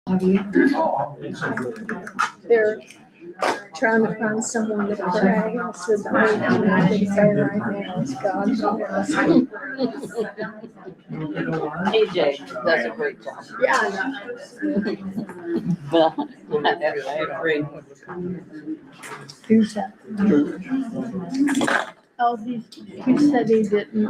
Have you? They're trying to find someone to pray. I said, the only thing I can say right now is God bless. AJ does a great job. Yeah, I know. But I agree. Who's that? Oh, he said he didn't.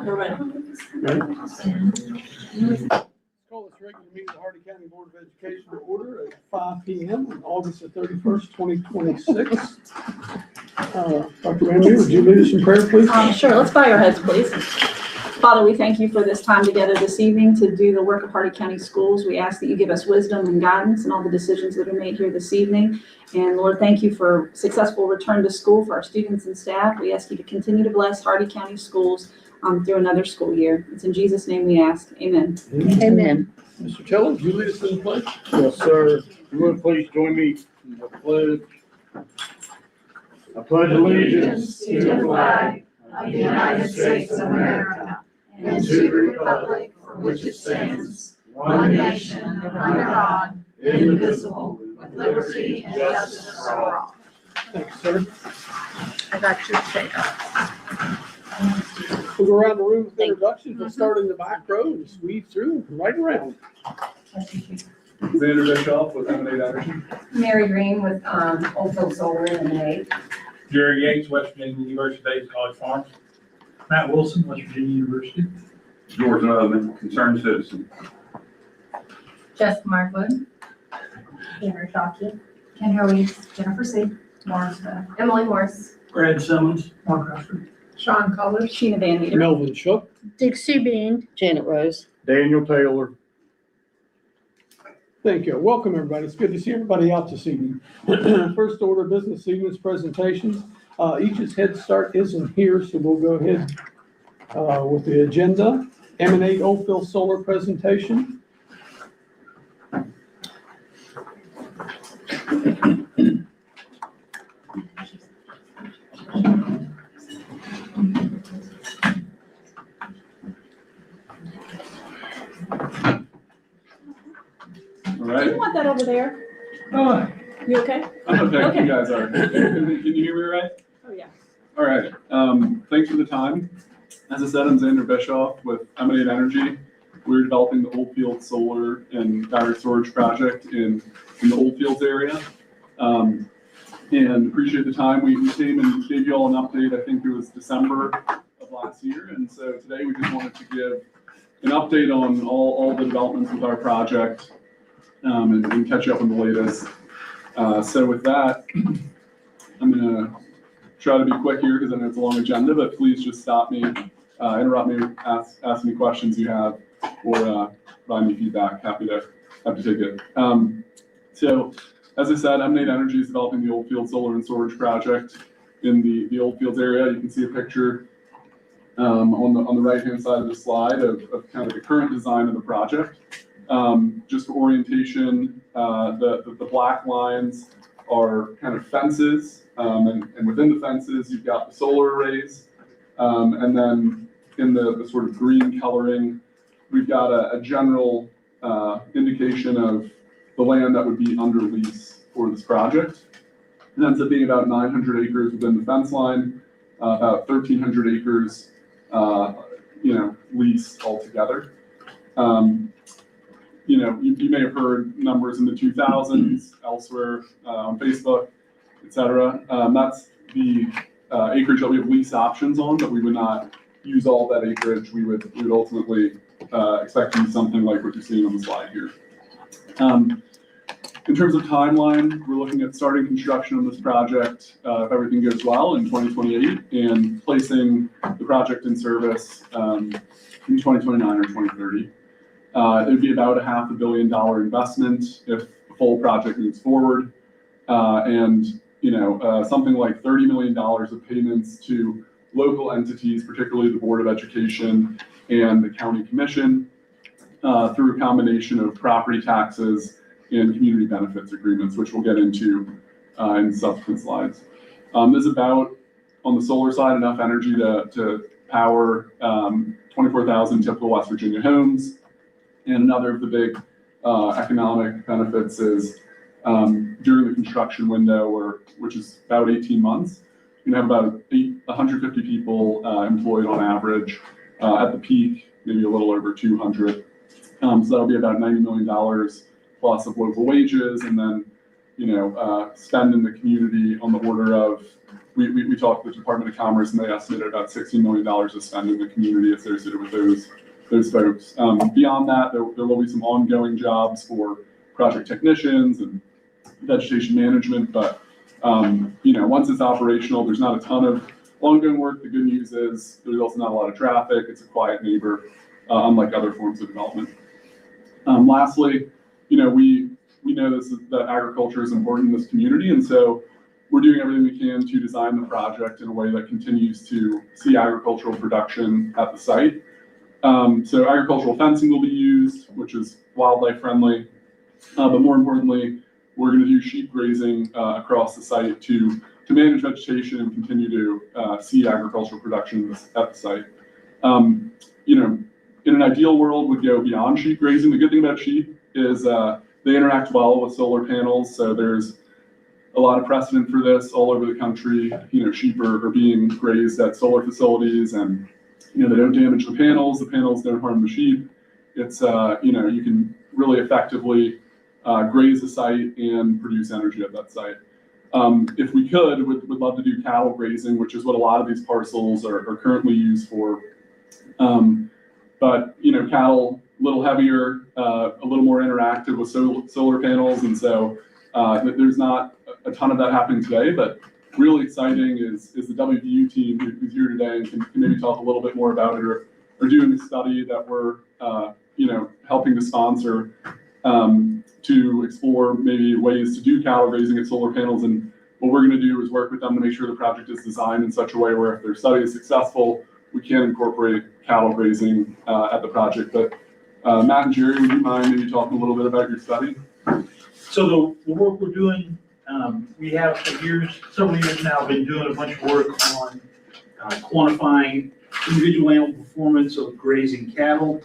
Call this regular meeting of the Hardy County Board of Education to order at 5 p.m. on August the 31st, 2026. Dr. Ramsey, would you lead us in prayer, please? Sure, let's bow our heads, please. Father, we thank you for this time together this evening to do the work of Hardy County Schools. We ask that you give us wisdom and guidance in all the decisions that are made here this evening. And Lord, thank you for successful return to school for our students and staff. We ask you to continue to bless Hardy County Schools through another school year. It's in Jesus' name we ask. Amen. Amen. Mr. Tiller, would you lead us in the pledge? Yes, sir. You would please join me in the pledge. I pledge allegiance to the flag of the United States of America and to the republic for which it stands, one nation, under God, indivisible, with liberty and justice for all. Thanks, sir. I got your tape. We'll go around the room with introductions. We'll start in the back row and just weave through right around. Xander Bischoff with M&A Energy. Mary Green with Oakville Solar and M&A. Jerry Yates, West Virginia University, Davis College Farms. Matt Wilson, West Virginia University. George Norman, Concerned Citizen. Jessica Markwood. Henry Shockey. Ken Hoeyes. Jennifer C. Morris. Emily Morris. Brad Simmons, Mark Oxford. Sean Colors. Sheena Van Meter. Melvin Shook. Dixie Bean. Janet Rose. Daniel Taylor. Thank you. Welcome, everybody. It's good to see everybody out this evening. First order of business this evening's presentations. Each's head start isn't here, so we'll go ahead with the agenda. M&A Oakville Solar presentation. All Do right. you want that over there? Oh, You okay? I'm okay. Okay. You guys are. Can you hear me all right? Oh, yeah. All right. Thanks for the time. As I said, I'm Xander Bischoff with M&A Energy. We're developing the Oldfield Solar and Battery Storage Project in the Oldfields area. And appreciate the time. We came and gave you all an update. I think it was December of last year. And so today we just wanted to give an update on all the developments with our project and catch you up on the latest. So with that, I'm gonna try to be quick here because I know it's a long agenda, but please just stop me, interrupt me, ask me questions you have, or provide me feedback. Happy to take it. So as I said, M&A Energy is developing the Oldfield Solar and Storage Project in the Oldfields area. You can see a picture on the right-hand side of the slide of kind of the current design of the project. Just for orientation, the black lines are kind of fences, and within the fences, you've got the solar arrays. And then in the sort of green coloring, we've got a general indication of the land that would be under lease for this project. It ends up being about 900 acres within the fence line, about 1,300 acres, leased altogether. You may have heard numbers in the 2000s elsewhere on Facebook, et cetera. That's the acreage that we have lease options on, but we would not use all that acreage. We would ultimately expect to use something like what you're seeing on the slide here. In terms of timeline, we're looking at starting construction on this project, if everything goes well, in 2028, and placing the project in service in 2029 or 2030. It would be about a $500 million investment if the full project moves forward, and something like $30 million of payments to local entities, particularly the Board of Education and the County Commission, through a combination of property taxes and community benefits agreements, which we'll get into in subsequent slides. There's about, on the solar side, enough energy to power 24,000 typical West Virginia homes, and another of the big economic benefits is during the construction window, which is about 18 months, you can have about 150 people employed on average. At the peak, maybe a little over 200. So that'll be about $90 million plus of local wages, and then, spend in the community on the order of, we talked to the Department of Commerce, and they estimated about $16 million of spend in the community associated with those folks. Beyond that, there will be some ongoing jobs for project technicians and vegetation management, but once it's operational, there's not a ton of ongoing work. The good news is there's also not a lot of traffic. It's a quiet neighbor, unlike other forms of development. Lastly, we know that agriculture is important in this community, and so we're doing everything we can to design the project in a way that continues to see agricultural production at the site. So agricultural fencing will be used, which is wildlife friendly, but more importantly, we're going to do sheep grazing across the site to manage vegetation and continue to see agricultural production at the site. In an ideal world, would go beyond sheep grazing. The good thing about sheep is they interact well with solar panels, so there's a lot of precedent for this all over the country. Sheep are being grazed at solar facilities, and they don't damage the panels don't harm the sheep. It's you can really effectively graze the site and produce energy at that site. If we could, would love to do cattle grazing, which is what a lot of these parcels are currently used for. But cattle, a little heavier, a little more interactive with solar panels, and so there's not a ton of that happening today. But really exciting is the WVU team who's here today and can maybe talk a little bit more about it, or doing a study that we're helping to sponsor to explore maybe ways to do cattle grazing at solar panels. And what we're going to do is work with them to make sure the project is designed in such a way where if their study is successful, we can incorporate cattle grazing at the project. But Matt and Jerry, would you mind maybe talking a little bit about your study? So the work we're doing, we have for several years now, been doing a bunch of work on quantifying individual animal performance of grazing cattle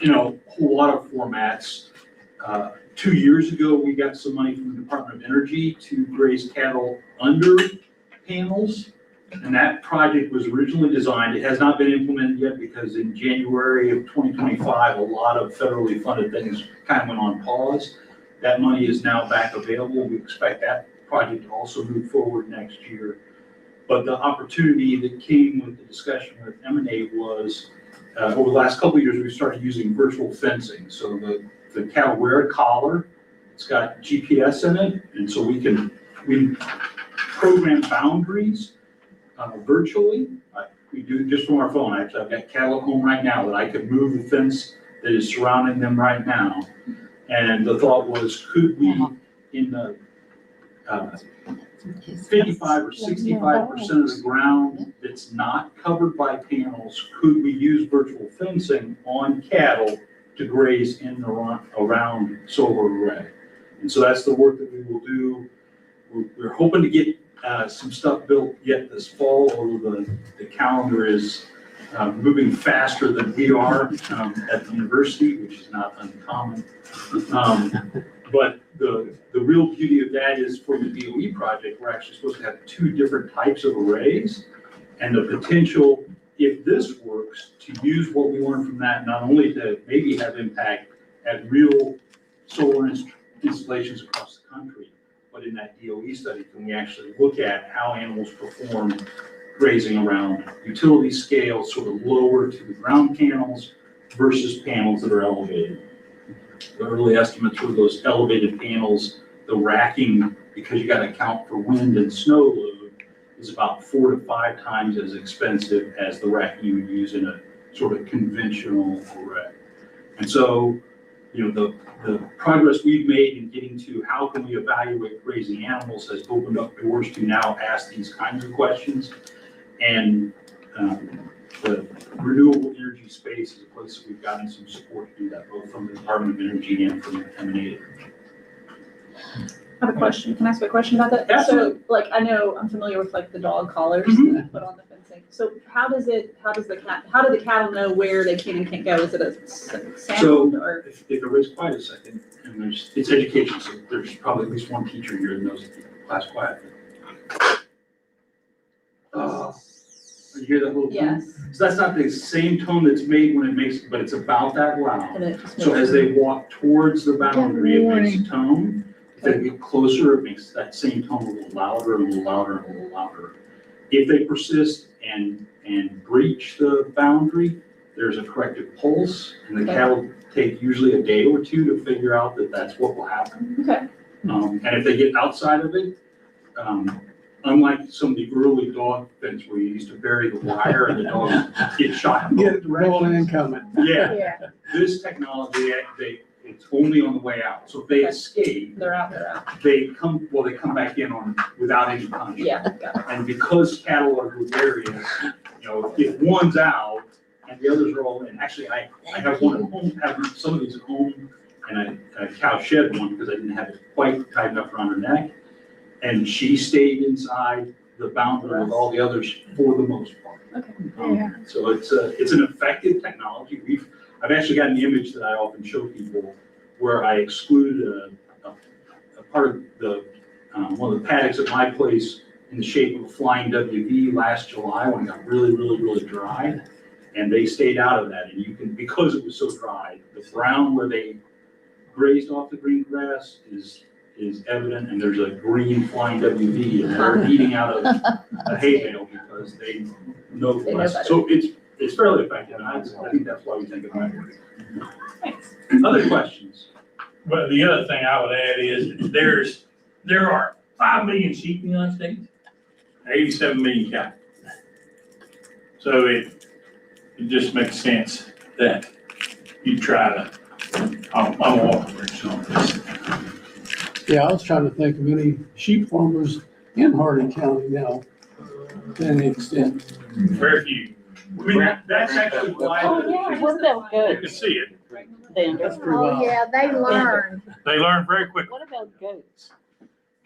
in a whole lot of formats. 2 years ago, we got some money from the Department of Energy to graze cattle under panels, and that project was originally designed. It has not been implemented yet because in January of 2025, a lot of federally funded things kind of went on pause. That money is now back available. We expect that project to also move forward next year. But the opportunity that came with the discussion with Emanate was over the last couple of years, we started using virtual fencing. So the cattle wear a collar, it's got GPS in it, and so we program boundaries virtually. We do it just from our phone. I've got cattle at home right now that I could move the fence that is surrounding them right now. And the thought was, could we, in the 55 or 65% of the ground that's not covered by panels, could we use virtual fencing on cattle to graze in and around solar array? And so that's the work that we will do. We're hoping to get some stuff built yet this fall, although the calendar is moving faster than we are at the university, which is not uncommon. But the real beauty of that is for the DOE project, we're actually supposed to have 2 different types of arrays, and the potential, if this works, to use what we learned from that, not only to maybe have impact at real solar installations across the country, but in that DOE study, can we actually look at how animals perform grazing around utility scale, sort of lower to the ground panels versus panels that are elevated. The early estimates were those elevated panels, the racking, because you got to account for wind and snow load, is about 4 to 5 times as expensive as the racking you would use in a sort of conventional array. And so, the progress we've made in getting to how can we evaluate grazing animals has opened up doors to now ask these kinds of questions. And the renewable energy space is a place that we've gotten some support to do that, both from the Department of Energy and from Emanate. I have a question. Can I ask a question about that? Absolutely. So, I know I'm familiar with the dog collars that you put on the fencing. Interesting. So how do the cattle know where they can and can't go? Is it a sound or? If there is quite a second, and it's education, so there's probably at least one teacher here that knows to keep the class quiet. You hear that little tone? Yes. So that's not the same tone that's made when it makes, but it's about that loud. And it just So makes- as they walk towards the boundary, it makes a tone. If they get closer, it makes that same tone a little louder, a little louder, a little louder. If they persist and breach the boundary, there's a corrective pulse, and the Okay. cattle take usually a day or two to figure out that that's what will happen. Okay. And if they get outside of it, unlike some of the early dog fence where you used to bury the wire and the dog get shot in Get both it rolling and directions. coming. Yeah, Yeah, this technology, it's only on the way out. So if they Okay. escape, They're out. they come back in on without any punishment. Yeah, got it. And because cattle are gregarious, if one's out and the others are all in, actually, I have one at home, have some of these at home, and I cow shed one because I didn't have it quite tight enough around her neck. And she stayed inside the boundary with all the others for the most part. Okay. yeah. So it's an effective technology. I've actually got an image that I often show people where I excluded a part of the, one of the paddocks at my place in the shape of a flying WV last July when it got really, really, really dry. And they stayed out of that. And you can, because it was so dry, the ground where they grazed off the green grass is evident, and there's a green flying WV, and they're eating out of a hay bale because they know They know less. better. So it's fairly effective, and I think that's why we think it might work. Thanks. Other questions? But the other thing I would add is there are 5 million sheep in the United States, 87 million cattle. So it just makes sense that you try to, I'm all for it, so. Yeah, I was trying to think of any sheep farmers in Hardin County now to any extent. Very few. I mean, that's actually why. Oh, yeah, what about You can goats, see it. Dander? That's pretty Oh, wild. yeah, they learn. They learn very quickly. What about goats?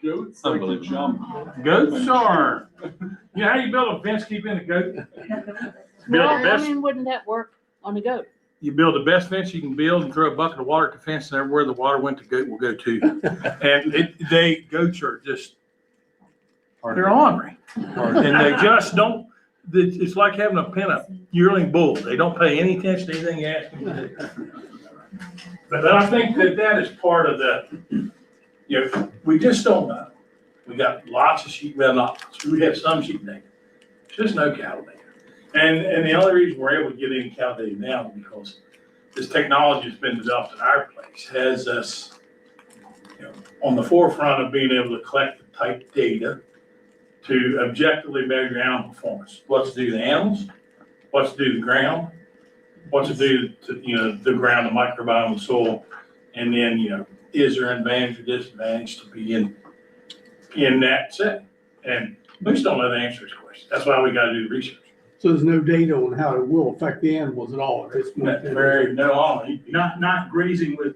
Goats like to jump. Goats are, you know how you build a fence keeping a goat? Well, I best- mean, wouldn't that work on a goat? You build the best fence you can build and throw a bucket of water at the fence, and everywhere the water went, the goat will go to. And goats are just, they're ornery. And they just don't, it's like having a pen of yearling bull. They don't pay any attention to anything you ask them to do. But I think that is part of the, we just don't know. We got lots of sheep, well, not lots. We have some sheep there. Just no cattle there. And the only reason we're able to get any cattle there now is because this technology that's been developed at our place has us, on the forefront of being able to collect the type data to objectively measure animal performance. What to do to the animals, what to do to the ground, what to do to, the ground, the microbiome, the soil, and then, is there an advantage or disadvantage to be in that setting? And we just don't know the answer to this question. That's why we gotta do the research. So there's no data on how it will affect the animals at all at this point. Not grazing with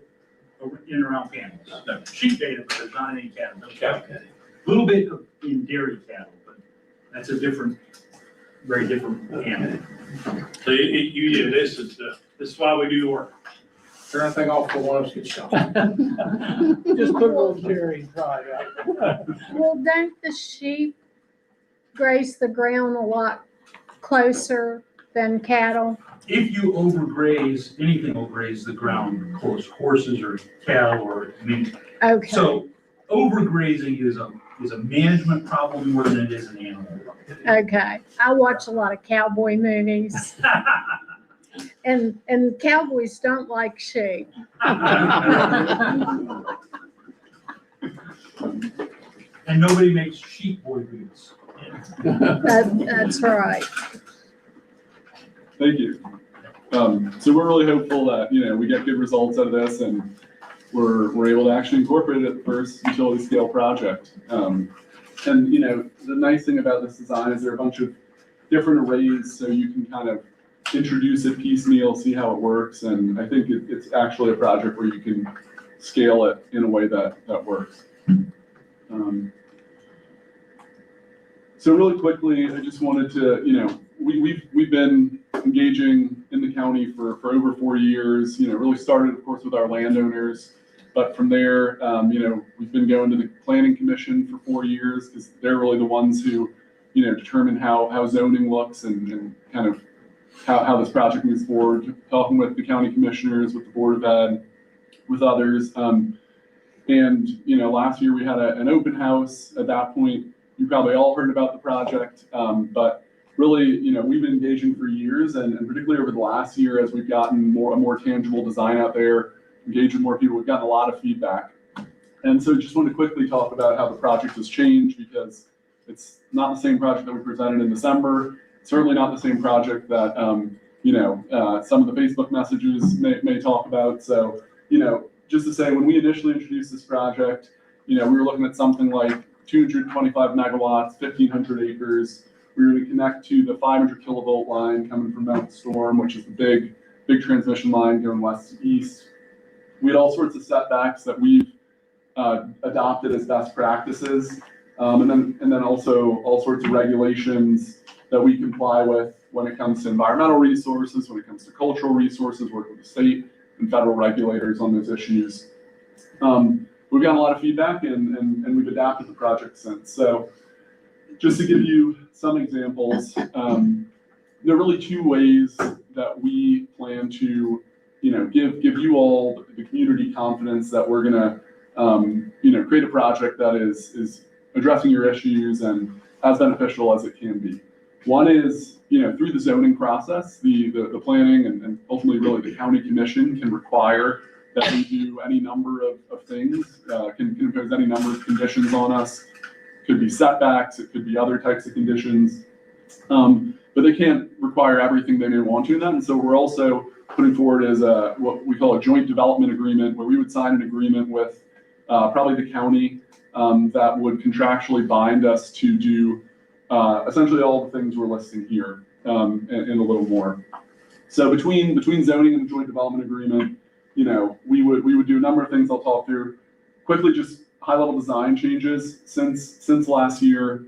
in and around animals. No. Sheep data, but there's not any cattle. No Cattle. A little bit in dairy cattle, but that's a very different animal. So this is why we do the work. Turn that thing off for one of us gets shot. Just put it on Jerry and try it out. Well, don't the sheep graze the ground a lot closer than cattle? If you overgraze, anything will graze the ground close, horses or cattle Okay. so overgrazing is a management problem more than it is an animal problem. Okay. I watch a lot of cowboy movies and cowboys don't like sheep. And nobody makes sheep boy boots. That's right. Thank you. So we're really hopeful that, we get good results out of this and we're able to actually incorporate it at the first utility scale project. And, the nice thing about this design is there are a bunch of different arrays, so you can kind of introduce it piecemeal, see how it works. And I think it's actually a project where you can scale it in a way that works. So really quickly, I just wanted to, we've been engaging in the county for over 4 years, really started, of course, with our landowners. But from there, we've been going to the planning commission for 4 years because they're really the ones who, determine how zoning looks and kind of how this project moves forward, talking with the county commissioners, with the Board of Ed, with others. Last year we had an open house. At that point, you probably all heard about the project, but really, we've been engaging for years, and particularly over the last year, as we've gotten a more tangible design out there, engaged with more people, we've gotten a lot of feedback. And so just want to quickly talk about how the project has changed, because it's not the same project that we presented in December. Certainly not the same project that, some of the Facebook messages may talk about. So, just to say, when we initially introduced this project, we were looking at something like 225 megawatts, 1,500 acres. We were going to connect to the 500 kilovolt line coming from Mount Storm, which is the big transmission line going west to east. We had all sorts of setbacks that we've adopted as best practices, and then also all sorts of regulations that we comply with when it comes to environmental resources, when it comes to cultural resources, work with the state and federal regulators on those issues. We've gotten a lot of feedback, and we've adapted the project since. So just to give you some examples, there are really two ways that we plan to, give you all, the community, confidence that we're gonna, create a project that is addressing your issues and as beneficial as it can be. One is, through the zoning process, the planning and ultimately really the county commission can require that we do any number of things, can impose any number of conditions on us. Could be setbacks, it could be other types of conditions, but they can't require everything they may want to in that. And so we're also putting forward as what we call a joint development agreement, where we would sign an agreement with probably the county that would contractually bind us to do essentially all the things we're listing here, and a little more. So between zoning and the joint development agreement, we would do a number of things I'll talk through quickly. Just high level design changes since last year.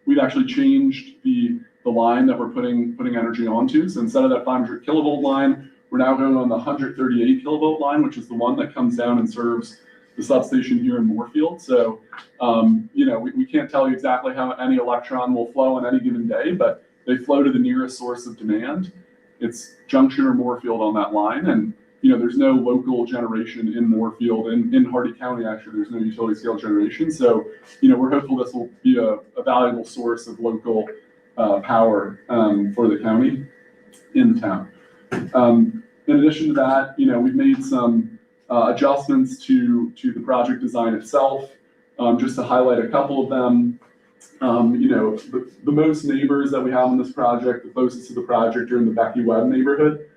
We've actually changed the line that we're putting energy onto. So instead of that 500 kilovolt line, we're now going on the 138 kilovolt line, which is the one that comes down and serves the substation here in Moorfield. So, we can't tell you exactly how any electron will flow on any given day, but they flow to the nearest source of demand. It's Junction or Moorfield on that line. And, there's no local generation in Moorfield. In Hardy County, actually, there's no utility scale generation. So, we're hopeful this will be a valuable source of local power for the county in the town. In addition to that, we've made some adjustments to the project design itself, just to highlight a couple of them. The most neighbors that we have in this project, the closest to the project, are in the Becky Webb neighborhood.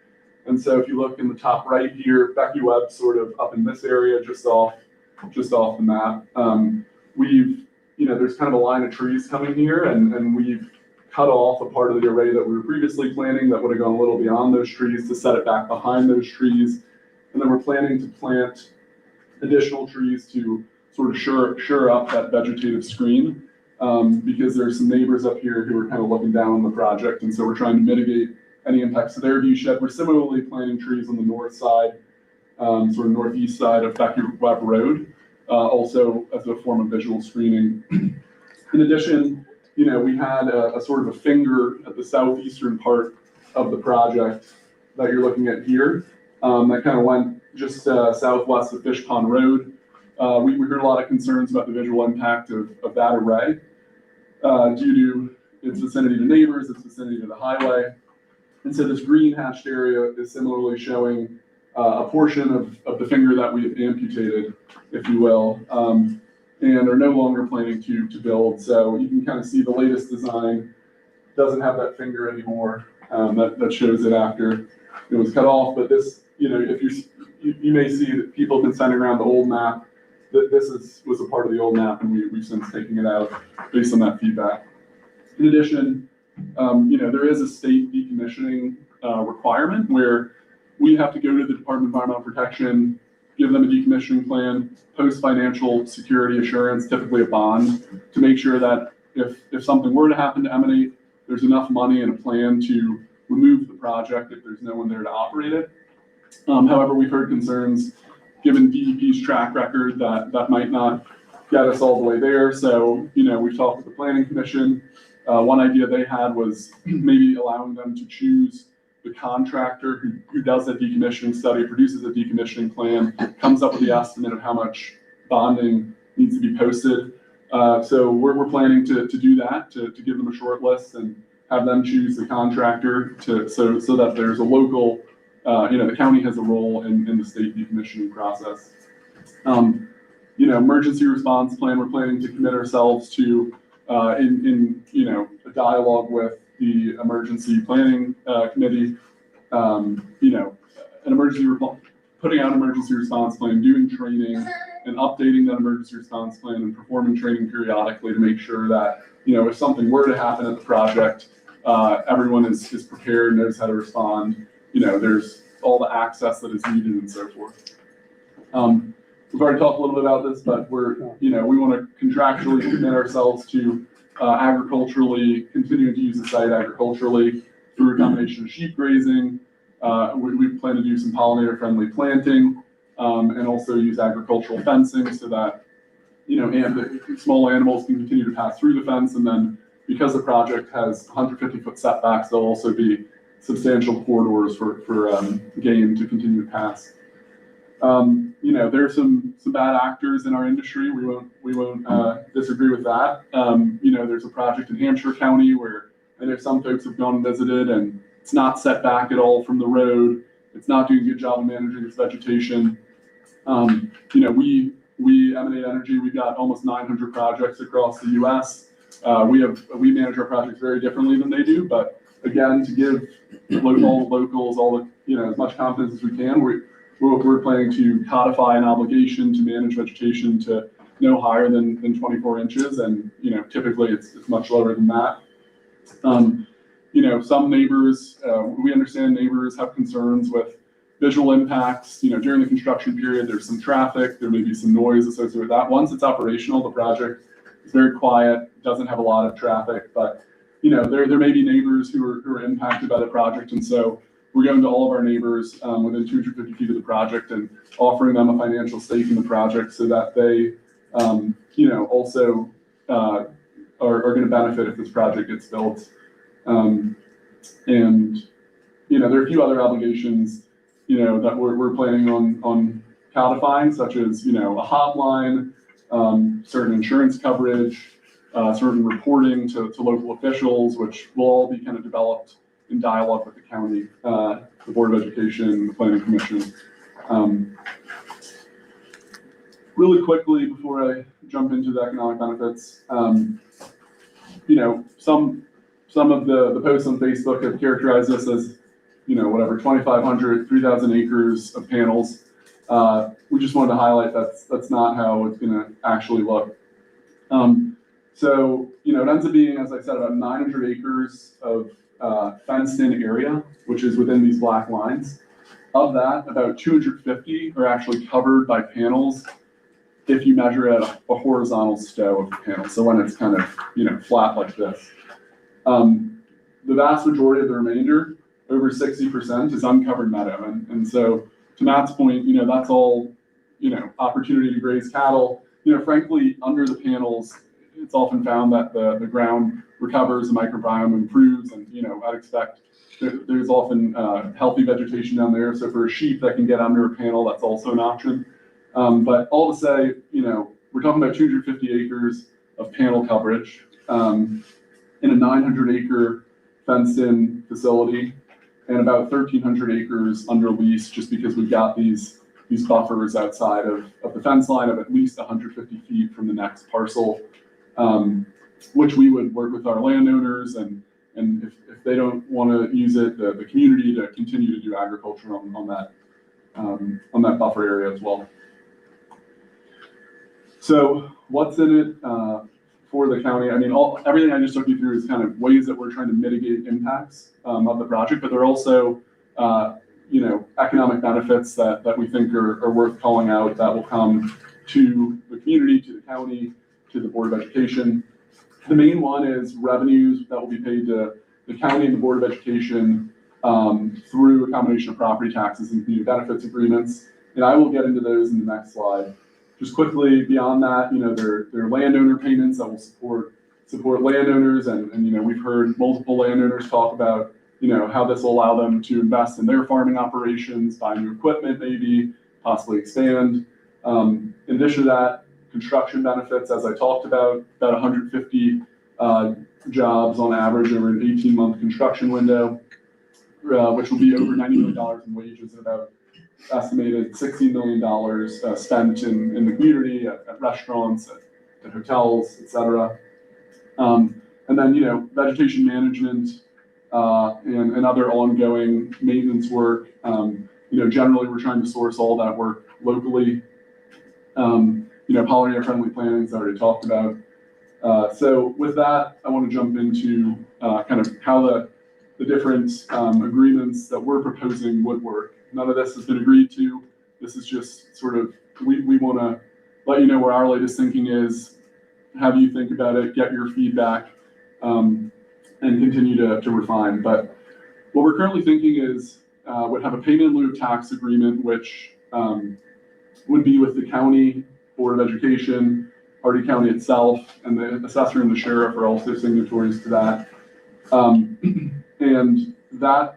And so if you look in the top right here, Becky Webb sort of up in this area, just off the map. There's kind of a line of trees coming here, and we've cut off a part of the array that we were previously planning that would have gone a little beyond those trees to set it back behind those trees. And then we're planning to plant additional trees to sort of shore up that vegetative screen, because there's some neighbors up here who are kind of looking down on the project. And so we're trying to mitigate any impacts to their view shed. We're similarly planting trees on the north side, sort of northeast side of Becky Webb Road, also as a form of visual screening. In addition, we had a sort of a finger at the southeastern part of the project that you're looking at here. That kind of went just southwest of Fish Pond Road. We heard a lot of concerns about the visual impact of that array due to its vicinity to neighbors, its vicinity to the highway. And so this green hatched area is similarly showing a portion of the finger that we have amputated, if you will, and are no longer planning to build. So you can kind of see the latest design doesn't have that finger anymore. That shows it after it was cut off. But this, if you may see that people have been sending around the old map. That this was a part of the old map, and we've since taken it out based on that feedback. In addition, there is a state decommissioning requirement where we have to go to the Department of Environmental Protection, give them a decommissioning plan, post financial security assurance, typically a bond, to make sure that if something were to happen to emanate there's enough money and a plan to remove the project if there's no one there to operate it. However, we've heard concerns, given DEP's track record, that might not get us all the way there. So, we've talked with the Planning Commission. One idea they had was maybe allowing them to choose the contractor who does a decommissioning study, produces a decommissioning plan, comes up with the estimate of how much bonding needs to be posted. So we're planning to do that, to give them a short list and have them choose the contractor so that there's a local, the county has a role in the state decommissioning process. Emergency response plan, we're planning to commit ourselves to in a dialogue with the emergency planning committee, putting out an emergency response plan, doing training and updating that emergency response plan and performing training periodically to make sure that, if something were to happen at the project, everyone is prepared, knows how to respond, there's all the access that is needed and so forth. We've already talked a little bit about this, but we want to contractually commit ourselves to agriculturally, continuing to use the site agriculturally through a combination of sheep grazing. We plan to do some pollinator-friendly planting, and also use agricultural fencing so that, and the small animals can continue to pass through the fence. And then because the project has 150-foot setbacks, there'll also be substantial corridors for game to continue to pass. There's some bad actors in our industry. We won't disagree with that. There's a project in Hampshire County where I know some folks have gone and visited, and it's not set back at all from the road. It's not doing a good job of managing its vegetation. We Emanate Energy, we've got almost 900 projects across the U.S. We manage our projects very differently than they do, but again, to give locals all the, as much confidence as we can, we're planning to codify an obligation to manage vegetation to no higher than 24 inches. And, typically it's much lower than that. Some neighbors, we understand neighbors have concerns with visual impacts. During the construction period, there's some traffic, there may be some noise associated with that. Once it's operational, the project is very quiet, doesn't have a lot of traffic, but there may be neighbors who are impacted by the project. And so we're going to all of our neighbors within 250 feet of the project and offering them a financial stake in the project so that they, also are going to benefit if this project gets built. And there are a few other obligations, that we're planning on codifying, such as, a hotline, certain insurance coverage, certain reporting to local officials, which will all be kind of developed in dialogue with the county, the Board of Education, the Planning Commission. Really quickly, before I jump into the economic benefits, some of the posts on Facebook have characterized this as, 2,500, 3,000 acres of panels. We just wanted to highlight that's not how it's going to actually look. So, it ends up being, as I said, about 900 acres of fenced-in area, which is within these black lines. Of that, about 250 are actually covered by panels if you measure at a horizontal stow of the panel. So when it's kind of, flat like this. The vast majority of the remainder, over 60%, is uncovered meadow. And so, to Matt's point, that's all, opportunity to graze cattle. Frankly, under the panels, it's often found that the ground recovers, the microbiome improves, and, I'd expect there's often healthy vegetation down there. So for a sheep that can get under a panel, that's also an option. But all to say, we're talking about 250 acres of panel coverage in a 900-acre fenced-in facility, and about 1,300 acres under lease, just because we've got these buffers outside of the fence line of at least 150 feet from the next parcel, which we would work with our landowners, and if they don't want to use it, the community to continue to do agriculture on that buffer area as well. So what's in it for the county? I mean, everything I just took you through is kind of ways that we're trying to mitigate impacts of the project, but there are also economic benefits that we think are worth calling out that will come to the community, to the county, to the Board of Education. The main one is revenues that will be paid to the county and the Board of Education through a combination of property taxes and community benefits agreements. And I will get into those in the next slide. Just quickly, beyond that, there are landowner payments that will support landowners, and we've heard multiple landowners talk about how this will allow them to invest in their farming operations, buy new equipment, maybe possibly expand. In addition to that, construction benefits, as I talked about 150 jobs on average over an 18-month construction window, which will be over $90 million in wages and about estimated $16 million spent in the community, at restaurants, at hotels, et cetera. And then, vegetation management and other ongoing maintenance work. Generally, we're trying to source all that work locally. Pollinator friendly plantings I already talked about. So with that, I want to jump into kind of how the different agreements that we're proposing would work. None of this has been agreed to. This is just sort of, we want to let you know where our latest thinking is, have you think about it, get your feedback, and continue to refine. But what we're currently thinking is would have a payment in lieu of tax agreement, which would be with the county Board of Education, Hardee County itself, and the assessor and the sheriff are also signatories to that. And that,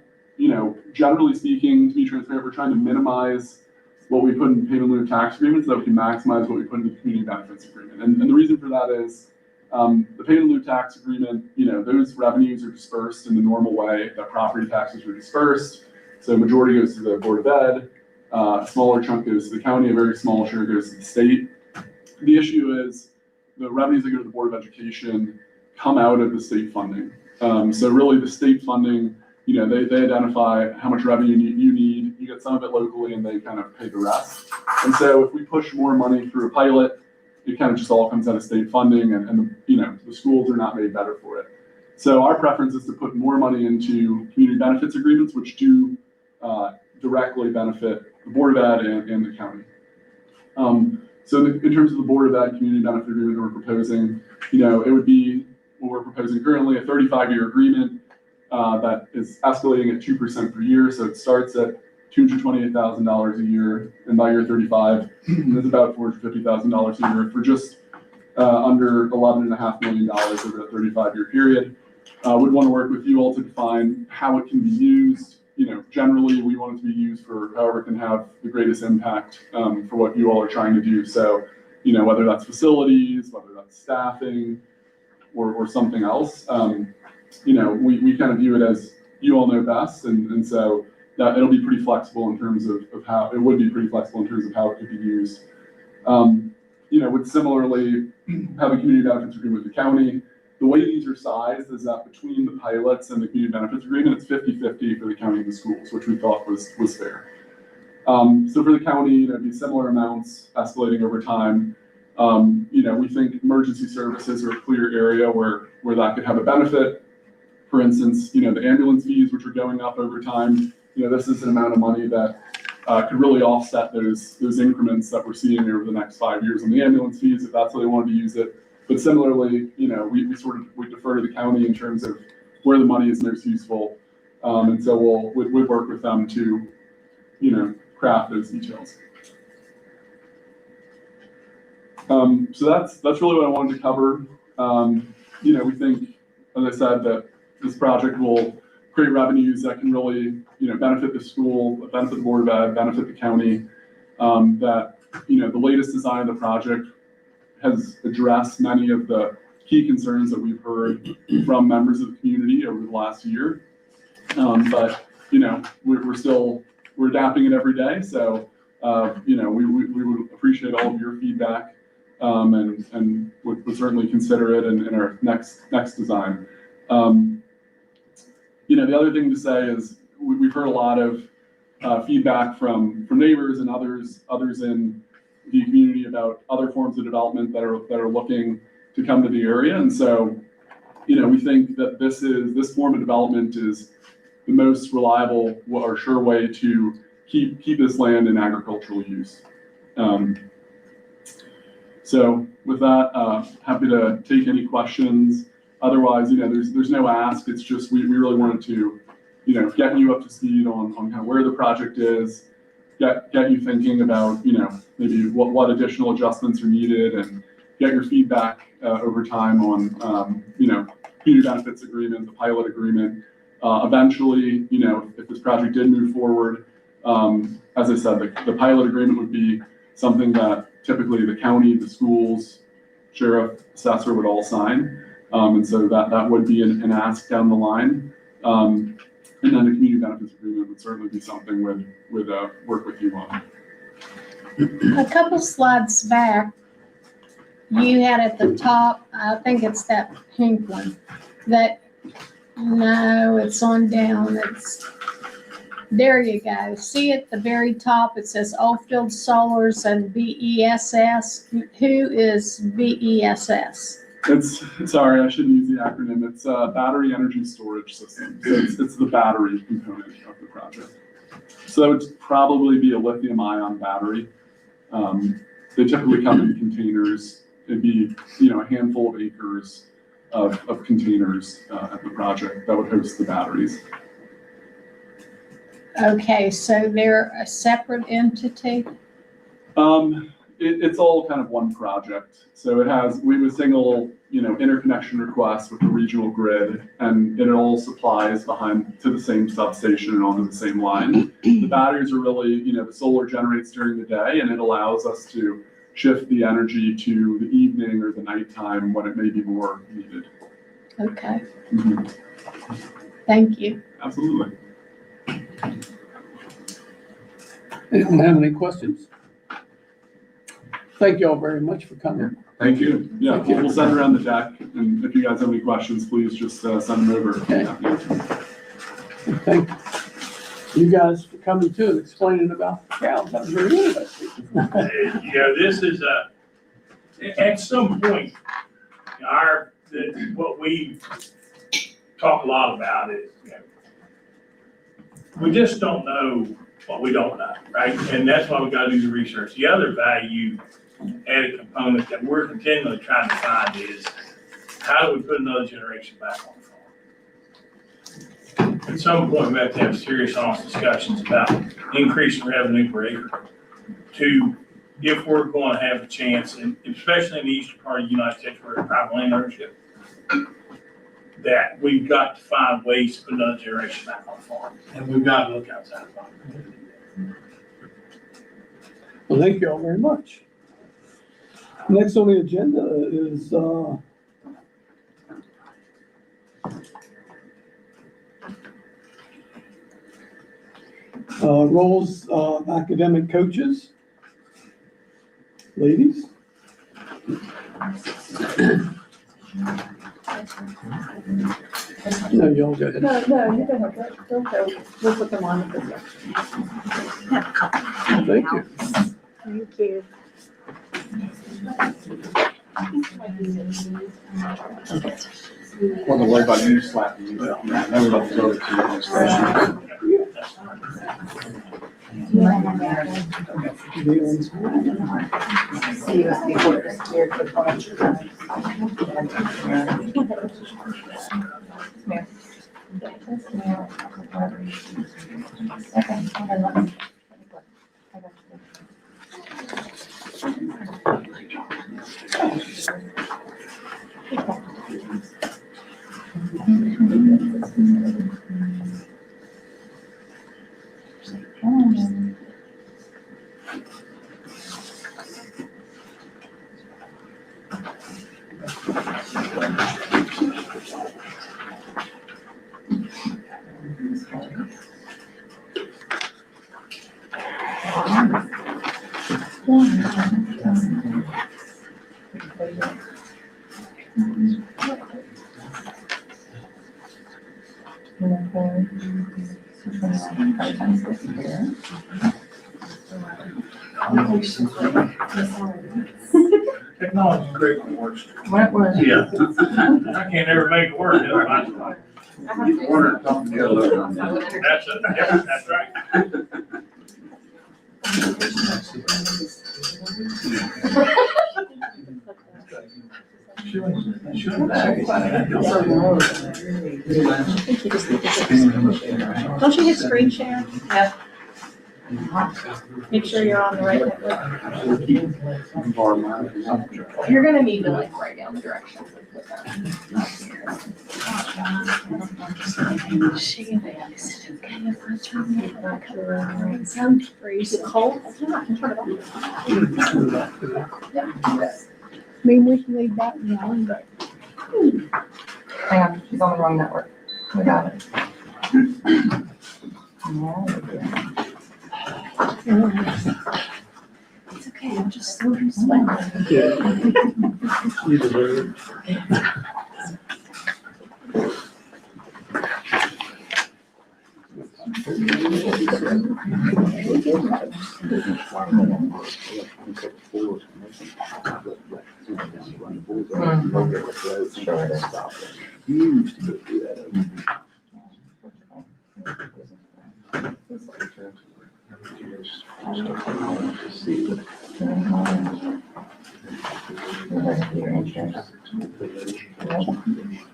generally speaking, to be transparent, we're trying to minimize what we put in payment in lieu of tax agreements so that we can maximize what we put in the community benefits agreement. And the reason for that is the payment in lieu of tax agreement, those revenues are dispersed in the normal way that property taxes are dispersed. So majority goes to the Board of Ed, a smaller chunk goes to the county, a very small share goes to the state. The issue is the revenues that go to the Board of Education come out of the state funding. So really the state funding, they identify how much revenue you need, you get some of it locally and they kind of pay the rest. And so if we push more money through a pilot, it kind of just all comes out of state funding and the schools are not made better for it. So our preference is to put more money into community benefits agreements, which do directly benefit the Board of Ed and the county. So in terms of the Board of Ed community benefit agreement that we're proposing, it would be what we're proposing currently, a 35-year agreement that is escalating at 2% per year. So it starts at $228,000 a year, and by year 35, it's about $450,000 a year for just under $11.5 million over a 35-year period. Would want to work with you all to define how it can be used. Generally, we want it to be used for however it can have the greatest impact for what you all are trying to do. So, whether that's facilities, whether that's staffing, or something else, we kind of view it as you all know best, and so that it'll be pretty flexible in terms of how it would be pretty flexible in terms of how it could be used. Would similarly have a community benefits agreement with the county. The way these are sized is that between the pilots and the community benefits agreement, it's 50-50 for the county and the schools, which we thought was fair. So for the county, it'd be similar amounts escalating over time. We think emergency services are a clear area where that could have a benefit. For instance, the ambulance fees, which are going up over time, this is an amount of money that could really offset those increments that we're seeing over the next 5 years on the ambulance fees, if that's how they wanted to use it. But similarly, we defer to the county in terms of where the money is most useful. And so we'd work with them to, craft those details. So that's really what I wanted to cover. We think, as I said, that this project will create revenues that can really, benefit the school, benefit the Board of Ed, benefit the county. That, the latest design of the project has addressed many of the key concerns that we've heard from members of the community over the last year. But, we're adapting it every day. So, we would appreciate all of your feedback and would certainly consider it in our next design. The other thing to say is we've heard a lot of feedback from neighbors and others in the community about other forms of development that are looking to come to the area. And so, we think that this form of development is the most reliable or sure way to keep this land in agricultural use. So with that, happy to take any questions. Otherwise, there's no ask. It's just, we really wanted to, get you up to speed on kind of where the project is, get you thinking about, maybe what additional adjustments are needed, and get your feedback over time on, community benefits agreement, the pilot agreement. Eventually, if this project did move forward, as I said, the pilot agreement would be something that typically the county, the schools, sheriff, assessor would all sign. And so that would be an ask down the line. And then the community benefits agreement would certainly be something we'd work with you on. A couple slides back, you had at the top, I think it's that pink one, no, it's on down, there you go. See at the very top, it says Oldfield Solars and BESS. Who is BESS? Sorry, I shouldn't use the acronym. It's Battery Energy Storage System. So it's the battery component of the project. So it would probably be a lithium ion battery. They typically come in containers. It'd be, a handful of acres of containers at the project that would host the batteries. Okay, so they're a separate entity? It's all kind of one project. So we have a single, interconnection request with the regional grid, and it all supplies to the same substation and onto the same line. The batteries are really, the solar generates during the day, and it allows us to shift the energy to the evening or the nighttime when it may be more needed. Okay, Mm-hmm. thank you. Absolutely. Anyone have any questions? Thank you all very much for coming. Thank you. Yeah, Thank you. we'll send around the deck, and if you guys have any questions, please just send them over. Okay. Thank you guys for coming too and explaining about the cows. That was very interesting. This is at some point, what we talk a lot about is, we just don't know what we don't know, right? And that's why we gotta do the research. The other value added component that we're continually trying to find is, how do we put another generation back on the farm? At some point, we have to have serious, honest discussions about increasing revenue per acre if we're going to have a chance, and especially in the eastern part of the United States where it's private land ownership, that we've got to find ways to put another generation back on the farm, and we've got to look outside the box. Well, thank you all very much. Next on the agenda is roles of academic coaches. Ladies? No, y'all go ahead. No, you can have that. Don't go. We'll put them on. Thank you. Thank you. Wasn't worried about you slapping me. Never let the go to the station. Technology is great when it works. What was? Yeah. I can't ever make it work. That's it. Yeah, that's right. Don't you hit screen share? Yep. Make sure you're on the right network. You're gonna need to like write down the directions. Freeze cold. I mean, we can leave that alone, but Hang on, she's on the wrong network. We got it. it's okay, I'll just throw him sweat. You deserve it.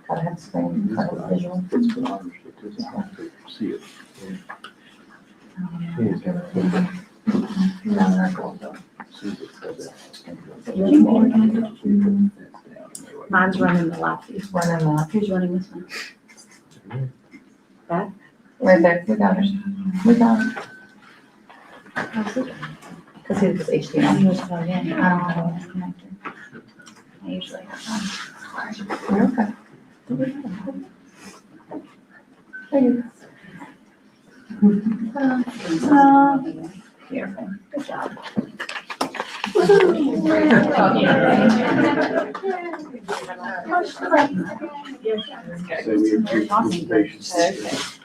Gotta have screen, gotta have visual. Mine's running the lap. It's running that. Who's running this one? Right there, we got it. We got it. Cause it was HDMI. I don't have a connector. I usually have one. You're okay. Beautiful. Good job.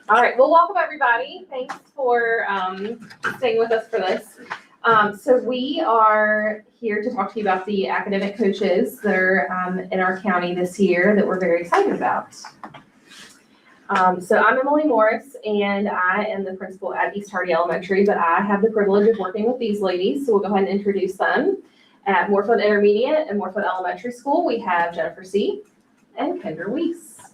All right, well, welcome everybody. Thanks for staying with us for this. So we are here to talk to you about the academic coaches that are in our county this year that we're very excited about. So I'm Emily Morris, and I am the principal at East Hardy Elementary, but I have the privilege of working with these ladies, so we'll go ahead and introduce them. At Moorfield Intermediate and Moorfield Elementary School, we have Jennifer C. and Kendra Weiss.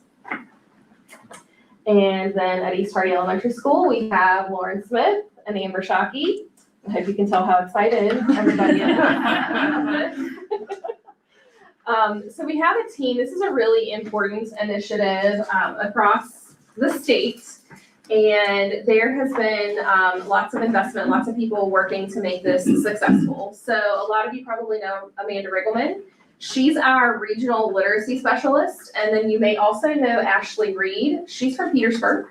And then at East Hardy Elementary School, we have Lauren Smith and Amber Shockey. I hope you can tell how excited everybody is. So we have a team. This is a really important initiative across the state. And there has been lots of investment, lots of people working to make this successful. So a lot of you probably know Amanda Riggleman. She's our regional literacy specialist. And then you may also know Ashley Reed. She's from Petersburg.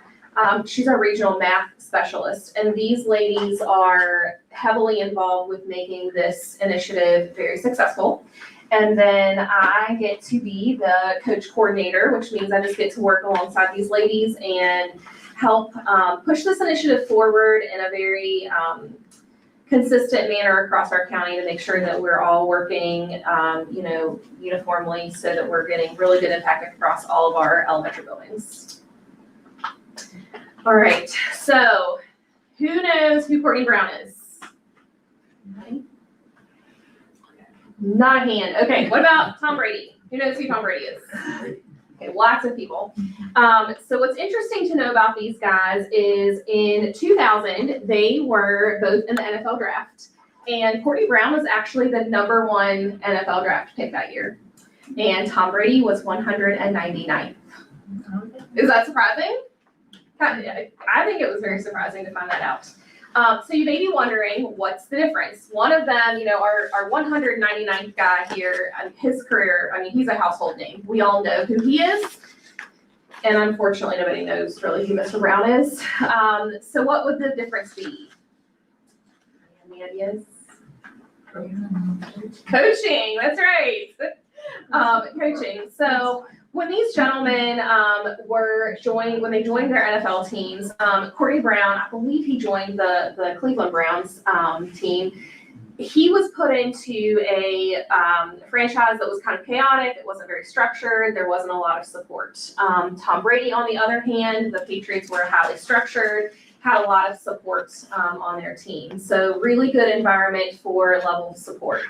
She's our regional math specialist. And these ladies are heavily involved with making this initiative very successful. And then I get to be the coach coordinator, which means I just get to work alongside these ladies and help push this initiative forward in a very consistent manner across our county to make sure that we're all working, uniformly so that we're getting really good impact across all of our elementary buildings. All right, so who knows who Courtney Brown is? Anybody? Not a hand. Okay, what about Tom Brady? Who knows who Tom Brady is? Okay, lots of people. So what's interesting to know about these guys is in 2000, they were both in the NFL draft. And Courtney Brown was actually the #1 NFL draft pick that year. And Tom Brady was 199th. Is that surprising? I think it was very surprising to find that out. So you may be wondering, what's the difference? One of them, our 199th guy here, his career, he's a household name. We all know who he is. And unfortunately, nobody knows really who Mr. Brown is. So what would the difference be? Any ideas? Coaching, that's right. Coaching. So when these gentlemen when they joined their NFL teams, Courtney Brown, I believe he joined the Cleveland Browns team. He was put into a franchise that was kind of chaotic. It wasn't very structured. There wasn't a lot of support. Tom Brady, on the other hand, the Patriots were highly structured, had a lot of support on their team. So really good environment for level of support.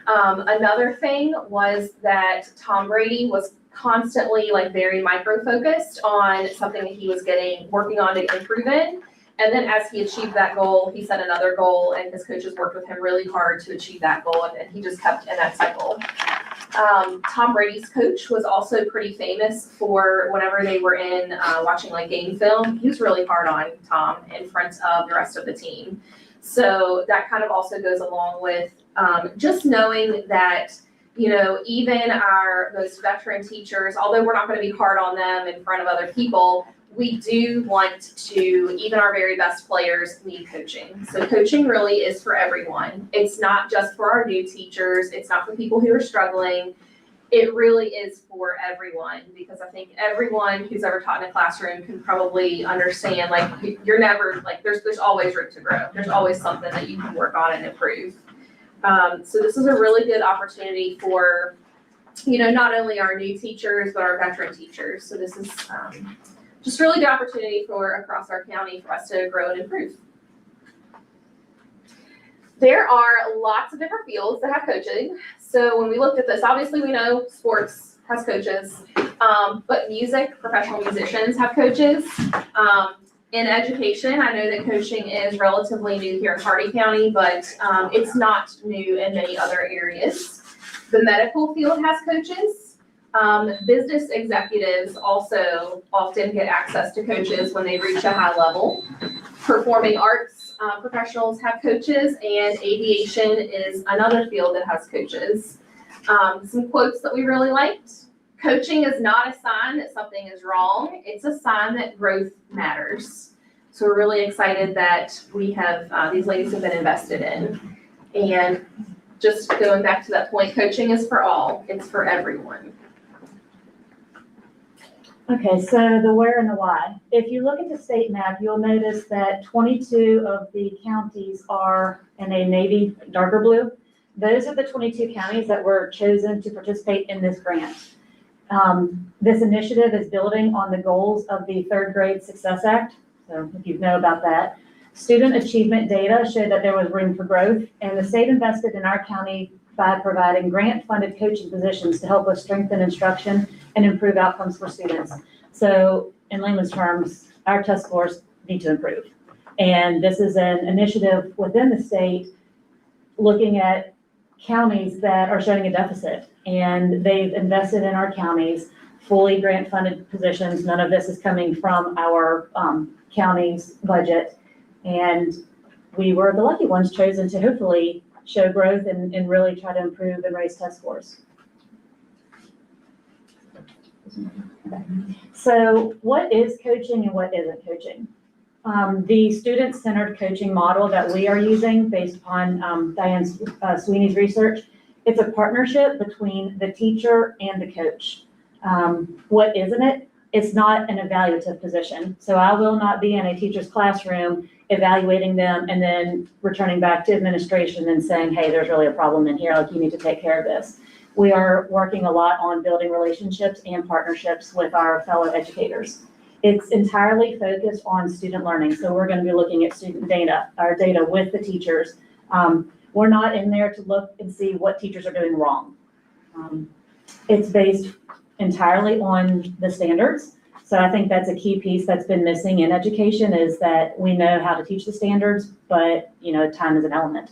Another thing was that Tom Brady was constantly like very micro-focused on something that he was working on to improve in. And then as he achieved that goal, he set another goal and his coaches worked with him really hard to achieve that goal, and he just kept in that cycle. Tom Brady's coach was also pretty famous for whenever they were in watching like game film, he was really hard on Tom in front of the rest of the team. So that kind of also goes along with just knowing that, you know, even our most veteran teachers, although we're not going to be hard on them in front of other people, we do want to, even our very best players need coaching. So coaching really is for everyone. It's not just for our new teachers. It's not for people who are struggling. It really is for everyone, because I think everyone who's ever taught in a classroom can probably understand, like, you're never, like, there's always room to grow. There's always something that you can work on and improve. So this is a really good opportunity for, you know, not only our new teachers, but our veteran teachers. So this is just a really good opportunity for across our county for us to grow and improve. There are lots of different fields that have coaching. So when we looked at this, obviously we know sports has coaches, but music, professional musicians have coaches. In education, I know that coaching is relatively new here in Hardy County, but it's not new in many other areas. The medical field has coaches. Business executives also often get access to coaches when they reach a high level. Performing arts professionals have coaches, and aviation is another field that has coaches. Some quotes that we really liked. Coaching is not a sign that something is wrong. It's a sign that growth matters. So we're really excited that we have, these ladies have been invested in. And just going back to that point, coaching is for all. It's for everyone. Okay, so the where and the why. If you look at the state map, you'll notice that 22 of the counties are in a navy darker blue. Those are the 22 counties that were chosen to participate in this grant. This initiative is building on the goals of the Third Grade Success Act. So if you know about that. Student achievement data showed that there was room for growth, and the state invested in our county by providing grant-funded coaching positions to help us strengthen instruction and improve outcomes for students. So in layman's terms, our test scores need to improve. And this is an initiative within the state looking at counties that are showing a deficit, and they've invested in our counties, fully grant-funded positions. None of this is coming from our county's budget. And we were the lucky ones chosen to hopefully show growth and really try to improve and raise test scores. Okay. So what is coaching and what isn't coaching? The student-centered coaching model that we are using based upon Diane Sweeney's research, it's a partnership between the teacher and the coach. What isn't it? It's not an evaluative position. So I will not be in a teacher's classroom evaluating them and then returning back to administration and saying, hey, there's really a problem in here, like you need to take care of this. We are working a lot on building relationships and partnerships with our fellow educators. It's entirely focused on student learning. So we're going to be looking at student data, our data with the teachers. We're not in there to look and see what teachers are doing wrong. It's based entirely on the standards. So I think that's a key piece that's been missing in education, is that we know how to teach the standards, but time is an element.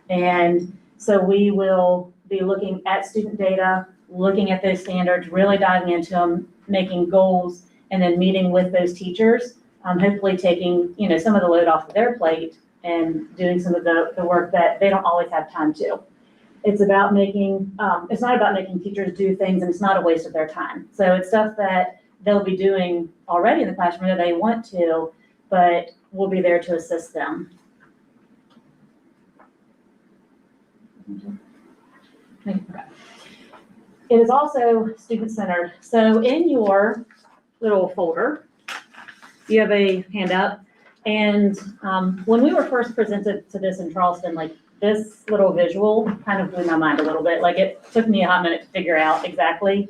And so we will be looking at student data, looking at those standards, really diving into them, making goals, and then meeting with those teachers, hopefully taking some of the load off of their plate and doing some of the work that they don't always have time to. It's about it's not about making teachers do things, and it's not a waste of their time. So it's stuff that they'll be doing already in the classroom that they want to, but we'll be there to assist them. It is also student-centered. So in your little folder, you have a handout. And when we were first presented to this in Charleston, like this little visual kind of blew my mind a little bit. Like it took me a hot minute to figure out exactly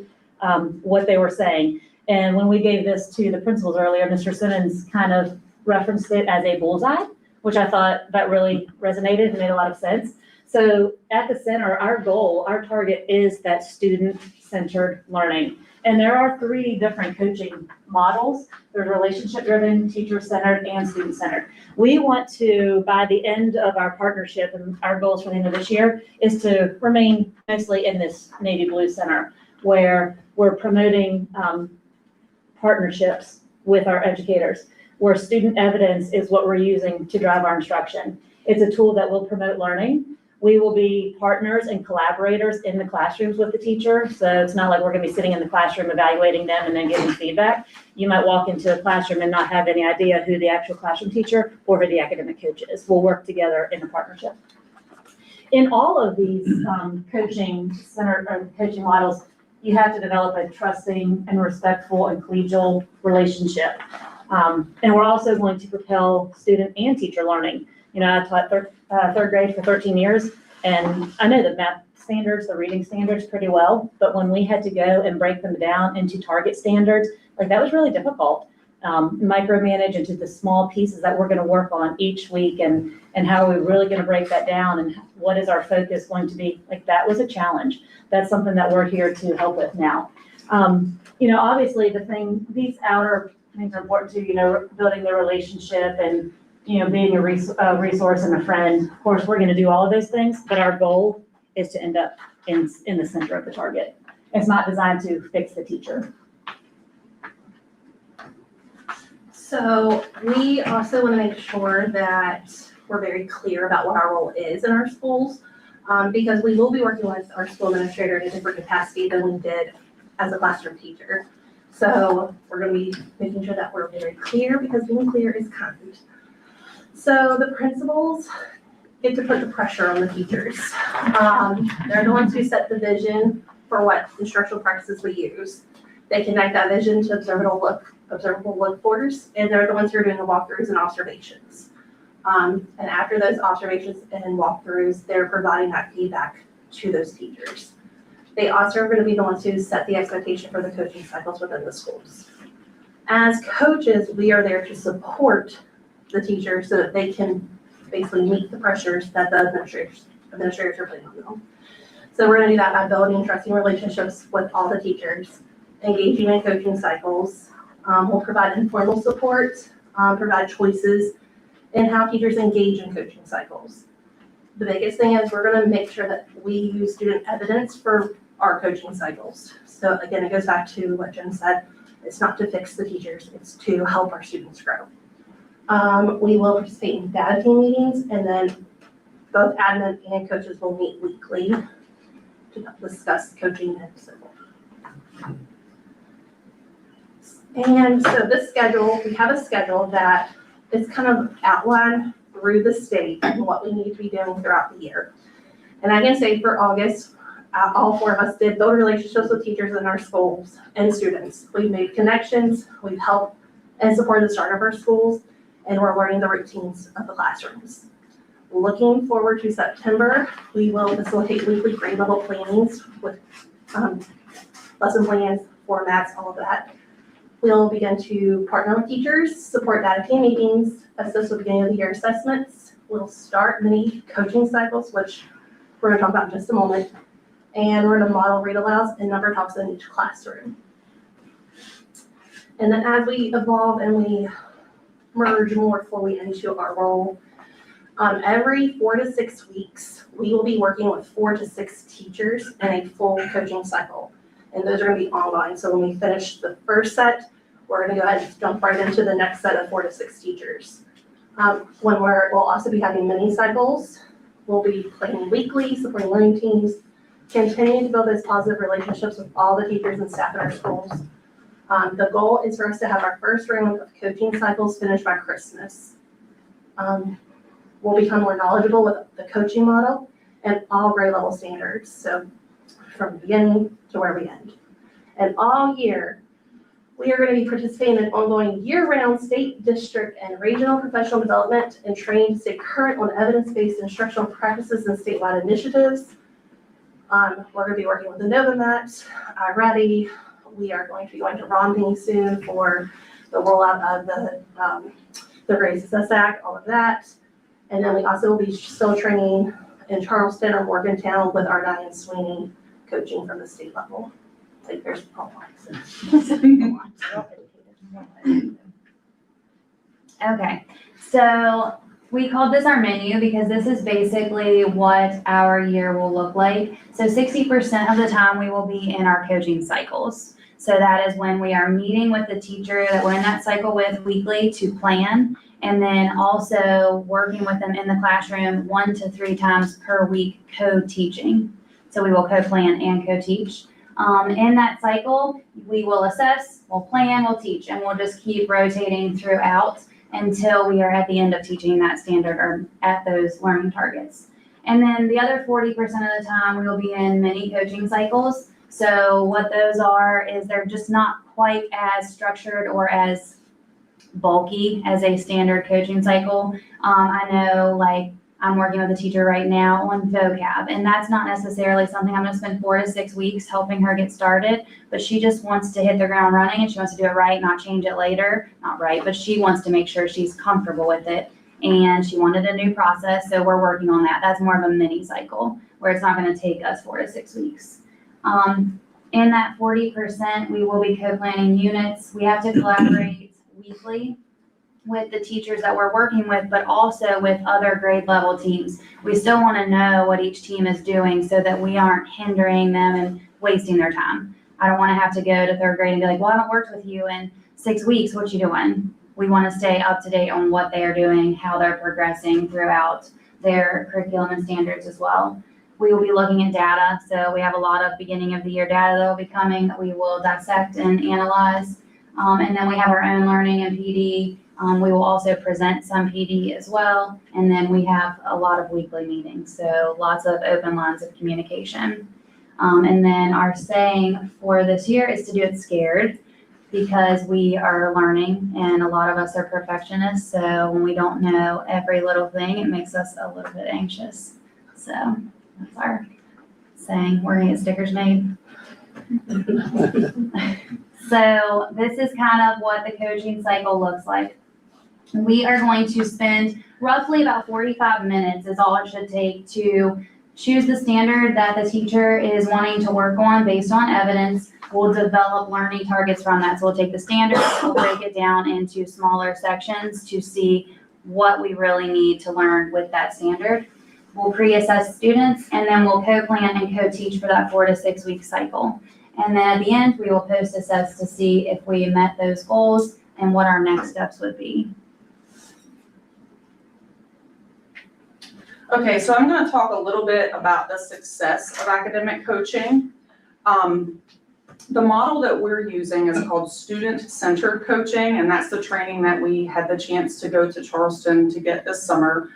what they were saying. And when we gave this to the principals earlier, Mr. Simmons kind of referenced it as a bullseye, which I thought that really resonated and made a lot of sense. So at the center, our goal, our target is that student-centered learning. And there are 3 different coaching models. There's relationship-driven, teacher-centered, and student-centered. We want to, by the end of our partnership, and our goals for the end of this year, is to remain mostly in this navy blue center, where we're promoting partnerships with our educators, where student evidence is what we're using to drive our instruction. It's a tool that will promote learning. We will be partners and collaborators in the classrooms with the teacher. So it's not like we're gonna be sitting in the classroom evaluating them and then giving feedback. You might walk into a classroom and not have any idea who the actual classroom teacher or who the academic coach is. We'll work together in a partnership. In all of these coaching models, you have to develop a trusting and respectful and collegial relationship. And we're also going to propel student and teacher learning. You know, I taught third grade for 13 years, and I know the math standards, the reading standards pretty well, but when we had to go and break them down into target standards, like that was really difficult. Micromanage into the small pieces that we're gonna work on each week, and how are we really gonna break that down, and what is our focus going to be? Like that was a challenge. That's something that we're here to help with now. You know, obviously these outer things are important too, you know, building the relationship and, you know, being a resource and a friend. Of course, we're gonna do all of those things, but our goal is to end up in the center of the target. It's not designed to fix the teacher. So we also want to make sure that we're very clear about what our role is in our schools, because we will be working with our school administrator in a different capacity than we did as a classroom teacher. So we're going to be making sure that we're very clear, because being clear is kind. So the principals get to put the pressure on the teachers. They're the ones who set the vision for what instructional practices we use. They connect that vision to observable look forwards, and they're the ones who are doing the walkthroughs and observations. And after those observations and walkthroughs, they're providing that feedback to those teachers. They also are going to be the ones who set the expectation for the coaching cycles within the schools. As coaches, we are there to support the teachers so that they can basically meet the pressures that the administrators are putting on them. So we're going to do that by building trusting relationships with all the teachers, engaging in coaching cycles. We'll provide informal support, provide choices in how teachers engage in coaching cycles. The biggest thing is we're going to make sure that we use student evidence for our coaching cycles. So again, it goes back to what Jen said. It's not to fix the teachers, it's to help our students grow. We will participate in data team meetings, and then both admin and coaches will meet weekly to discuss coaching and so forth. And so this schedule, we have a schedule that is kind of outlined through the state and what we need to be doing throughout the year. And I can say for August, all 4 of us did build relationships with teachers in our schools and students. We've made connections, we've helped and supported the start of our schools, and we're learning the routines of the classrooms. Looking forward to September, we will facilitate weekly grade level plannings with lesson plans, formats, all of that. We'll begin to partner with teachers, support data team meetings, assist with beginning of the year assessments. We'll start mini coaching cycles, which we're going to talk about in just a moment. And we're going to model read alouds and number talks in each classroom. And then as we evolve and we merge more fully into our role, every 4 to 6 weeks, we will be working with 4 to 6 teachers in a full coaching cycle. And those are going to be online. So when we finish the first set, we're going to go ahead and jump right into the next set of 4 to 6 teachers. We'll also be having mini cycles. We'll be planning weekly, supporting learning teams, continuing to build those positive relationships with all the teachers and staff in our schools. The goal is for us to have our first round of coaching cycles finished by Christmas. We'll become more knowledgeable with the coaching model and all grade level standards. So from the beginning to where we end. And all year, we are going to be participating in ongoing year-round state, district, and regional professional development and training to stay current on evidence-based instructional practices and statewide initiatives. We're going to be working with the NovaMet, iReady. We are going to be going to Romney soon for the rollout of the Great Success Act, all of that. And then we also will be still training in Charleston or Morgantown with our Diane Sweeney coaching from the state level. Like there's Okay, so we called this our menu because this is basically what our year will look like. So 60% of the time we will be in our coaching cycles. So that is when we are meeting with the teacher that we're in that cycle with weekly to plan, and then also working with them in the classroom 1 to 3 times per week co-teaching. So we will co-plan and co-teach. In that cycle, we will assess, we'll plan, we'll teach, and we'll just keep rotating throughout until we are at the end of teaching that standard or at those learning targets. And then the other 40% of the time, we will be in mini coaching cycles. So what those are is they're just not quite as structured or as bulky as a standard coaching cycle. I know, like, I'm working with a teacher right now on vocab, and that's not necessarily something I'm gonna spend 4 to 6 weeks helping her get started, but she just wants to hit the ground running and she wants to do it right, not change it later. Not right, but she wants to make sure she's comfortable with it. And she wanted a new process, so we're working on that. That's more of a mini cycle where it's not gonna take us 4 to 6 weeks. In that 40%, we will be co-planning units. We have to collaborate weekly with the teachers that we're working with, but also with other grade level teams. We still want to know what each team is doing so that we aren't hindering them and wasting their time. I don't want to have to go to 3rd grade and be like, well, I haven't worked with you in 6 weeks. What you doing? We want to stay up to date on what they are doing, how they're progressing throughout their curriculum and standards as well. We will be looking at data. So we have a lot of beginning of the year data that will be coming that we will dissect and analyze. And then we have our own learning and PD. We will also present some PD as well. And then we have a lot of weekly meetings. So lots of open lines of communication. And then our saying for this year is to do it scared, because we are learning and a lot of us are perfectionists. So when we don't know every little thing, it makes us a little bit anxious. So that's our saying. We're gonna get stickers made. So this is kind of what the coaching cycle looks like. We are going to spend roughly about 45 minutes is all it should take to choose the standard that the teacher is wanting to work on based on evidence. We'll develop learning targets from that. So we'll take the standard, we'll break it down into smaller sections to see what we really need to learn with that standard. We'll pre-assess students, and then we'll co-plan and co-teach for that 4 to 6 week cycle. And then at the end, we will post-assess to see if we met those goals and what our next steps would be. Okay, so I'm gonna talk a little bit about the success of academic coaching. The model that we're using is called student-centered coaching, and that's the training that we had the chance to go to Charleston to get this summer.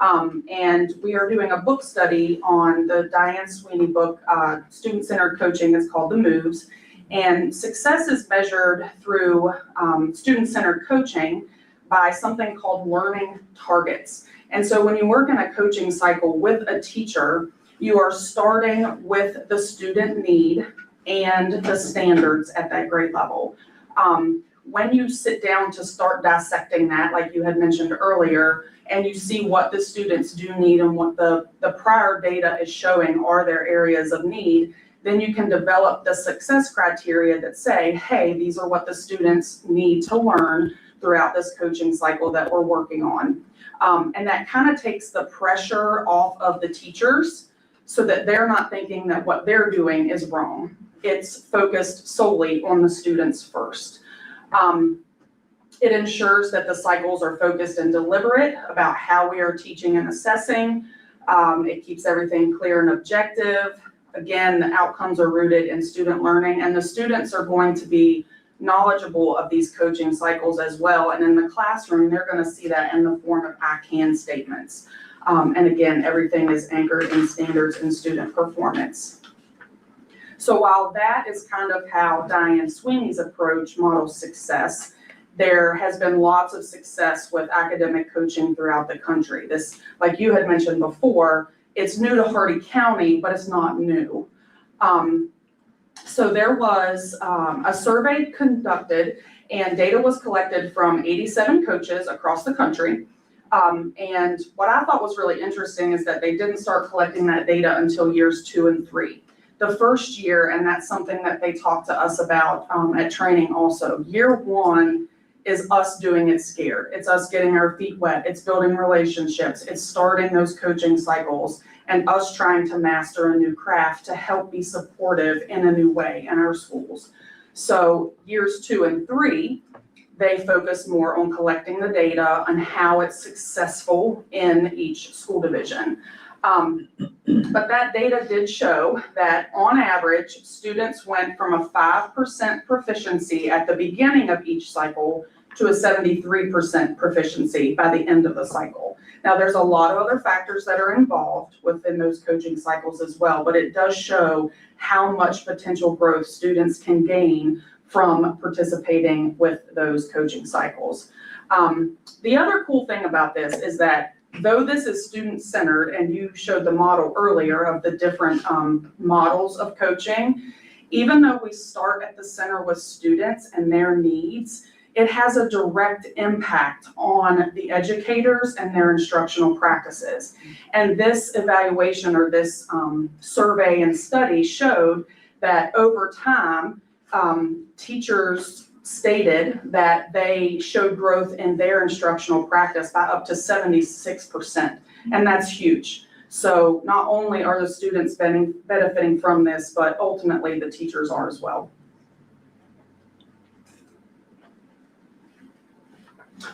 And we are doing a book study on the Diane Sweeney book, Student-Centered Coaching. It's called The Moves. And success is measured through student-centered coaching by something called learning targets. And so when you work in a coaching cycle with a teacher, you are starting with the student need and the standards at that grade level. When you sit down to start dissecting that, like you had mentioned earlier, and you see what the students do need and what the prior data is showing are their areas of need, then you can develop the success criteria that say, hey, these are what the students need to learn throughout this coaching cycle that we're working on. And that kind of takes the pressure off of the teachers so that they're not thinking that what they're doing is wrong. It's focused solely on the students first. It ensures that the cycles are focused and deliberate about how we are teaching and assessing. It keeps everything clear and objective. Again, the outcomes are rooted in student learning, and the students are going to be knowledgeable of these coaching cycles as well. And in the classroom, they're going to see that in the form of I can statements. And again, everything is anchored in standards and student performance. So while that is kind of how Diane Sweeney's approach models success, there has been lots of success with academic coaching throughout the country. This, like you had mentioned before, it's new to Hardy County, but it's not new. So there was a survey conducted and data was collected from 87 coaches across the country. And what I thought was really interesting is that they didn't start collecting that data until years 2 and 3. The first year, and that's something that they talked to us about at training also, year 1 is us doing it scared. It's us getting our feet wet. It's building relationships. It's starting those coaching cycles and us trying to master a new craft to help be supportive in a new way in our schools. So years 2 and 3, they focus more on collecting the data and how it's successful in each school division. But that data did show that on average, students went from a 5% proficiency at the beginning of each cycle to a 73% proficiency by the end of the cycle. Now, there's a lot of other factors that are involved within those coaching cycles as well, but it does show how much potential growth students can gain from participating with those coaching cycles. The other cool thing about this is that though this is student-centered, and you showed the model earlier of the different models of coaching, even though we start at the center with students and their needs, it has a direct impact on the educators and their instructional practices. And this evaluation or this survey and study showed that over time, teachers stated that they showed growth in their instructional practice by up to 76%, and that's huge. So not only are the students benefiting from this, but ultimately the teachers are as well.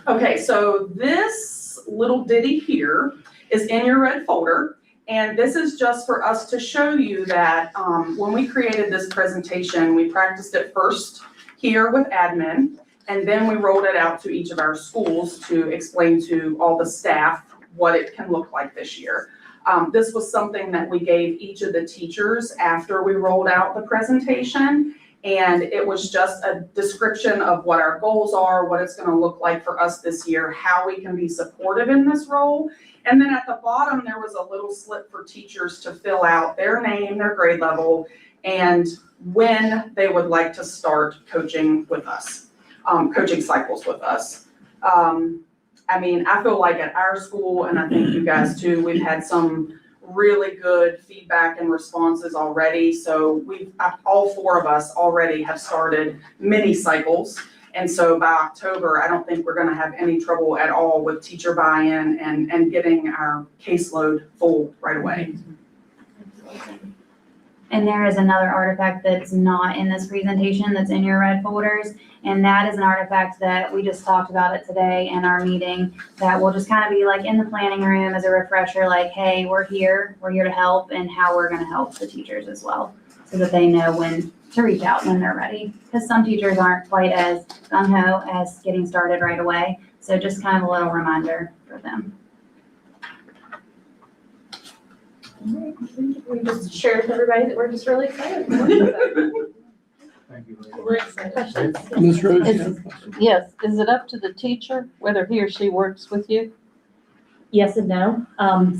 Okay, so this little ditty here is in your red folder, and this is just for us to show you that when we created this presentation, we practiced it first here with admin, and then we rolled it out to each of our schools to explain to all the staff what it can look like this year. This was something that we gave each of the teachers after we rolled out the presentation, and it was just a description of what our goals are, what it's going to look like for us this year, how we can be supportive in this role. And then at the bottom, there was a little slip for teachers to fill out their name, their grade level, and when they would like to start coaching with us, coaching cycles with us. I mean, I feel like at our school, and I think you guys too, we've had some really good feedback and responses already. So all 4 of us already have started mini cycles. And so by October, I don't think we're going to have any trouble at all with teacher buy-in and getting our caseload full right away. And there is another artifact that's not in this presentation that's in your red folders. And that is an artifact that we just talked about it today in our meeting that will just kind of be like in the planning room as a refresher, like, hey, we're here to help, and how we're going to help the teachers as well, so that they know when to reach out when they're ready. Because some teachers aren't quite as gung-ho as getting started right away. So just kind of a little reminder for them. We just shared with everybody that we're just really excited. Thank you. We're excited. Questions? Ms. Rose, you Is- have a question? Yes, is it up to the teacher whether he or she works with you? Yes and no.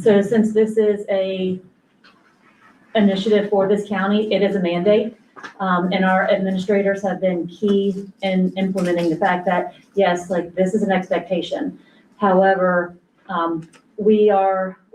So since this is a initiative for this county, it is a mandate. And our administrators have been key in implementing the fact that, yes, like this is an expectation. However, we've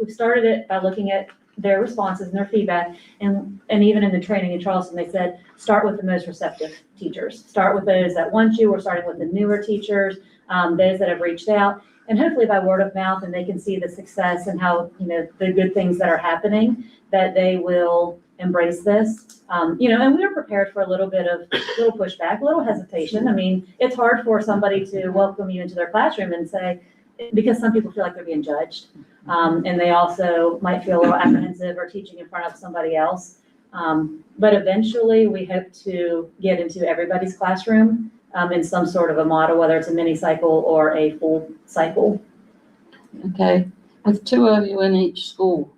started it by looking at their responses and their feedback. And even in the training in Charleston, they said, start with the most receptive teachers. Start with those that want you. We're starting with the newer teachers, those that have reached out. And hopefully by word of mouth, and they can see the success and how, the good things that are happening, that they will embrace this. And we are prepared for a little pushback, a little hesitation. I mean, it's hard for somebody to welcome you into their classroom and say, because some people feel like they're being judged. And they also might feel a little apprehensive or teaching in front of somebody else. But eventually we hope to get into everybody's classroom in some sort of a model, whether it's a mini cycle or a full cycle. Okay, with 2 of you in each school,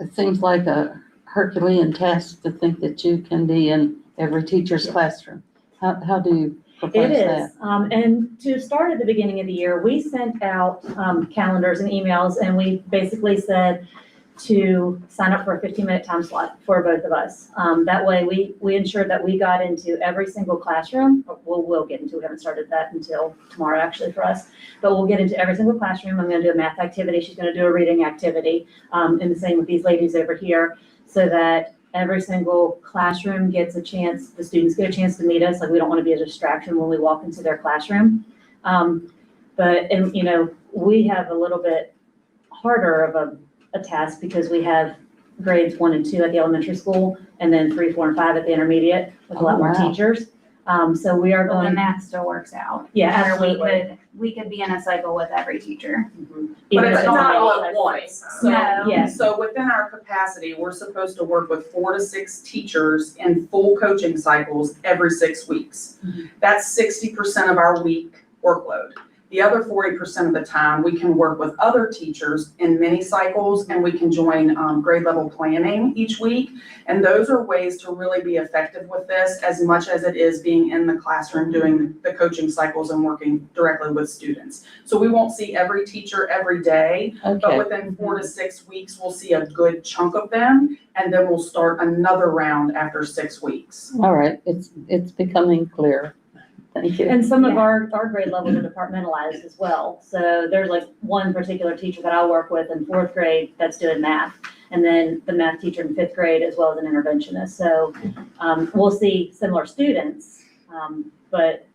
it seems like a Herculean task to think that you can be in every teacher's classroom. How do you propose It that? is. And to start at the beginning of the year, we sent out calendars and emails, and we basically said, to sign up for a 15-minute time slot for both of us. That way, we ensured that we got into every single classroom. We'll get into, we haven't started that until tomorrow actually for us, but we'll get into every single classroom. I'm gonna do a math activity, she's gonna do a reading activity, and the same with these ladies over here, so that every single classroom gets a chance, the students get a chance to meet us. Like, we don't wanna be a distraction when we walk into their classroom. And you know, we have a little bit harder of a task because we have grades 1 and 2 at the elementary school, and then 3, 4, and 5 at the intermediate with a lot more wow. teachers. So we are But the going, math still works out. yeah, Where absolutely. we could be in a cycle with every teacher. But Even it's if not all only- at once. So, No. Yes. so within our capacity, we're supposed to work with 4 to 6 teachers in full coaching cycles every 6 weeks. That's 60% of our week workload. The other 40% of the time, we can work with other teachers in mini cycles, and we can join grade level planning each week. And those are ways to really be effective with this, as much as it is being in the classroom doing the coaching cycles and working directly with students. So we won't see every teacher every day, but Okay, within 4 to 6 weeks, we'll see a good chunk of them, and then we'll start another round after 6 weeks. all right, it's becoming clear. Thank you. And some of our grade levels are departmentalized as well. So there's like one particular teacher that I work with in 4th grade that's doing math, and then the math teacher in 5th grade as well as an interventionist. So we'll see similar students, but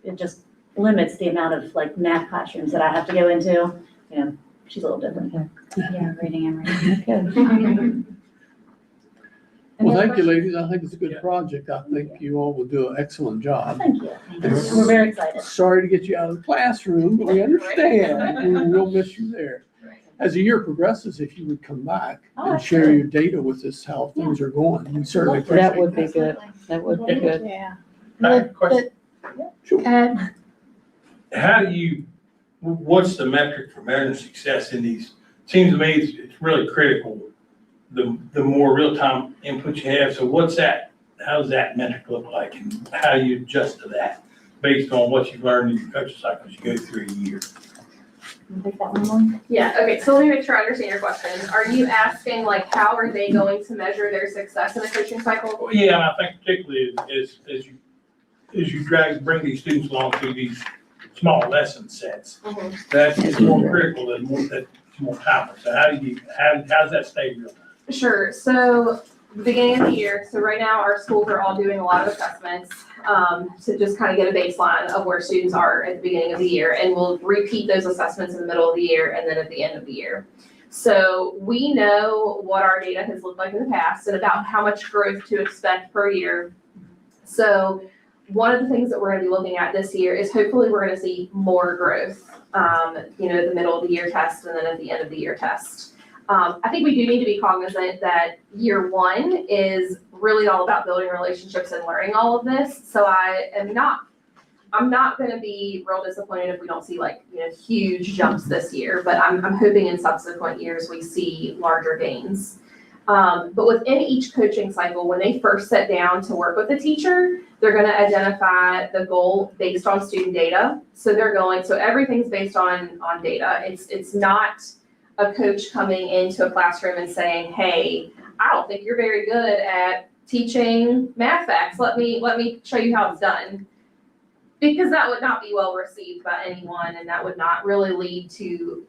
it just limits the amount of like math classrooms that I have to go into. You know, she's a little different. Yeah, reading and reading. Okay. Well, thank you, ladies. I think it's a good project. I think you all will do an excellent job. Thank you. We're very excited. Sorry to get you out of the classroom, but we understand. We'll miss you there. As the year progresses, if you would come back Oh, and share your data with us, how things are going, we certainly appreciate That would be good. That would be good. Yeah. I have a question. Sure. How do you, what's the metric for measuring success in these? Seems to me it's really critical, the more real-time input you have. So what's that, how does that metric look like, and how do you adjust to that based on what you've learned in your coaching cycles you go through a year? Take that one more. Yeah, okay, so let me make sure I understand your question. Are you asking like, how are they going to measure their success in a coaching cycle? Well, yeah, and I think particularly as you bring these students along through these small lesson sets, that is more critical than more time. So how does that stay real time? Sure, so the beginning of the year, so right now our schools are all doing a lot of assessments to just kind of get a baseline of where students are at the beginning of the year. And we'll repeat those assessments in the middle of the year and then at the end of the year. So we know what our data has looked like in the past and about how much growth to expect per year. So one of the things that we're going to be looking at this year is hopefully we're going to see more growth, the middle of the year test and then at the end of the year test. I think we do need to be cognizant that year 1 is really all about building relationships and learning all of this. So I'm not going to be real disappointed if we don't see huge jumps this year, but I'm hoping in subsequent years we see larger gains. But within each coaching cycle, when they first sit down to work with a teacher, they're going to identify the goal based on student data. So everything's based on data. It's not a coach coming into a classroom and saying, hey, I don't think you're very good at teaching math facts. Let me show you how it's done. Because that would not be well received by anyone, and that would not really lead to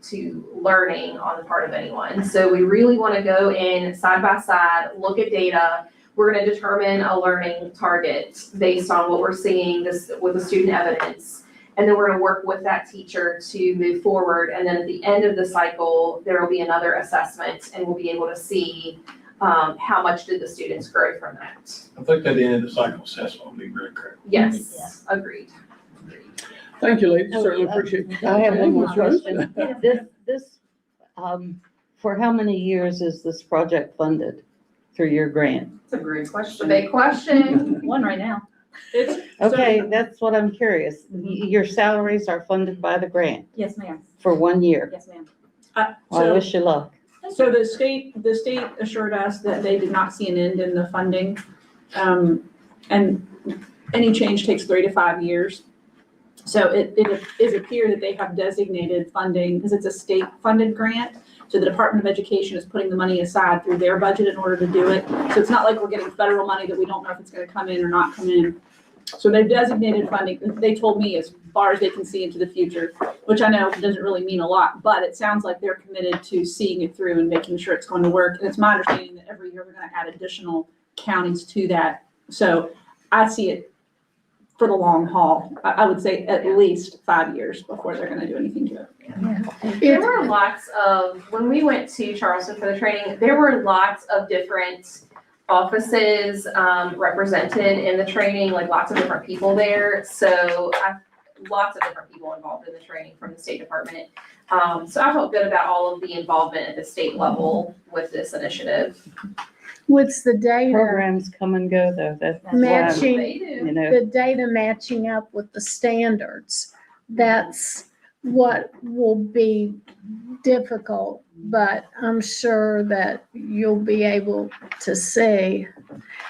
learning on the part of anyone. So we really want to go in side by side, look at data. We're going to determine a learning target based on what we're seeing with the student evidence. And then we're going to work with that teacher to move forward. And then at the end of the cycle, there will be another assessment, and we'll be able to see how much did the students grow from that. I think at the end of the cycle assessment will be really critical. Yes, agreed. Thank you, ladies. Certainly appreciate it. I have one more Ms. Rose? question. This, for how many years is this project funded through your grant? It's a great It's a question. big question. One right now. Okay, that's what I'm curious. Your salaries are funded by the grant Yes, ma'am. for 1 year. Yes, ma'am. I So- wish you luck. So the state assured us that they did not see an end in the funding. And any change takes 3 to 5 years. So it is appear that they have designated funding, because it's a state-funded grant. So the Department of Education is putting the money aside through their budget in order to do it. So it's not like we're getting federal money that we don't know if it's gonna come in or not come in. So they've designated funding, they told me as far as they can see into the future, which I know doesn't really mean a lot, but it sounds like they're committed to seeing it through and making sure it's going to work. And it's my understanding that every year we're gonna add additional counties to that. So I see it for the long haul. I would say at least 5 years before they're gonna do anything to it. There were lots of, when we went to Charleston for the training, there were lots of different offices represented in the training, like lots of different people there. So lots of different people involved in the training from the State Department. So I felt good about all of the involvement at the state level with this initiative. What's the data Programs come and go though, that's why, matching, They do. you know, the data matching up with the standards? That's what will be difficult, but I'm sure that you'll be able to see.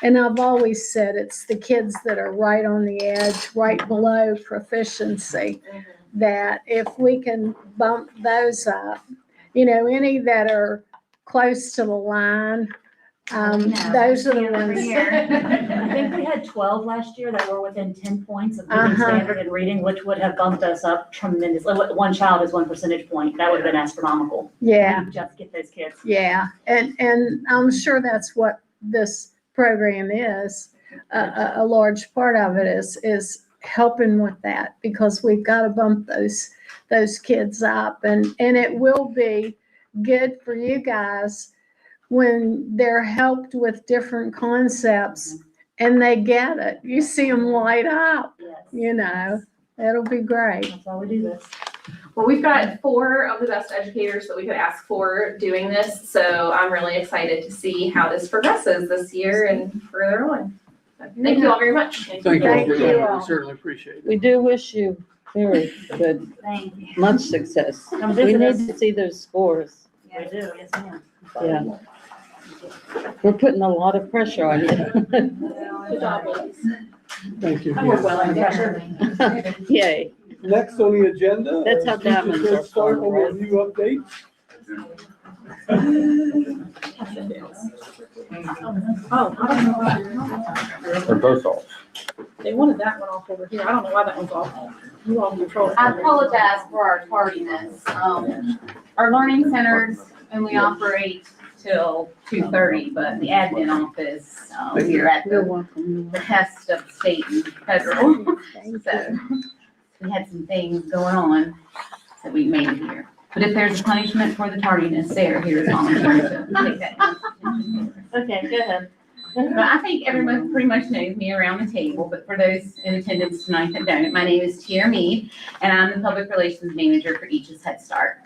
And I've always said it's the kids that are right on the edge, right below proficiency, that if we can bump those up, any that are close to the line, those are the ones. I think we had 12 last year that were within 10 points of meeting standard in reading, which would have bumped us up tremendously. One child is 1 percentage point. That would have been astronomical. Yeah. Just get those kids. Yeah, and I'm sure that's what this program is. A large part of it is helping with that, because we've got to bump those kids up, and it will be good for you guys when they're helped with different concepts and they get it. You see them light up, Yes. It'll be great. That's why we do this. Well, we've got 4 of the best educators that we could ask for doing this. So I'm really excited to see how this progresses this year and further on. Thank you all very much. Thank you all Thank for you that. all. We certainly appreciate it. we do wish you very good, Thank you. much success. Come We visit need us. to see those scores. We do, yes ma'am. Yeah. We're putting a lot of pressure on you. Good job, ladies. Thank you. I work well under pressure. Yay. Next on the agenda. That's how Teachers diamonds Head are Start formed, right? overview update. Oh, I don't know. They're both off. They wanted that one off over here. I don't know why that one's off. You all control it. I apologize for our tardiness. Our learning centers only operate till 2:30, but the admin office, we're at You're the welcome. behest of state and federal. So we had some things going on, so we made it here. But if there's a punishment for the tardiness, Sarah here is volunteering to take that. Okay, go ahead. But I think everyone pretty much knows me around the table, but for those in attendance tonight that don't, my name is Tiara Mead, and I'm the Public Relations Manager for Each's Head Start.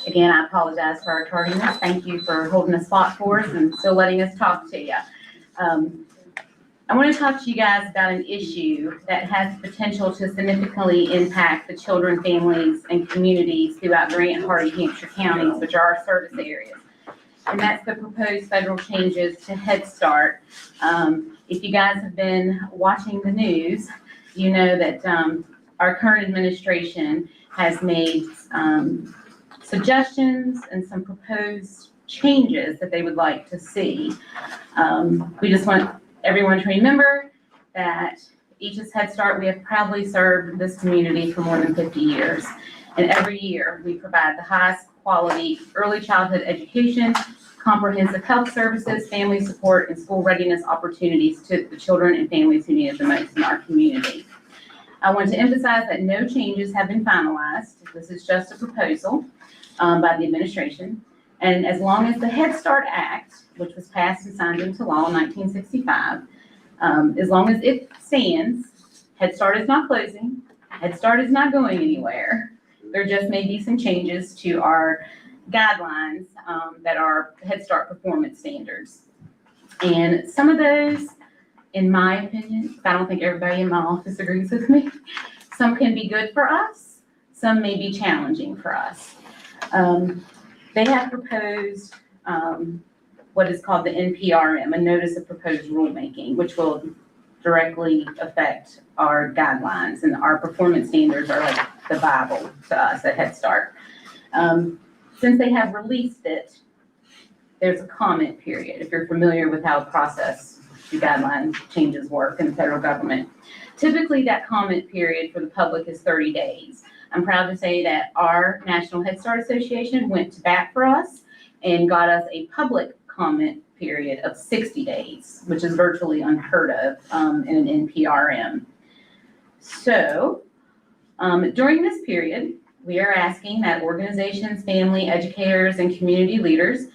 Again, I apologize for our tardiness. Thank you for holding a spot for us and still letting us talk to you. I want to talk to you guys about an issue that has potential to significantly impact the children, families, and communities throughout Grant and Hardy, Hampshire counties, which are our service areas. And that's the proposed federal changes to Head Start. If you guys have been watching the news, you know that our current administration has made suggestions and some proposed changes that they would like to see. We just want everyone to remember that Each's Head Start, we have proudly served this community for more than 50 years. And every year, we provide the highest quality early childhood education, comprehensive health services, family support, and school readiness opportunities to the children and families who need it the most in our community. I want to emphasize that no changes have been finalized. This is just a proposal by the administration. And as long as the Head Start Act, which was passed and signed into law in 1965, as long as it stands, Head Start is not closing, Head Start is not going anywhere. There just may be some changes to our guidelines that are Head Start performance standards. And some of those, in my opinion, I don't think everybody in my office agrees with me, some can be good for us, some may be challenging for us. They have proposed what is called the NPRM, a Notice of Proposed Rulemaking, which will directly affect our guidelines, and our performance standards are like the Bible to us at Head Start. Since they have released it, there's a comment period, if you're familiar with how the process to guidelines changes work in the federal government. Typically, that comment period for the public is 30 days. I'm proud to say that our National Head Start Association went to bat for us and got us a public comment period of 60 days, which is virtually unheard of in an NPRM. So during this period, we are asking that organizations, family, educators, and community leaders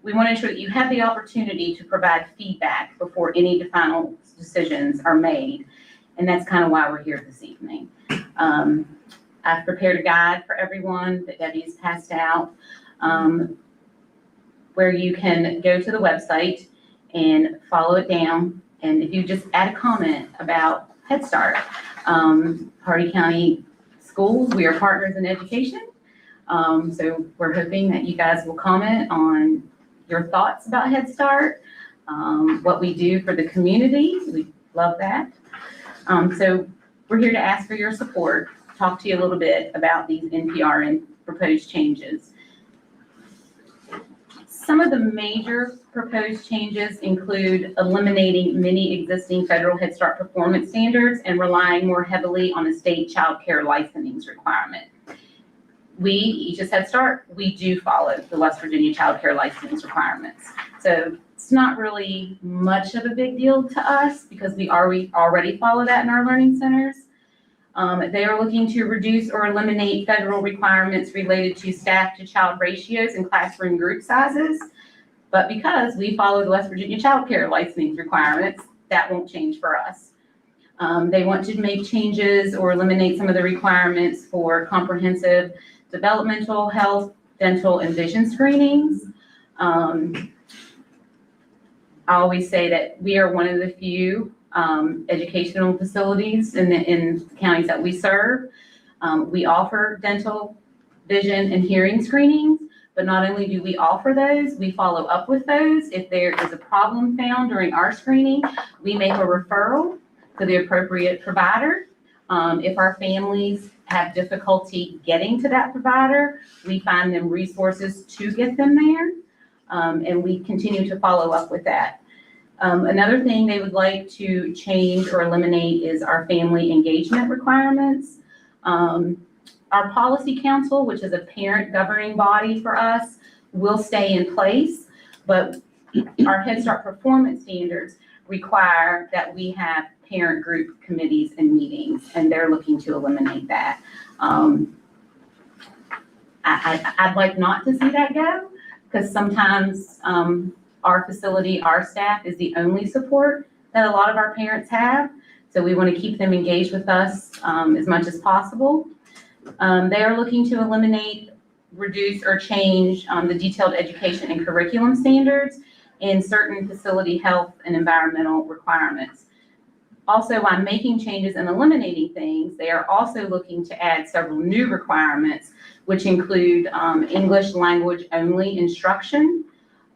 we want to ensure that you have the opportunity to provide feedback before any final decisions are made. And that's kind of why we're here this evening. I've prepared a guide for everyone that Debbie's passed out, where you can go to the website and follow it down. And if you just add a comment about Head Start, Hardee County Schools, we are partners in education. So we're hoping that you guys will comment on your thoughts about Head Start, what we do for the community. We love that. So we're here to ask for your support, talk to you a little bit about these NPR and proposed changes. Some of the major proposed changes include eliminating many existing federal Head Start performance standards and relying more heavily on a state child care licensing requirement. We, each as Head Start, we do follow the West Virginia child care licensing requirements. So it's not really much of a big deal to us because we already follow that in our learning centers. They are looking to reduce or eliminate federal requirements related to staff to child ratios and classroom group sizes. But because we follow the West Virginia child care licensing requirements, that won't change for us. They want to make changes or eliminate some of the requirements for comprehensive developmental, health, dental, and vision screenings. I always say that we are one of the few educational facilities in the counties that we serve. We offer dental, vision, and hearing screenings, but not only do we offer those, we follow up with those. If there is a problem found during our screening, we make a referral to the appropriate provider. If our families have difficulty getting to that provider, we find them resources to get them there, and we continue to follow up with that. Another thing they would like to change or eliminate is our family engagement requirements. Our policy council, which is a parent governing body for us, will stay in place, but our Head Start performance standards require that we have parent group committees and meetings, and they're looking to eliminate that. I'd like not to see that go, because sometimes our facility, our staff is the only support that a lot of our parents have. So we want to keep them engaged with us as much as possible. They are looking to eliminate, reduce, or change the detailed education and curriculum standards and certain facility health and environmental requirements. Also, while making changes and eliminating things, they are also looking to add several new requirements, which include English language only instruction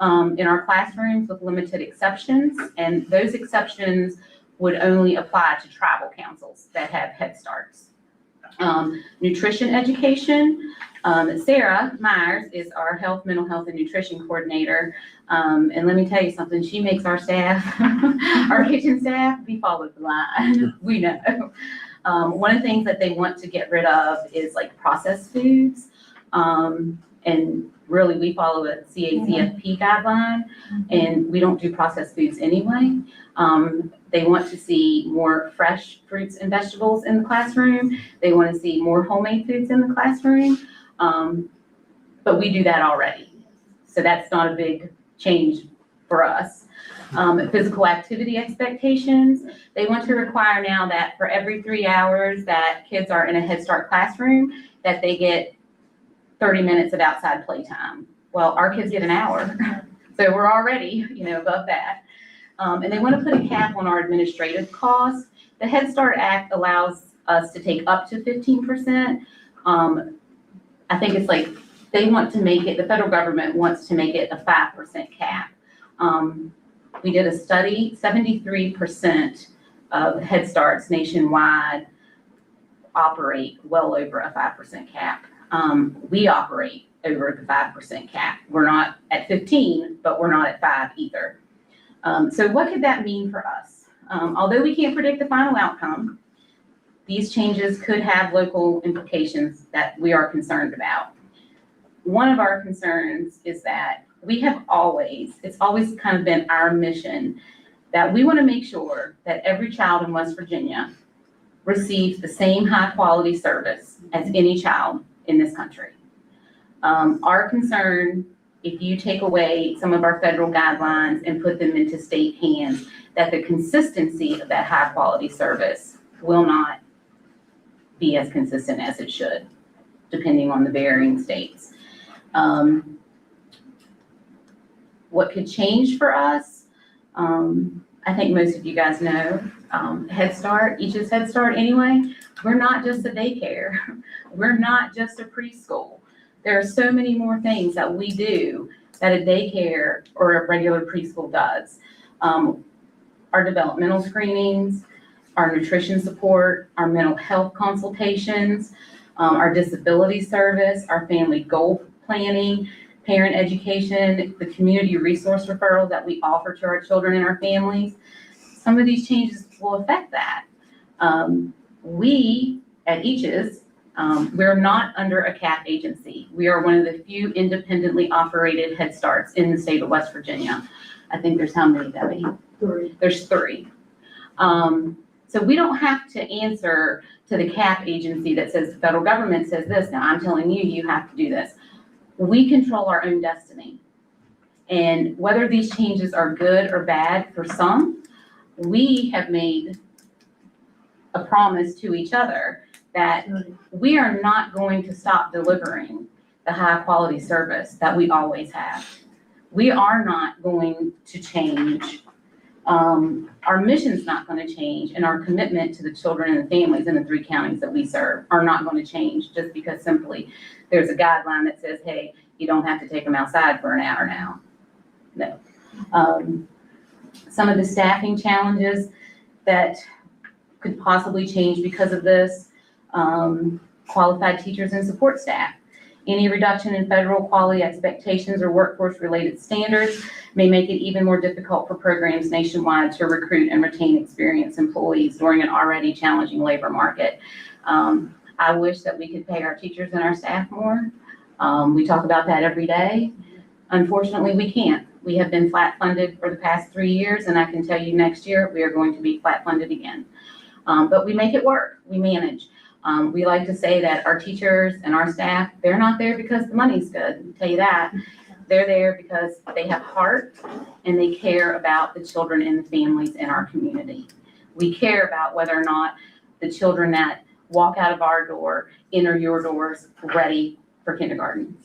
in our classrooms with limited exceptions. And those exceptions would only apply to tribal councils that have Head Starts. Nutrition education. Sarah Myers is our mental health, and nutrition coordinator. And let me tell you something, she makes our staff, our kitchen staff, we follow the line. We know. One of the things that they want to get rid of is like processed foods. And really we follow a CACFP guideline, and we don't do processed foods anyway. They want to see more fresh fruits and vegetables in the classroom. They want to see more homemade foods in the classroom. But we do that already. So that's not a big change for us. Physical activity expectations. They want to require now that for every 3 hours that kids are in a Head Start classroom, that they get 30 minutes of outside playtime. Well, our kids get an hour. So we're already, above that. And they want to put a cap on our administrative costs. The Head Start Act allows us to take up to 15%. I think it's like they want to make it, the federal government wants to make it a 5% cap. We did a study, 73% of Head Starts nationwide operate well over a 5% cap. We operate over the 5% cap. We're not at 15, but we're not at 5 either. So what could that mean for us? Although we can't predict the final outcome, these changes could have local implications that we are concerned about. One of our concerns is that it's always kind of been our mission that we want to make sure that every child in West Virginia receives the same high quality service as any child in this country. Our concern, if you take away some of our federal guidelines and put them into state hands, that the consistency of that high quality service will not be as consistent as it should, depending on the varying states. What could change for us? I think most of you guys know, Head Start, Each's Head Start anyway, we're not just a daycare. We're not just a preschool. There are so many more things that we do that a daycare or a regular preschool does. Our developmental screenings, our nutrition support, our mental health consultations, our disability service, our family goal planning, parent education, the community resource referral that we offer to our children and our families. Some of these changes will affect that. We at Each's, we're not under a CAP agency. We are one of the few independently operated Head Starts in the state of West Virginia. I think there's how many, Debbie? 3. There's 3. So we don't have to answer to the CAP agency that says the federal government says this. Now I'm telling you, you have to do this. We control our own destiny. And whether these changes are good or bad for some, we have made a promise to each other that we are not going to stop delivering the high quality service that we always have. We are not going to change. Our mission's not going to change, and our commitment to the children and the families in the 3 counties that we serve are not going to change just because simply there's a guideline that says, hey, you don't have to take them outside for an hour now. No. Some of the staffing challenges that could possibly change because of this, qualified teachers and support staff. Any reduction in federal quality expectations or workforce-related standards may make it even more difficult for programs nationwide to recruit and retain experienced employees during an already challenging labor market. I wish that we could pay our teachers and our staff more. We talk about that every day. Unfortunately, we can't. We have been flat funded for the past 3 years, and I can tell you next year we are going to be flat funded again. But we make it work. We manage. We like to say that our teachers and our staff, they're not there because the money's good. I'll tell you that. They're there because they have heart and they care about the children and the families in our community. We care about whether or not the children that walk out of our door enter your doors ready for kindergarten.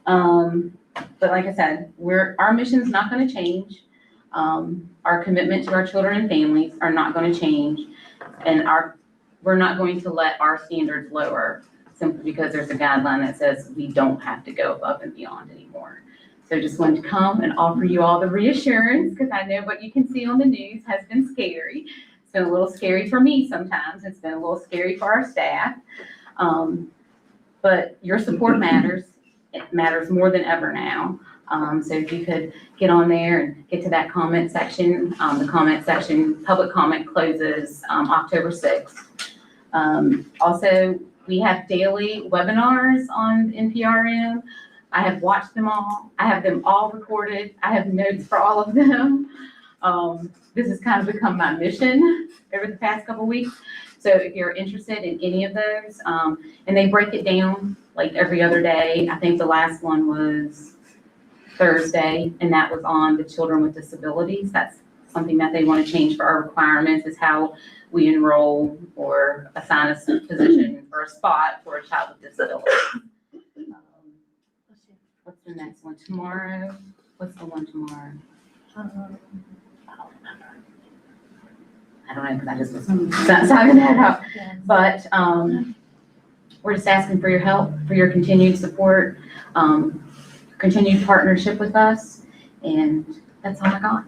But like I said, our mission's not going to change. Our commitment to our children and families are not going to change, and we're not going to let our standards lower simply because there's a guideline that says we don't have to go above and beyond anymore. So just wanted to come and offer you all the reassurance, because I know what you can see on the news has been scary. It's been a little scary for me sometimes. It's been a little scary for our staff. But your support matters. It matters more than ever now. So if you could get on there and get to that comment section. The comment section, public comment closes October 6th. Also, we have daily webinars on NPRM. I have watched them all. I have them all recorded. I have notes for all of them. This has kind of become my mission over the past couple of weeks. So if you're interested in any of those, and they break it down like every other day. I think the last one was Thursday, and that was on the children with disabilities. That's something that they want to change for our requirements, is how we enroll or assign a position or a spot for a child with disability. What's the next one? Tomorrow? What's the one tomorrow? I don't know, because I just was signing that up. But we're just asking for your help, for your continued support, continued partnership with us, and that's all I got.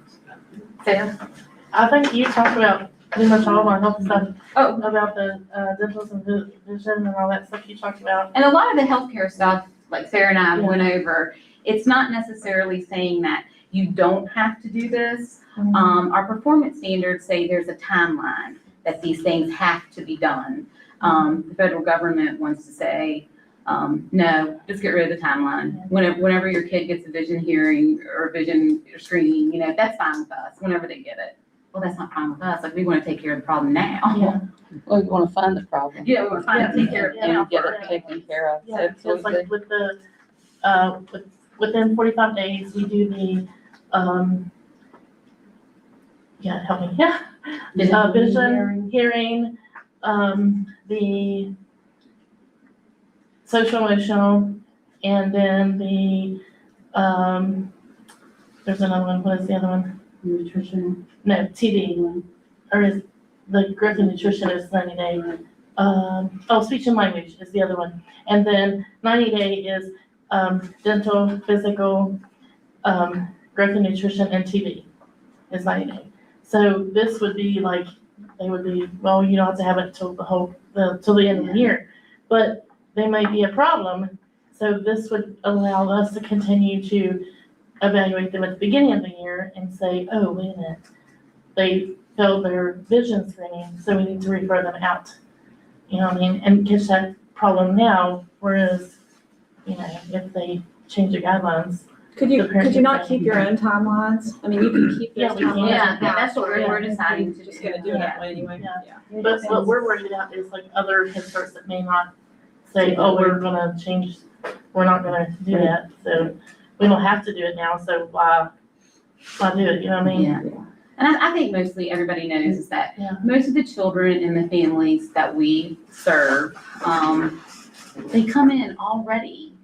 Sarah? I think you talked about pretty much all of our health stuff. Oh. About the dental and vision and all that stuff you talked about. And a lot of the healthcare stuff, like Sarah and I went over, it's not necessarily saying that you don't have to do this. Our performance standards say there's a timeline that these things have to be done. The federal government wants to say, no, just get rid of the timeline. Whenever your kid gets a vision hearing or vision screening, you know, that's fine with us, whenever they get it. Well, that's not fine with us. Like, we want to take care of the problem now. Yeah. Well, you wanna find the problem. Yeah, we want to find, take care of it now And get it first. taken care of, Yeah, it's absolutely. like with the, within 45 days, we do the, help me, vision, hearing, the social emotional, and then the, there's another one, what is the other one? Nutrition. No, TD, or is the growth and nutrition is 90 day. Speech and language is the other one. And then 90 day is, dental, physical, growth and nutrition, and TD is 90 day. So this would be like, they would be, well, you don't have to have it till till the end of the year, but they might be a problem. So this would allow us to continue to evaluate them at the beginning of the year and say, oh, wait a minute, they failed their vision screening, so we need to refer them out. You know what I mean? And catch that problem now, whereas, you know, if they change the guidelines. Could you not keep your own timelines? I mean, you can keep those Yeah, we can. timelines. Yeah, that's what we're deciding to Just do. gonna do it that way anyway. Yeah. But what we're worried about is like other head starts that may not say, oh, we're gonna change, we're not gonna do that, so we don't have to do it now, so why do it, you know what I mean? Yeah. And I think mostly everybody knows is that Yeah. most of the children and the families that we serve, they come in already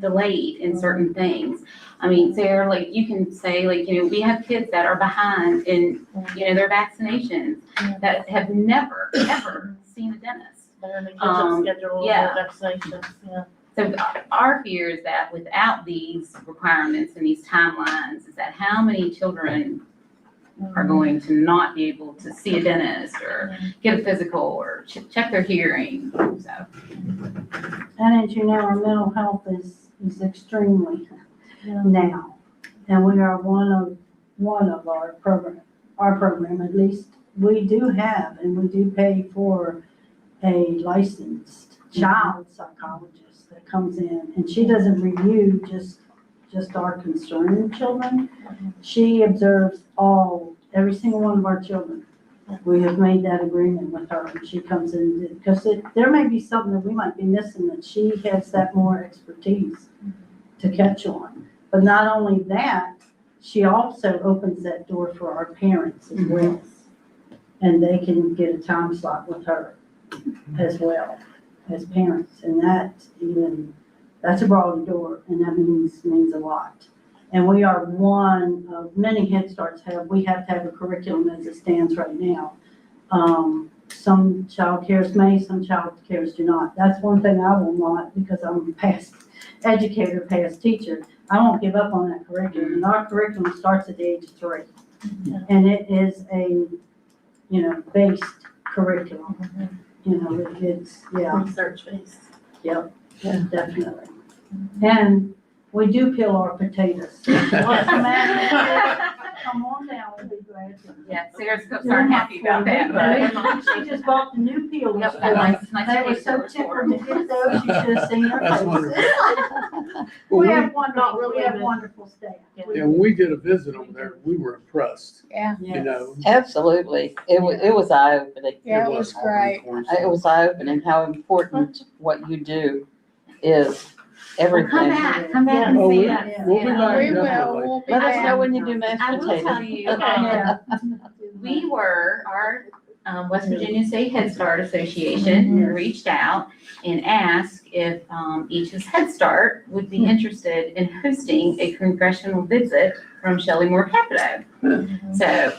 delayed in certain things. I mean, Sarah, like, you can say, like, you know, we have kids that are behind in, you know, their vaccinations that have never, ever seen a dentist. They're in the catch-up schedule, yeah. their vaccinations, yeah. So our fear is that without these requirements and these timelines, is that how many children are going to not be able to see a dentist or get a physical or check their hearing, so. And as you know, our mental health is extremely now. And we are one of our program, at least we do have, and we do pay for a licensed child psychologist that comes in, and she doesn't review just our concerned children. She observes every single one of our children. We have made that agreement with her, and she comes in, because there may be something that we might be missing, that she has that more expertise to catch on. But not only that, she also opens that door for our parents as well. And they can get a time slot with her as well, as parents. And that's a broad door, and that means a lot. And we are one of many Head Starts we have to have a curriculum as it stands right now. Some child cares may, some child cares do not. That's one thing I will not, because I'm a past educator, past teacher. I won't give up on that curriculum. And our curriculum starts at the age of 3. And it is a, based curriculum. It's, Research based. Yep, definitely. And we do peel our potatoes. Come on down, we'll be glad to. Yeah, Sarah's cooks aren't happy about that, but. She just bought the new peelers. Yep, that nice They were so taste tickled to get those, you should have seen their That's faces. Well, We have wonderful staff. when we did a visit over there, we were impressed, Yeah, you know. Absolutely. It was eye-opening. yeah, it was great. It was eye-opening how important what you do is Well, come everything. back and Oh, see we- us. we'll be Yeah. back. We will, definitely. we'll be Let us know back. when you do mashed I will potatoes. tell you, Yeah. we were, our West Virginia State Head Start Association reached out and asked if each's Head Start would be interested in hosting a congressional visit from Shelley Moore Capito. So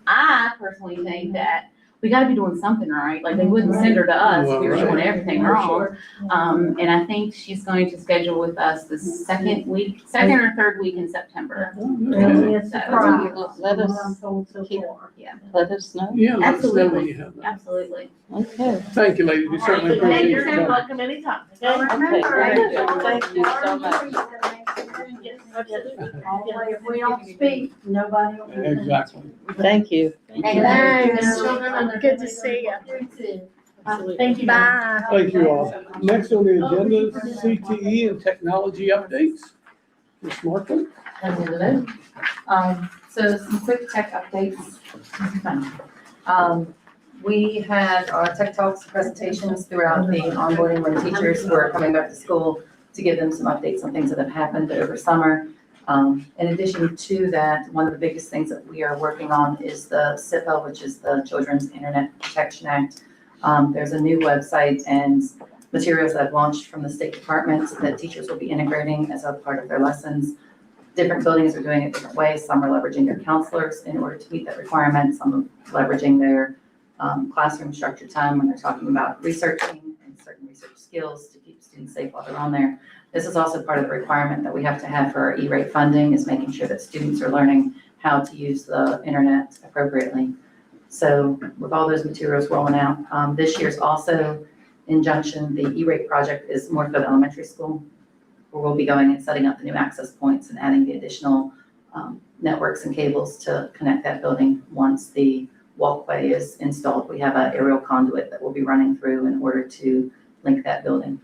I personally think that we gotta be doing something right. Like, they wouldn't send her to us if we were doing everything wrong. And I think she's going to schedule with us the second or third week in September. Really, it's a surprise. Let us I'm told so keep- far. Let us know. Yeah, let us know when Absolutely. you have that. Absolutely. Okay. Thank you, ladies. We certainly Hey, appreciate you're your time. welcome anytime, okay? Okay, very good. Thank you so much. If we don't speak, nobody will. Exactly. Thank you. Thanks. Good to see you. Thank you. Bye. Thank you all. Next on the agenda is CTE and technology updates. Ms. Markland? So some quick tech updates. We had our tech talks presentations throughout the onboarding when teachers were coming back to school to give them some updates on things that have happened over summer. In addition to that, one of the biggest things that we are working on is the SIPA, which is the Children's Internet Protection Act. There's a new website and materials that have launched from the State Department that teachers will be integrating as a part of their lessons. Different buildings are doing it different ways. Some are leveraging their counselors in order to meet that requirement. Some are leveraging their classroom structured time when they're talking about researching and certain research skills to keep students safe while they're on there. This is also part of the requirement that we have to have for our E-rate funding, is making sure that students are learning how to use the internet appropriately. So with all those materials rolling out, this year's also in Junction, the E-rate project is Moorfield Elementary School, where we'll be going and setting up the new access points and adding the additional networks and cables to connect that building once the walkway is installed. We have an aerial conduit that we'll be running through in order to link that building.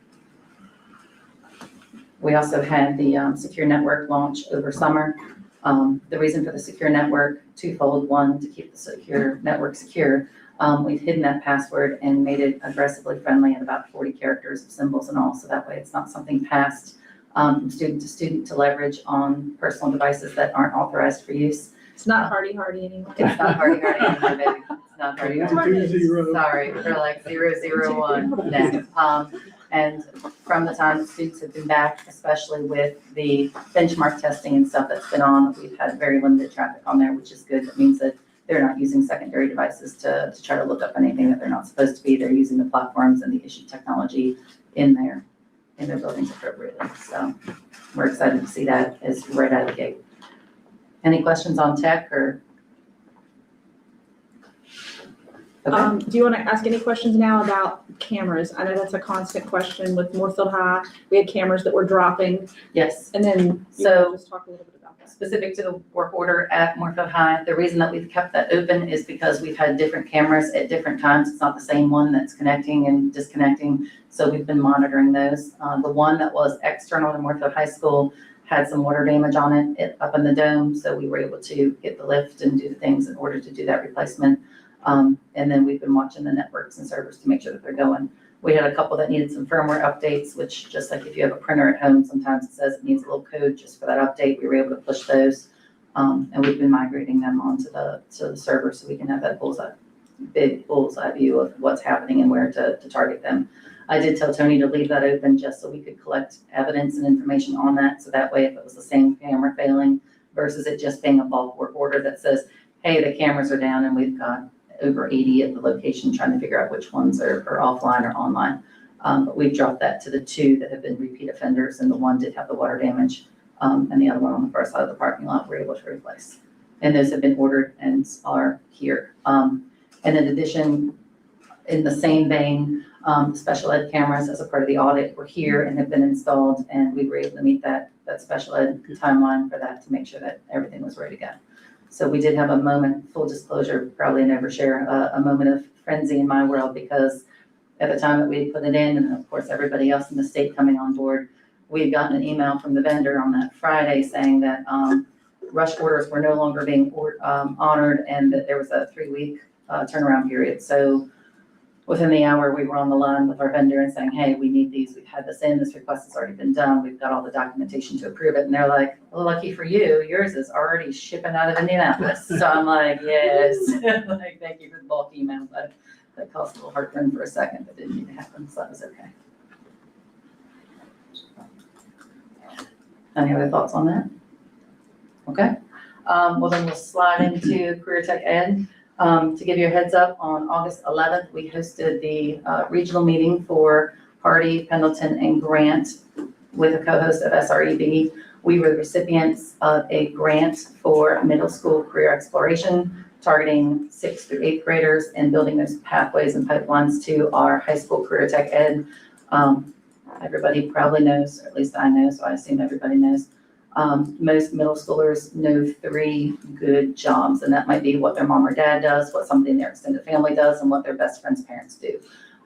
We also had the secure network launch over summer. The reason for the secure network, twofold. One, to keep the secure network secure. We've hidden that password and made it aggressively friendly at about 40 characters of symbols and all, so that way it's not something passed from student to student to leverage on personal devices that aren't authorized for use. It's not hardy anymore. It's not hardy anymore, baby. It's not hardy. 220. Sorry, for like 001 next. And from the time students have been back, especially with the benchmark testing and stuff that's been on, we've had very limited traffic on there, which is good. That means that they're not using secondary devices to try to look up anything that they're not supposed to be. They're using the platforms and the issued technology in their buildings appropriately. So we're excited to see that as right out of the gate. Any questions on tech or? Okay. Do you want to ask any questions now about cameras? I know that's a constant question with Moorfield High. We had cameras that were dropping, Yes. and then So- just talk a little bit about that. Specific to the work order at Moorfield High, the reason that we've kept that open is because we've had different cameras at different times. It's not the same one that's connecting and disconnecting, so we've been monitoring those. The one that was external to Moorfield High School had some water damage on it up in the dome, so we were able to get the lift and do the things in order to do that replacement. And then we've been watching the networks and servers to make sure that they're going. We had a couple that needed some firmware updates, which just like if you have a printer at home, sometimes it says it needs a little code just for that update. We were able to push those. And we've been migrating them onto the server so we can have that big bullseye view of what's happening and where to target them. I did tell Tony to leave that open just so we could collect evidence and information on that. So that way, if it was the same camera failing versus it just being a bulk work order that says, hey, the cameras are down and we've got over 80 at the location trying to figure out which ones are offline or online. But we've dropped that to the 2 that have been repeat offenders, and the 1 did have the water damage, and the other one on the far side of the parking lot we're able to replace. And those have been ordered and are here. And in addition, in the same vein, special ed cameras as a part of the audit were here and have been installed, and we were able to meet that special ed timeline for that to make sure that everything was ready to go. So we did have a moment, full disclosure, probably an overshare, a moment of frenzy in my world, because at the time that we put it in, and of course everybody else in the state coming on board, we had gotten an email from the vendor on that Friday saying that rush orders were no longer being honored and that there was a 3-week turnaround period. So within the hour, we were on the line with our vendor and saying, hey, we need these. We've had this in. This request has already been done. We've got all the documentation to approve it. And they're like, well, lucky for you, yours is already shipping out of Indianapolis. So I'm like, yes. Like, thank you for the bulk email. But that caused a little heartburn for a second, but didn't need to happen. So that was okay. Any other thoughts on that? Okay. Well, then we'll slide into Career Tech Ed. To give you a heads up, on August 11th, we hosted the regional meeting for Hardy, Pendleton, and Grant with a co-host of SREB. We were the recipients of a grant for middle school career exploration, targeting 6th through 8th graders and building those pathways and pipelines to our high school career tech ed. Everybody probably knows, or at least I know, so I assume everybody knows. Most middle schoolers know 3 good jobs, and that might be what their mom or dad does, what somebody in their extended family does, and what their best friend's parents do.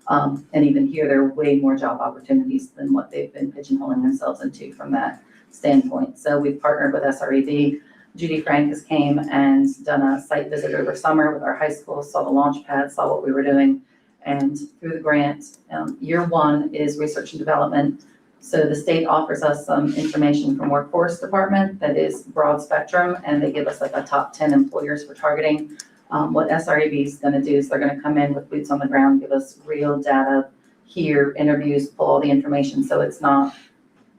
And even here, there are way more job opportunities than what they've been pigeonholing themselves into from that standpoint. So we've partnered with SREB. Judy Frank has came and done a site visit over summer with our high school, saw the launch pad, saw what we were doing. And through the grant, year 1 is research and development. So the state offers us some information from workforce department that is broad spectrum, and they give us like a top 10 employers for targeting. What SREB is going to do is they're going to come in with boots on the ground, give us real data, hear interviews, pull all the information, so it's not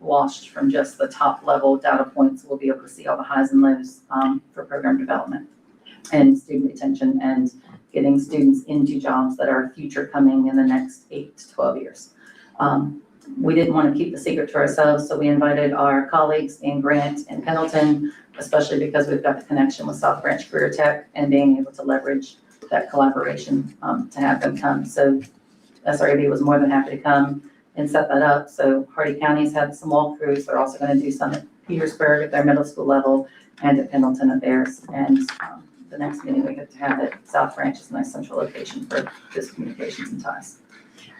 washed from just the top level data points. We'll be able to see all the highs and lows for program development and student retention and getting students into jobs that are future coming in the next 8 to 12 years. We didn't want to keep the secret to ourselves, so we invited our colleagues in Grant and Pendleton, especially because we've got the connection with South Branch Career Tech and being able to leverage that collaboration to have them come. So SREB was more than happy to come and set that up. So Hardy County's had some walkthroughs. They're also going to do some at Petersburg at their middle school level and at Pendleton at theirs. And the next meeting we get to have at South Branch is a nice central location for this communications and ties.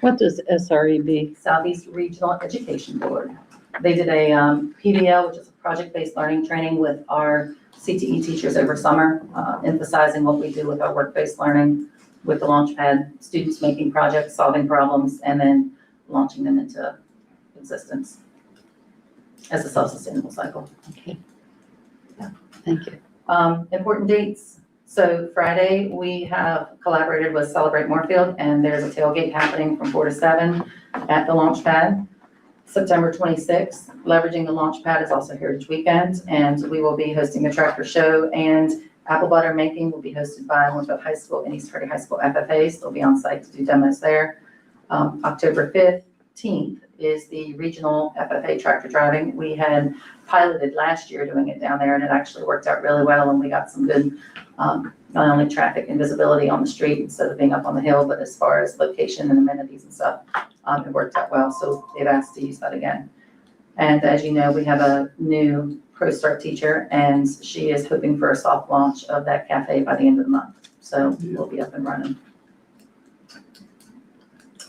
What does SREB? Southeast Regional Education Board. They did a PBL, which is a project-based learning training with our CTE teachers over summer, emphasizing what we do with our work-based learning with the Launchpad, students making projects, solving problems, and then launching them into existence as a self-sustainable cycle. Okay. Yeah. Thank you. Important dates. So Friday, we have collaborated with Celebrate Moorfield, and there's a tailgate happening from 4 to 7 at the Launchpad. September 26th, leveraging the Launchpad is also Heritage Weekend, and we will be hosting a tractor show, and apple butter making will be hosted by Moorfield High School and East Hardy High School FFAs. They'll be on site to do demos there. October 15th is the regional FFA tractor driving. We had piloted last year doing it down there, and it actually worked out really well, and we got some good, not only traffic and visibility on the street instead of being up on the hill, but as far as location and amenities and stuff, it worked out well, so they've asked to use that again. And as you know, we have a new ProStart teacher, and she is hoping for a soft launch of that cafe by the end of the month, so we'll be up and running.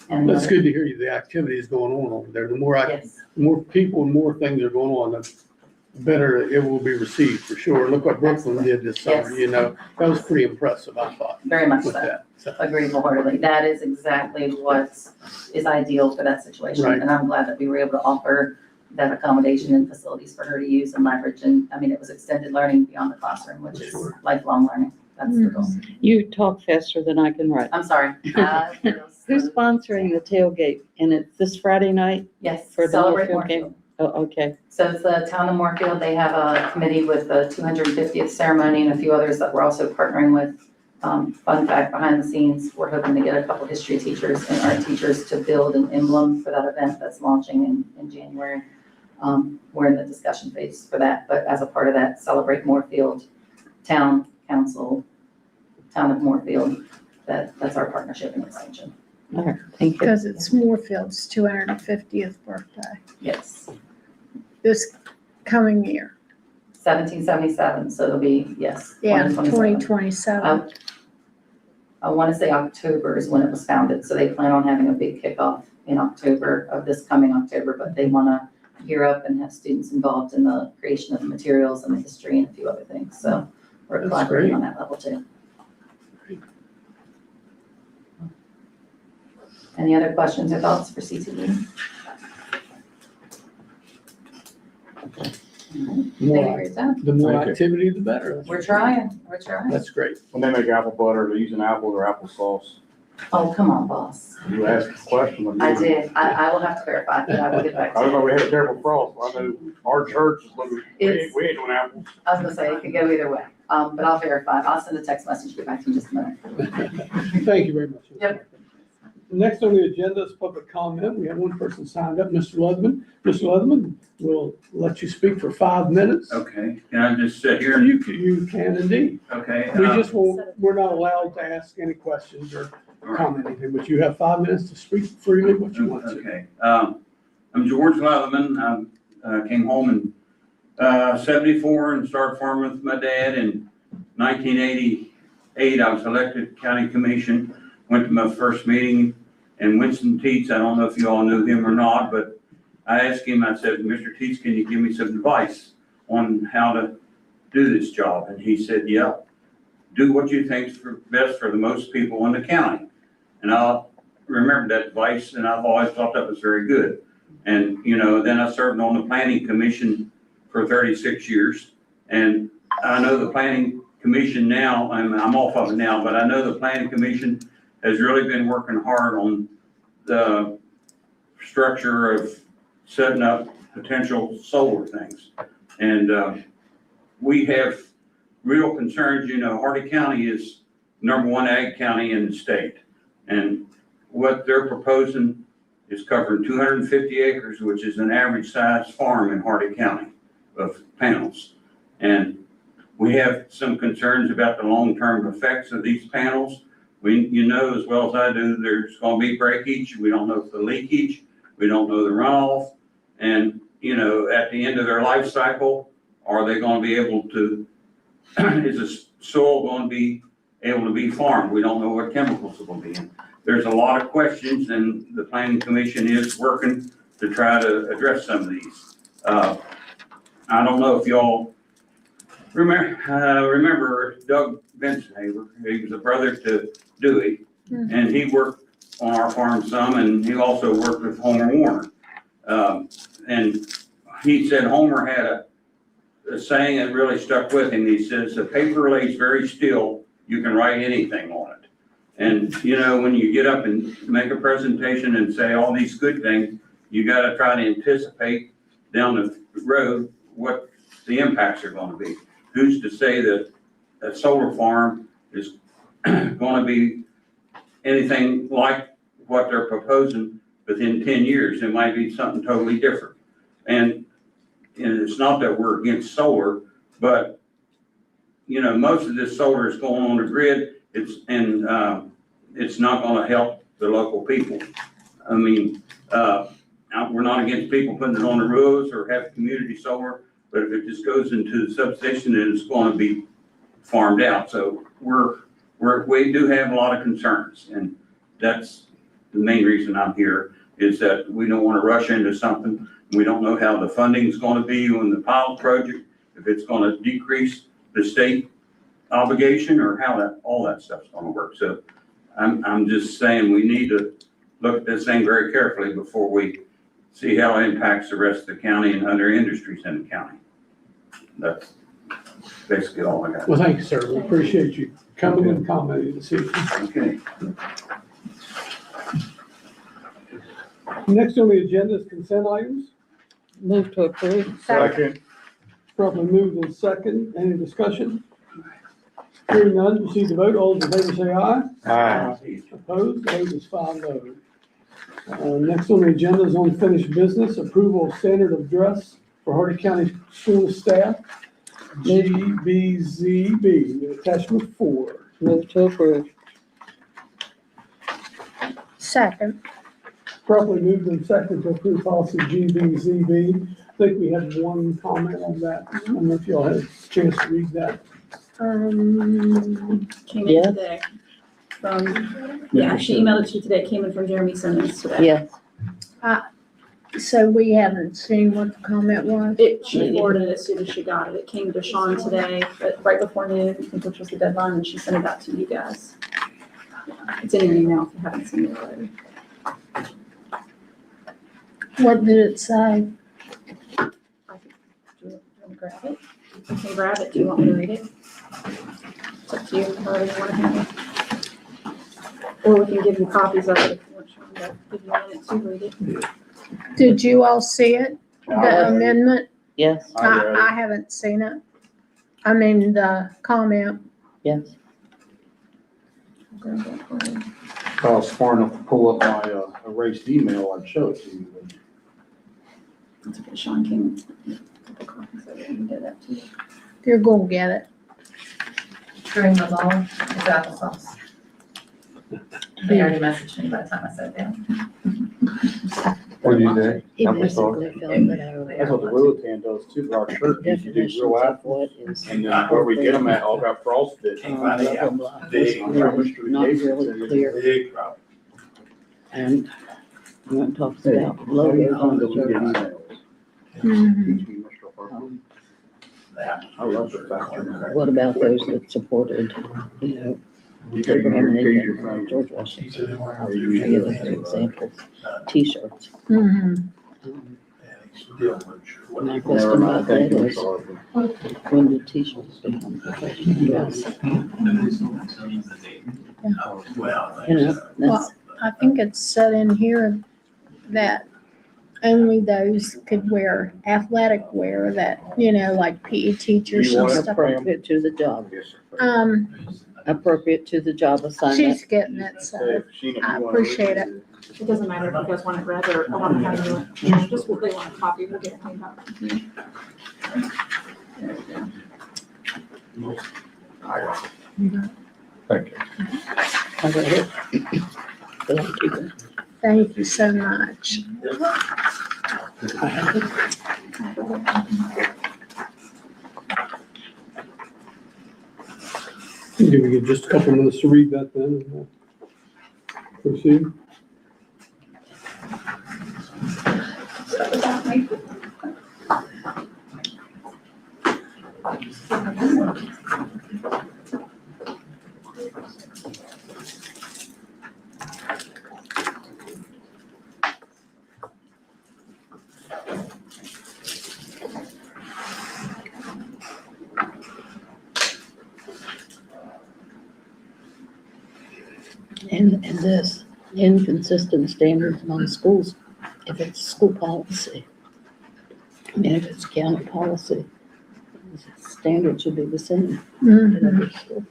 And That's good to hear you, the activities going on over there. The more yes. more people and more things are going on, the better it will be received for sure. Look what Brooklyn did this summer, Yes. you know, that was pretty impressive, I thought. Very much with so. that. So, Agree wholeheartedly. That is exactly what is ideal for that situation. Right. And I'm glad that we were able to offer that accommodation and facilities for her to use and leverage. And I mean, it was extended learning beyond the classroom, which is Sure. lifelong learning. That's the goal. You talk faster than I can write. I'm sorry. Who's sponsoring the tailgate? And it's this Friday night? Yes, For the Celebrate Moorfield game? Moorfield. Oh, okay. So it's the town of Moorfield. They have a committee with the 250th ceremony and a few others that we're also partnering with. Fun fact behind the scenes, we're hoping to get a couple history teachers and art teachers to build an emblem for that event that's launching in January. We're in the discussion phase for that, but as a part of that, Celebrate Moorfield Town Council, Town of Moorfield, that's our partnership and extension. All right, thank you. Because it's Moorfield's 250th birthday Yes, this coming year. 1777, so it'll be, yes. Yeah, 2027. 2027. I want to say October is when it was founded, so they plan on having a big kickoff in October of this coming October, but they want to gear up and have students involved in the creation of the materials and the history and a few other things, so we're That's collaborating great. on that level too. Any other questions or thoughts for CTE? Thank you more, for your time. the more Thank you. activity, the better. We're trying. That's great. When they make apple butter, they're using apple or applesauce. Oh, come on, boss. You asked a question. I did. I will have to verify, but I will get back to I you. don't know, we had a terrible frost. I know our church is looking, we ain't doing apples. I was gonna say, it could go either way, but I'll verify. I'll send a text message, get back to you in just a minute. Thank you very much. Yep. Next on the agenda is public comment. We have one person signed up, Mr. Leatherman. Mr. Leatherman, we'll let you speak for 5 minutes. Okay, can I just sit here? You can indeed. Okay. We just won't, we're not allowed to ask any questions or comment anything, but you have 5 minutes to speak freely what you want to. Okay, I'm George Leatherman. I came home in 74 and started farming with my dad. In 1988, I was elected county commission, went to my first meeting, and Winston Teets, I don't know if you all knew him or not, but I asked him, I said, Mr. Teets, can you give me some advice on how to do this job? And he said, yeah, do what you think's best for the most people in the county. And I'll remember that advice, and I've always thought that was very good. And, you know, then I served on the planning commission for 36 years. And I know the planning commission now, I'm off of it now, but I know the planning commission has really been working hard on the structure of setting up potential solar things. And we have real concerns. You know, Hardy County is #1 ag county in the state. And what they're proposing is covering 250 acres, which is an average size farm in Hardy County of panels. And we have some concerns about the long-term effects of these panels. You know as well as I do, there's going to be breakage. We don't know if the leakage, we don't know the runoff. And, you know, at the end of their life cycle, are they going to be able to, is the soil going to be able to be farmed? We don't know what chemicals will be in. There's a lot of questions, and the planning commission is working to try to address some of these. I don't know if y'all remember Doug Benson. He was a brother to Dewey, and he worked on our farm some, and he also worked with Homer Warner. And he said Homer had a saying that really stuck with him. He says, the paper lays very still, you can write anything on it. And, you know, when you get up and make a presentation and say all these good things, you got to try to anticipate down the road what the impacts are going to be. Who's to say that a solar farm is going to be anything like what they're proposing within 10 years? It might be something totally different. And it's not that we're against solar, but, you know, most of this solar is going on the grid. It's not going to help the local people. I mean, we're not against people putting it on the roofs or have community solar, but if it just goes into the substation, then it's going to be farmed out. So we do have a lot of concerns, and that's the main reason I'm here, is that we don't want to rush into something. We don't know how the funding is going to be on the pilot project, if it's going to decrease the state obligation or how all that stuff's going to work. So I'm just saying we need to look at this thing very carefully before we see how it impacts the rest of the county and other industries in the county. That's basically all I got. Well, thank you, sir. We appreciate you coming and commenting this evening. Okay. Next on the agenda is consent items. Move to approve. Second. Probably moved in second. Any discussion? Hearing none, proceed to vote. All those in favor say aye. Aye. Opposed? Vote is 5-0. Next on the agenda is unfinished business, approval of standard of dress for Hardy County school staff, GBZB, attachment 4. Move to approve. Second. Properly moved in second to approve policy GBZB. I think we had one comment on that. I don't know if y'all had a chance to read that. Came in today from, yeah, she emailed it to you today, came in from Jeremy Simmons today. Yeah. So we haven't seen what the comment was? She forwarded it as soon as she got it. It came to Sean today, but right before noon, I think, which was the deadline, and she sent it out to you guys. It's in your email if you haven't seen it already. What did it say? Do you want to grab it? I can grab it. Do you want me to read it? It's up to you, however you want to handle it. Or we can give you copies of it if you want to, if you want it to read it. Did you all see it, the amendment? Yes, I haven't seen it. I mean, the comment. yes. If I was smart enough to pull up my erased email, I'd show it to you. but That's okay, Sean can, a couple copies of it and get that to you. You're gonna get it. During the ball, it's applesauce. They already messaged me by the time I sat down. What do you think? He Applesauce? basically felt that our That's what the Williston does too, but our church used to do definitions real of apples. what is. And then where we get them at, all got frosted. Blah, blah, blah. Big, Not really clear. Big problem. And when it talks about logos on the church, Mhm. I love the fact. what about those that supported, you know, Abraham Lincoln, George Washington? I'll give you those examples, T-shirts. Mhm. My question about that is, when did T-shirts become professional dress? You know, that's, Well, I think it's said in here that only those could wear athletic wear that, you know, like PE teachers and stuff. appropriate to the job, Um, appropriate to the job assignment. she's getting it, so I appreciate it. It doesn't matter if you guys want it read or want to have it, just what they want a copy, we'll get it cleaned up. There we go. Thank you. I read it. Thank you. Thank you so much. Give you just a couple minutes to read that then, and we'll proceed. And this inconsistent standards among schools, if it's school policy. I mean, if it's county policy, standards should be the same in Mhm. every school.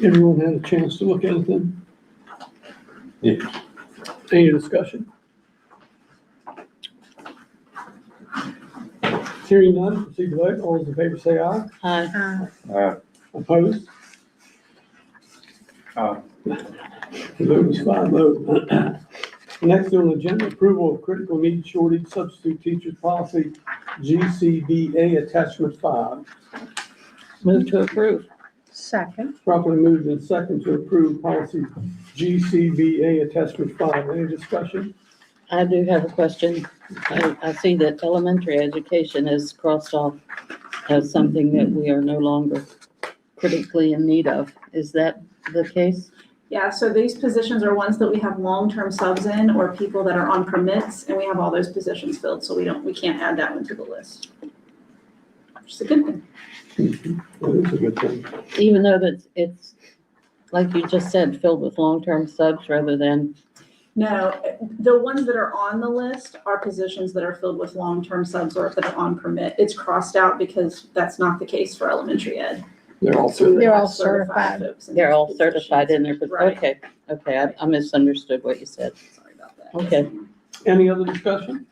Everyone had a chance to look at it then? Yeah. Any discussion? Hearing none, proceed to vote. All those in favor say aye. Uh, Opposed? The vote is 5-0. Next on the agenda, approval of critical needs shortage substitute teachers policy, GCBA attachment 5. Move to approve. second. Properly moved and second to approve policy GCBA attachment 5. Any discussion? I do have a question. I see that elementary education is crossed off as something that we are no longer critically in need of. Is that the case? Yeah, so these positions are ones that we have long-term subs in or people that are on permits, and we have all those positions filled, so we can't add that one to the list. Which is a good thing. That is a good thing. Even though that it's, like you just said, filled with long-term subs rather than, No, the ones that are on the list are positions that are filled with long-term subs or that are on permit. It's crossed out because that's not the case for elementary ed. They're all So we would They're have all certified. folks in they're all those certified in there. Right. Okay, I misunderstood what you said. Sorry about that. Okay. Any other discussion?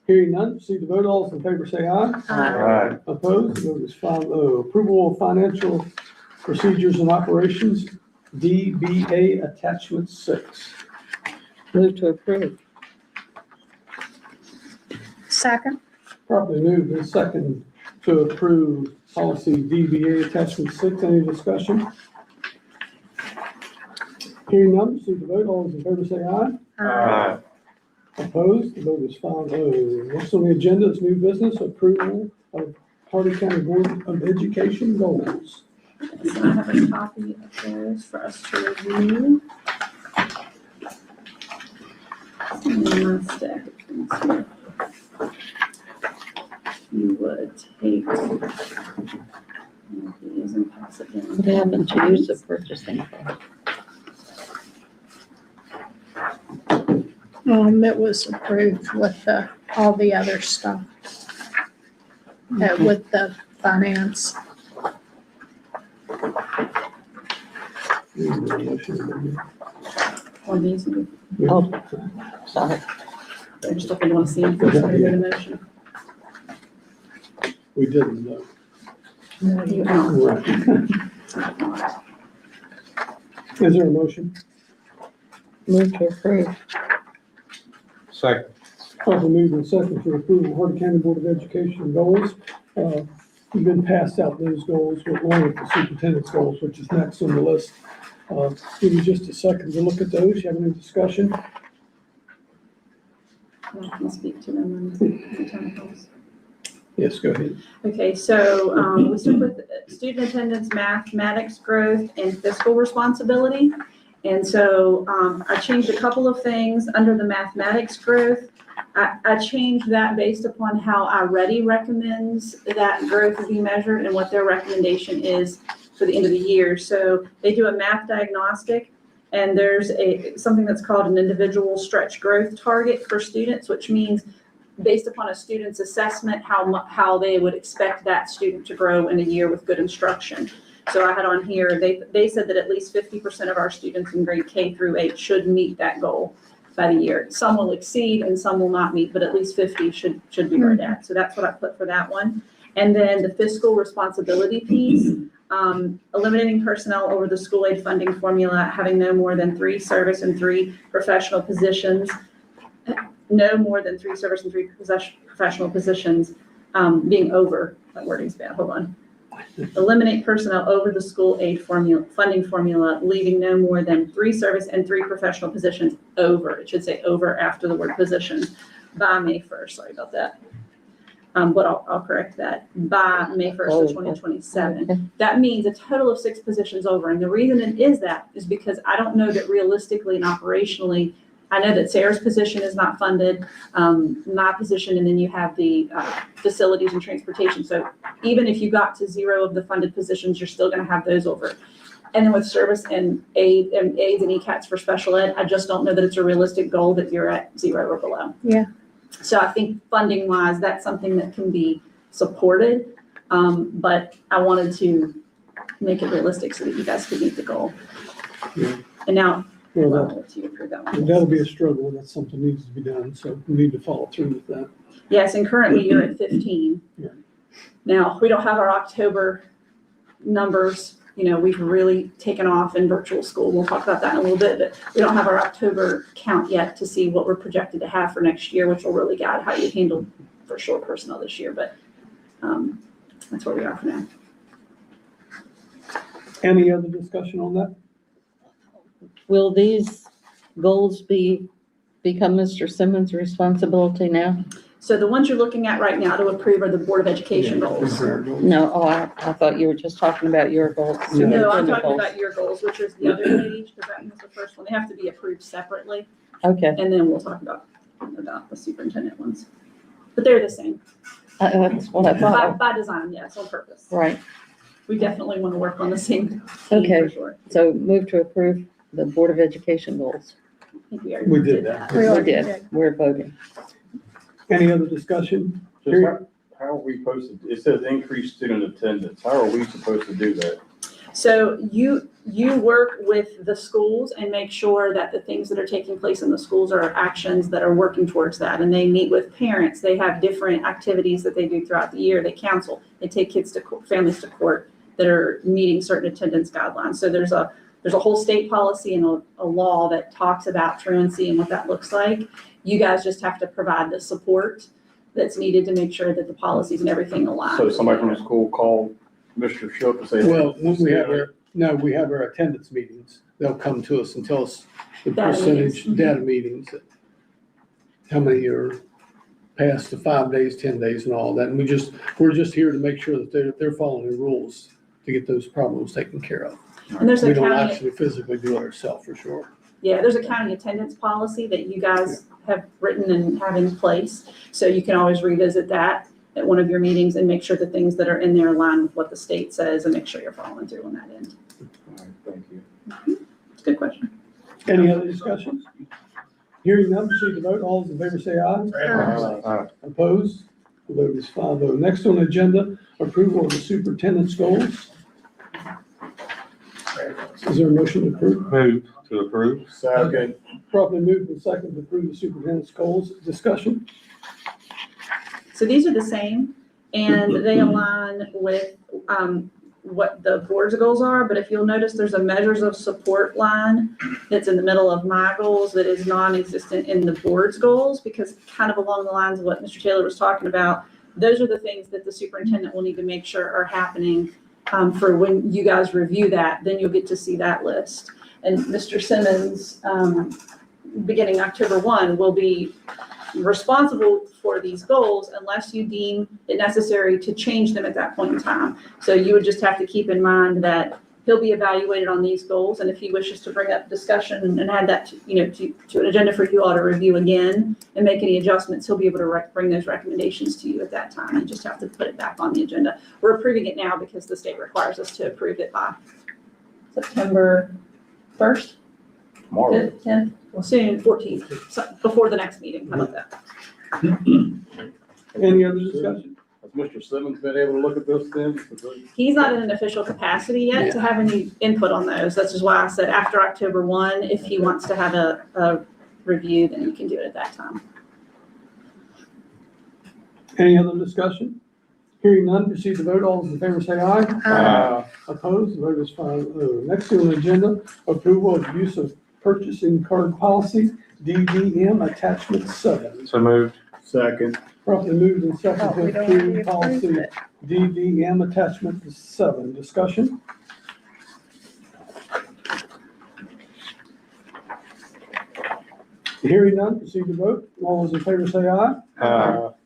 Hearing none, proceed to vote. All those in favor say aye. Aye. Opposed? The vote is 5-0. Approval of financial procedures and operations, DBA attachment 6. Move to approve. Second. Properly moved and second to approve policy DBA attachment 6. Any discussion? Hearing none, proceed to vote. All those in favor say aye. Opposed? The vote is 5-0. Next on the agenda is new business approval of Hardy County Board of Education goals. So I have a copy of those for us to review. And then my stack of things here. You would take these and pass it down. What happened to use of purchasing? It was approved with all the other stuff. With the finance. Or these, Oh, sorry. I just don't want to see them first, so I made a motion. We didn't though. You don't. Right. Is there a motion? Move to approve. Second. Properly moved and second to approve the Hardy County Board of Education goals. We've been passed out those goals with one of the superintendent's goals, which is next on the list. Give me just a second to look at those. You have any discussion? I can speak to them when the time comes. Yes, go ahead. Okay, so we start with student attendance, mathematics growth, and fiscal responsibility. And so I changed a couple of things under the mathematics growth. I changed that based upon how iReady recommends that growth be measured and what their recommendation is for the end of the year. So they do a math diagnostic, and there's something that's called an individual stretch growth target for students, which means based upon a student's assessment, how they would expect that student to grow in a year with good instruction. So I had on here, they said that at least 50% of our students in grade K through 8 should meet that goal by the year. Some will exceed and some will not meet, but at least 50 should be right at. So that's what I put for that one. And then the fiscal responsibility piece, eliminating personnel over the school aid funding formula, having no more than 3 service and 3 professional positions, no more than 3 service and 3 professional positions being over, that wording's bad, hold on. Eliminate personnel over the school aid funding formula, leaving no more than 3 service and 3 professional positions over. It should say over after the word positions by May 1st. Sorry about that. But I'll correct that by May 1st of 2027. Okay. That means a total of 6 positions over. And the reason it is that is because I don't know that realistically and operationally, I know that Sarah's position is not funded, my position, and then you have the facilities and transportation. So even if you got to 0 of the funded positions, you're still gonna have those over. And then with service and aids and ECATs for special ed, I just don't know that it's a realistic goal that you're at 0 or below. Yeah. So I think funding wise, that's something that can be supported, but I wanted to make it realistic so that you guys could meet the goal. Yeah. And now, Well, well, to approve that one. that'll be a struggle. That's something needs to be done. So we need to follow through with that. Yes, and currently you're at 15. Yeah. Now, we don't have our October numbers. You know, we've really taken off in virtual school. We'll talk about that in a little bit, but we don't have our October count yet to see what we're projected to have for next year, which will really guide how you handle for sure personnel this year, but that's where we are for now. Any other discussion on that? Will these goals become Mr. Simmons' responsibility now? So the ones you're looking at right now to approve are the Board of Education goals. No, I thought you were just talking about your goals. No, I'm talking about your goals, which is the other page, because that was the first one. They have to be approved separately. Okay, And then we'll talk about the superintendent ones. But they're the same. that's what I thought. By design, yes, on purpose. Right, We definitely want to work on the same team Okay. for sure. so move to approve the Board of Education goals. I think we already We did that. We We already did, did. we're voting. Any other discussion? Just how are we supposed to, it says increase student attendance. How are we supposed to do that? So you work with the schools and make sure that the things that are taking place in the schools are actions that are working towards that. And they meet with parents. They have different activities that they do throughout the year. They counsel. They take kids to families to court that are meeting certain attendance guidelines. So there's a whole state policy and a law that talks about truancy and what that looks like. You guys just have to provide the support that's needed to make sure that the policies and everything align. So somebody from the school called Mr. Shook and say. Well, when we have our attendance meetings, they'll come to us and tell us the Data percentage, meetings. data meetings, how many are past the 5 days, 10 days and all that. And we're just here to make sure that they're following the rules to get those problems taken care of. And there's We a don't county, actually physically do it ourselves, for sure. yeah, there's a county attendance policy that you guys have written and have in place. So you can always revisit that at one of your meetings and make sure the things that are in there align with what the state says and make sure you're following through on that end. Thank you. It's a good question. Any other discussion? Hearing none, proceed to vote. All those in favor say aye. Opposed? The vote is 5-0. Next on the agenda, approval of the superintendent's goals. Is there a motion to approve? Move to approve. Second. Properly moved and second to approve the superintendent's goals. Discussion? So these are the same and they align with what the board's goals are. But if you'll notice, there's a measures of support line that's in the middle of my goals that is non-existent in the board's goals, because kind of along the lines of what Mr. Taylor was talking about, those are the things that the superintendent will need to make sure are happening for when you guys review that, then you'll get to see that list. And Mr. Simmons, beginning October 1, will be responsible for these goals unless you deem it necessary to change them at that point in time. So you would just have to keep in mind that he'll be evaluated on these goals, and if he wishes to bring up discussion and add that to an agenda for you all to review again and make any adjustments, he'll be able to bring those recommendations to you at that time. You just have to put it back on the agenda. We're approving it now because the state requires us to approve it by September 1st, Tomorrow. 5th, 10th, well, soon, 14th, so before the next meeting. How about that? Any other discussion? Has Mr. Simmons been able to look at this then? He's not in an official capacity yet to have any input on those. That's just why I said after October 1, if he wants to have a review, then he can do it at that time. Any other discussion? Hearing none, proceed to vote. All those in favor say aye. Opposed? The vote is 5-0. Next on the agenda, approval of use of purchasing card policy, DDM Attachment 7. So moved. Second. Properly moved and second Oh, we to don't already approve policy approved it. DDM Attachment 7. Discussion? Hearing none, proceed to vote. All those in favor say aye.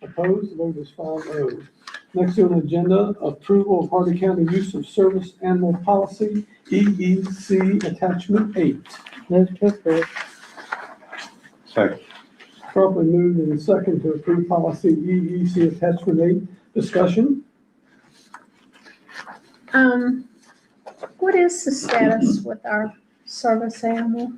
Opposed? The vote is 5-0. Next on the agenda, approval of Hardy County Use of Service Animal Policy, EEC Attachment 8. Move to approve. Second. Properly moved and second to approve policy EEC Attachment 8. Discussion? What is the status with our service animal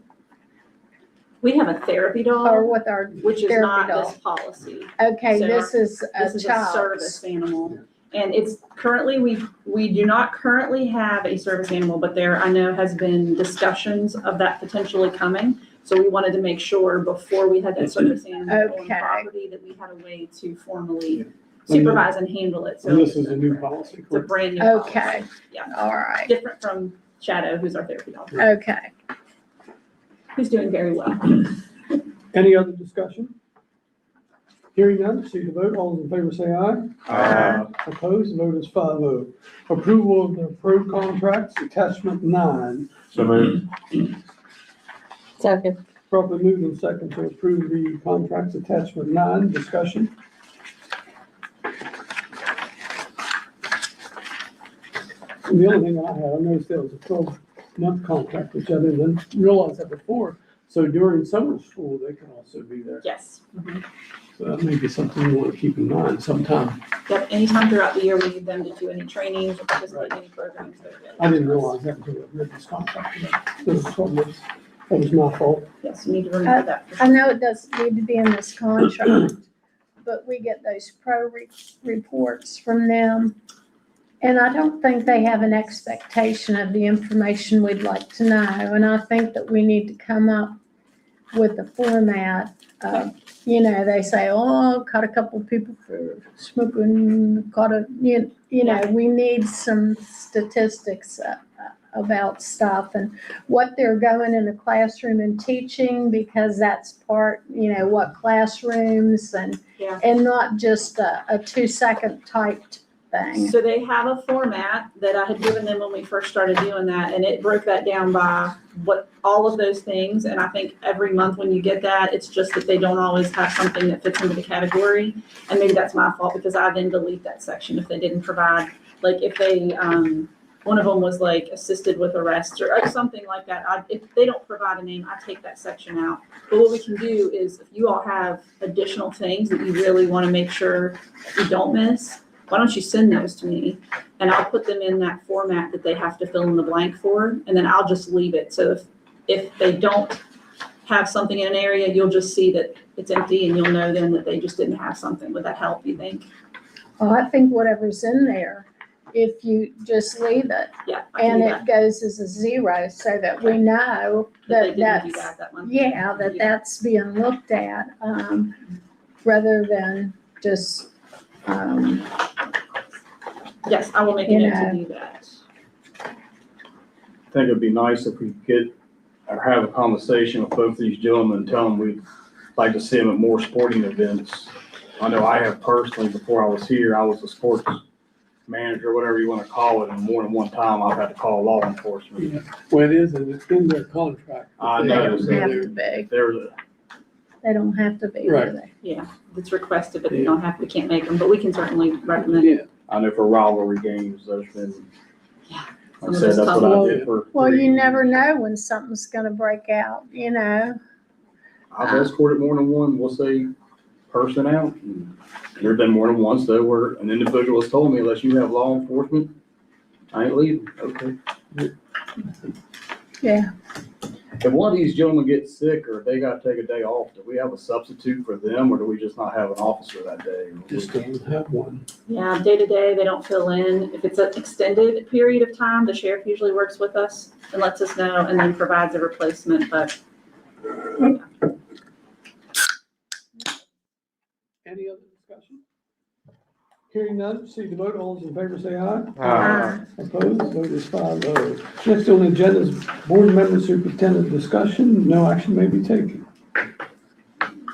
We have a therapy dog, or with our which is therapy not dog? this policy. Okay, So this is This a is a child. service animal. And it's currently, we do not currently have a service animal, but there, I know, has been discussions of that potentially coming. So we wanted to make sure before we had that service animal on Okay. property that we had a way to formally supervise and handle it. So And this is a new policy. it's a brand new policy. Okay, Yeah, all right, different from Shadow, who's our therapy dog, okay. who's doing very well. Any other discussion? Hearing none, proceed to vote. All those in favor say aye. Opposed? The vote is 5-0. Approval of the approved contracts, Attachment 9. So moved. Second. Properly moved and second to approve the contracts, Attachment 9. Discussion? And the only thing I had, I noticed there was a 12-month contract, which I didn't realize that before. So during summer school, they can also be there. Yes. So that may be something you want to keep in mind sometime. Yep, anytime throughout the year we need them to do any trainings or participate in any programs. they're available. I didn't realize that until I read this contract. Those 12 months. That was my fault. Yes, you need to remember that. for I sure. know it doesn't need to be in this contract, but we get those reports from them. And I don't think they have an expectation of the information we'd like to know. And I think that we need to come up with a format of, they say, oh, caught a couple of people for smoking, we need some statistics about stuff and what they're going in the classroom and teaching, because that's part, what classrooms Yeah. and not just a 2-second typed thing. So they have a format that I had given them when we first started doing that, and it broke that down by what, all of those things. And I think every month when you get that, it's just that they don't always have something that fits into the category. And maybe that's my fault, because I then delete that section if they didn't provide, like if they, one of them was like assisted with arrest or something like that. If they don't provide a name, I take that section out. But what we can do is, if you all have additional things that you really want to make sure you don't miss, why don't you send those to me, and I'll put them in that format that they have to fill in the blank for, and then I'll just leave it. So if they don't have something in an area, you'll just see that it's empty, and you'll know then that they just didn't have something. Would that help, you think? Well, I think whatever's in there, if you just leave it Yeah. I can and do it goes as a 0, so that we know that. They that didn't do that's, that month. yeah, that's being looked at, rather than just, Yes, I will make a note to do that. I think it'd be nice if we could get or have a conversation with both these gentlemen and tell them we'd like to see them at more sporting events. I know I have personally, before I was here, I was a sports manager, whatever you want to call it, and more than one time I've had to call law enforcement. Yeah. Well, it is, and it's in their contract. I they know, don't so have to be. they Don't have to be, Right. do they? Yeah, it's requested, but we don't have, we can't make them, but we can certainly recommend it. I know for rivalry games, there's been, Yeah. like I said, that's what I did for. Well, 3 you never know when something's gonna break out, I've escorted more than one, we'll say, person out. There've been more than once though where an individual has told me, unless you have law enforcement, I ain't leaving. Okay. Yeah. If one of these gentlemen gets sick or they gotta take a day off, do we have a substitute for them, or do we just not have an officer that day? Just don't have one. Yeah, day to day, they don't fill in. If it's an extended period of time, the sheriff usually works with us and lets us know and then provides a replacement, but. Any other discussion? Hearing none, proceed to vote. All those in favor say aye. Aye. Opposed, vote is 5-0. Next on the agenda is board member superintendent discussion. No action may be taken.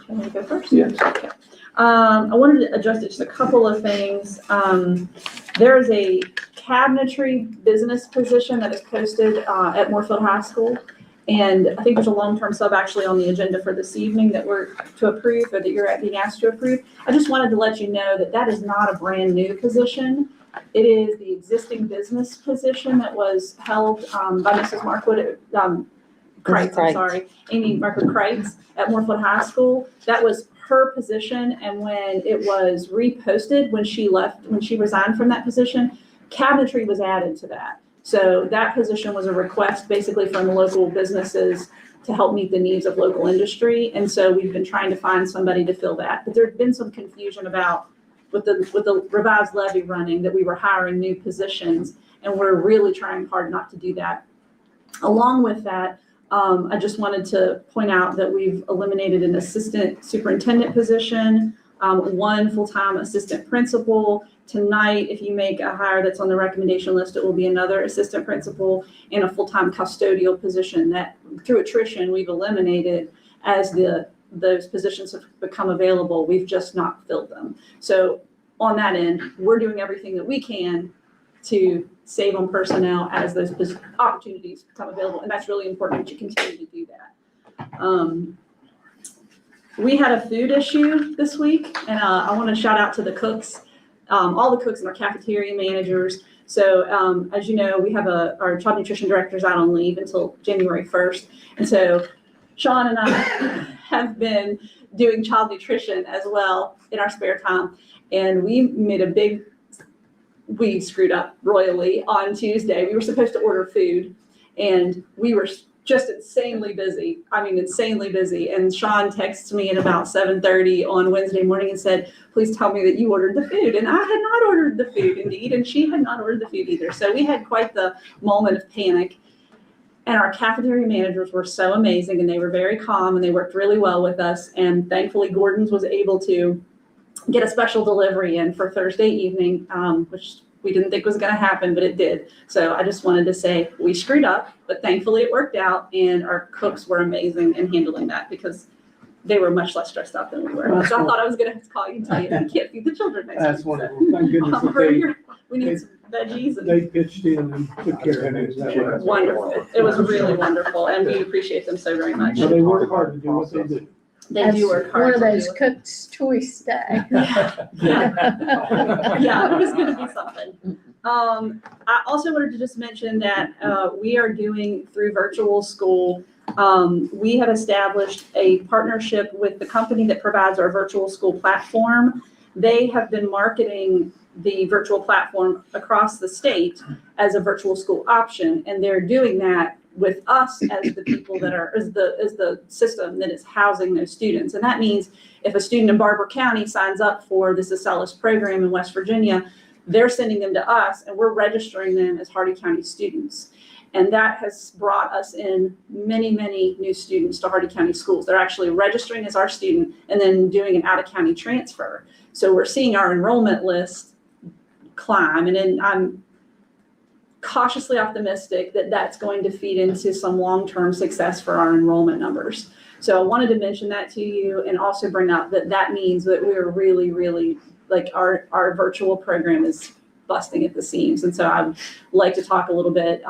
Want me to go first? Yes. Okay. I wanted to address just a couple of things. There is a cabinetry business position that is posted at Moorfield High School. And I think there's a long-term sub actually on the agenda for this evening that we're to approve, or that you're being asked to approve. I just wanted to let you know that that is not a brand new position. It is the existing business position that was held by Mrs. Markwood, Kreitz, I'm sorry, Amy Markwood Kreitz at Moorfield High School. That was her position, and when it was reposted, when she left, when she resigned from that position, cabinetry was added to that. So that position was a request basically from the local businesses to help meet the needs of local industry. And so we've been trying to find somebody to fill that. But there's been some confusion about with the revised levy running that we were hiring new positions, and we're really trying hard not to do that. Along with that, I just wanted to point out that we've eliminated an assistant superintendent position, one full-time assistant principal. Tonight, if you make a hire that's on the recommendation list, it will be another assistant principal and a full-time custodial position that through attrition we've eliminated as those positions have become available. We've just not filled them. So on that end, we're doing everything that we can to save on personnel as those opportunities become available. And that's really important that you continue to do that. We had a food issue this week, and I want to shout out to the cooks. All the cooks and our cafeteria managers. So as you know, we have our child nutrition director's out on leave until January 1st. And so Sean and I have been doing child nutrition as well in our spare time. And we screwed up royally on Tuesday. We were supposed to order food, and we were just insanely busy. I mean, insanely busy. And Sean texted me at about 7:30 on Wednesday morning and said, please tell me that you ordered the food. And I had not ordered the food, indeed, and she had not ordered the food either. So we had quite the moment of panic. And our cafeteria managers were so amazing, and they were very calm, and they worked really well with us. And thankfully, Gordon's was able to get a special delivery in for Thursday evening, which we didn't think was gonna happen, but it did. So I just wanted to say, we screwed up, but thankfully it worked out, and our cooks were amazing in handling that because they were much less stressed out than we were. That's So I cool. thought I was gonna have to call you and tell you, we can't feed the children next week. That's so, wonderful. Thank goodness that we need some veggies and. they pitched in and took care of it. That way. Wonderful. It was really wonderful, and we appreciate them so very much. So they work hard to do what they do. They do work hard. One of to those do it. Cook's Choice Day. Yeah, it was gonna be something. I also wanted to just mention that, we are doing through virtual school, we have established a partnership with the company that provides our virtual school platform. They have been marketing the virtual platform across the state as a virtual school option, and they're doing that with us as the people that are, as the system that is housing those students. And that means if a student in Barber County signs up for this Acellus program in West Virginia, they're sending them to us and we're registering them as Hardy County students. And that has brought us in many, many new students to Hardy County schools. They're actually registering as our student and then doing an out-of-county transfer. So we're seeing our enrollment list climb, and then I'm cautiously optimistic that that's going to feed into some long-term success for our enrollment numbers. So I wanted to mention that to you and also bring up that that means that we're really, really, like our virtual program is busting at the seams. And so I'd like to talk a little bit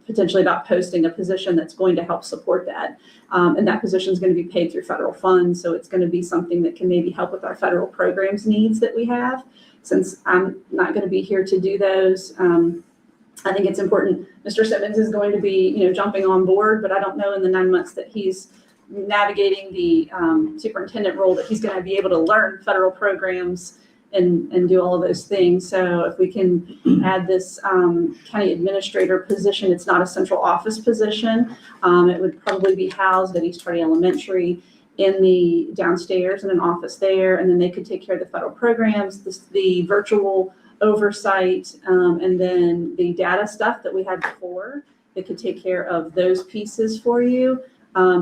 potentially about posting a position that's going to help support that. And that position is going to be paid through federal funds. So it's going to be something that can maybe help with our federal programs needs that we have. Since I'm not going to be here to do those, I think it's important. Mr. Simmons is going to be, jumping on board, but I don't know in the 9 months that he's navigating the superintendent role that he's going to be able to learn federal programs and do all of those things. So if we can add this county administrator position, it's not a central office position. It would probably be housed at East Hardy Elementary in the downstairs in an office there, and then they could take care of the federal programs, the virtual oversight, and then the data stuff that we had before. They could take care of those pieces for you.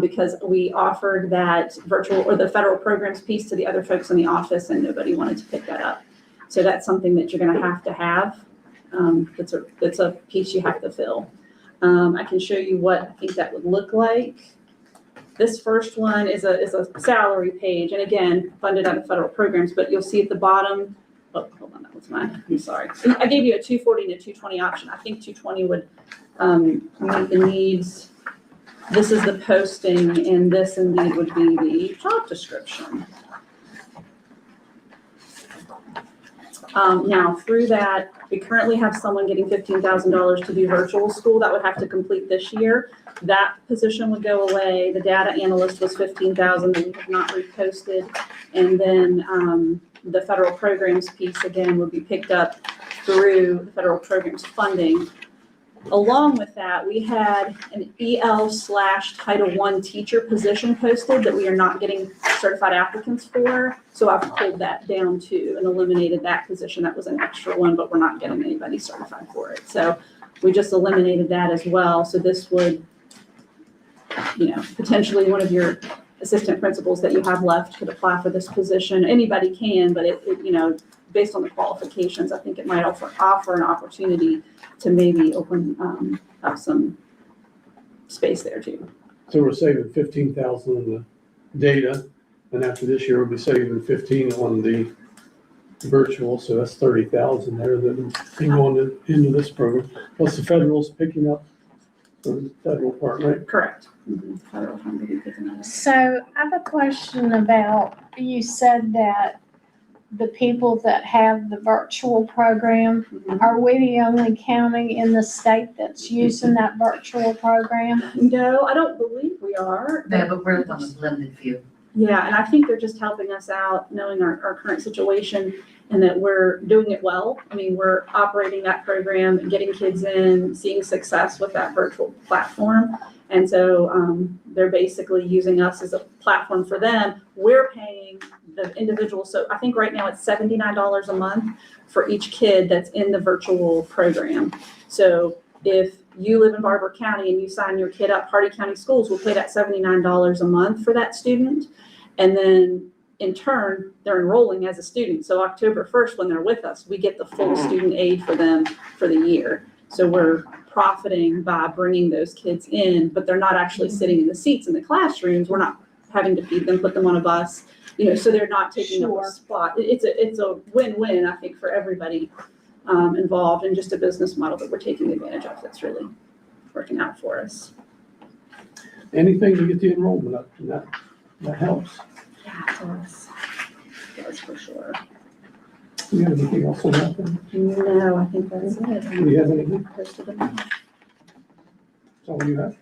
Because we offered that virtual or the federal programs piece to the other folks in the office and nobody wanted to pick that up. So that's something that you're gonna have to have. It's a piece you have to fill. I can show you what I think that would look like. This first one is a salary page, and again, funded out of federal programs, but you'll see at the bottom, oh, hold on, that was mine, I'm sorry. I gave you a 240 and a 220 option. I think 220 would meet the needs. This is the posting, and this indeed would be the job description. Now, through that, we currently have someone getting $15,000 to do virtual school. That would have to complete this year. That position would go away. The data analyst was $15,000 that we have not reposted. And then the federal programs piece, again, would be picked up through the federal programs funding. Along with that, we had an EL/Title I teacher position posted that we are not getting certified applicants for. So I've pulled that down too and eliminated that position. That was an extra one, but we're not getting anybody certified for it. So we just eliminated that as well. So this would, potentially one of your assistant principals that you have left could apply for this position. Anybody can, but it based on the qualifications, I think it might offer an opportunity to maybe open up some space there too. So we're saving 15,000 on the data, and after this year, we'll be saving 15 on the virtual, so that's 30,000 there that can go into this program. Plus the federal's picking up the federal part, right? Correct. Federal fund will be picking that up. So I have a question about, you said that the people that have the virtual program, are we the only county in the state that's using that virtual program? No, I don't believe we are. Yeah, but we're one of the limited few. Yeah, and I think they're just helping us out, knowing our current situation and that we're doing it well. I mean, we're operating that program, getting kids in, seeing success with that virtual platform. And so they're basically using us as a platform for them. We're paying the individual. So I think right now it's $79 a month for each kid that's in the virtual program. So if you live in Barber County and you sign your kid up, Hardy County Schools will pay that $79 a month for that student. And then in turn, they're enrolling as a student. So October 1st, when they're with us, we get the full student aid for them for the year. So we're profiting by bringing those kids in, but they're not actually sitting in the seats in the classrooms. We're not having to feed them, put them on a bus, so they're not taking up a spot. It's a win-win, I think, for everybody involved, and just a business model that we're taking advantage of that's really working out for us. Anything to get the enrollment up, and that helps. Yeah, it does. It does for sure. You have anything else on that? No, I think that's it. Do you have anything? Posted them. That's all you have?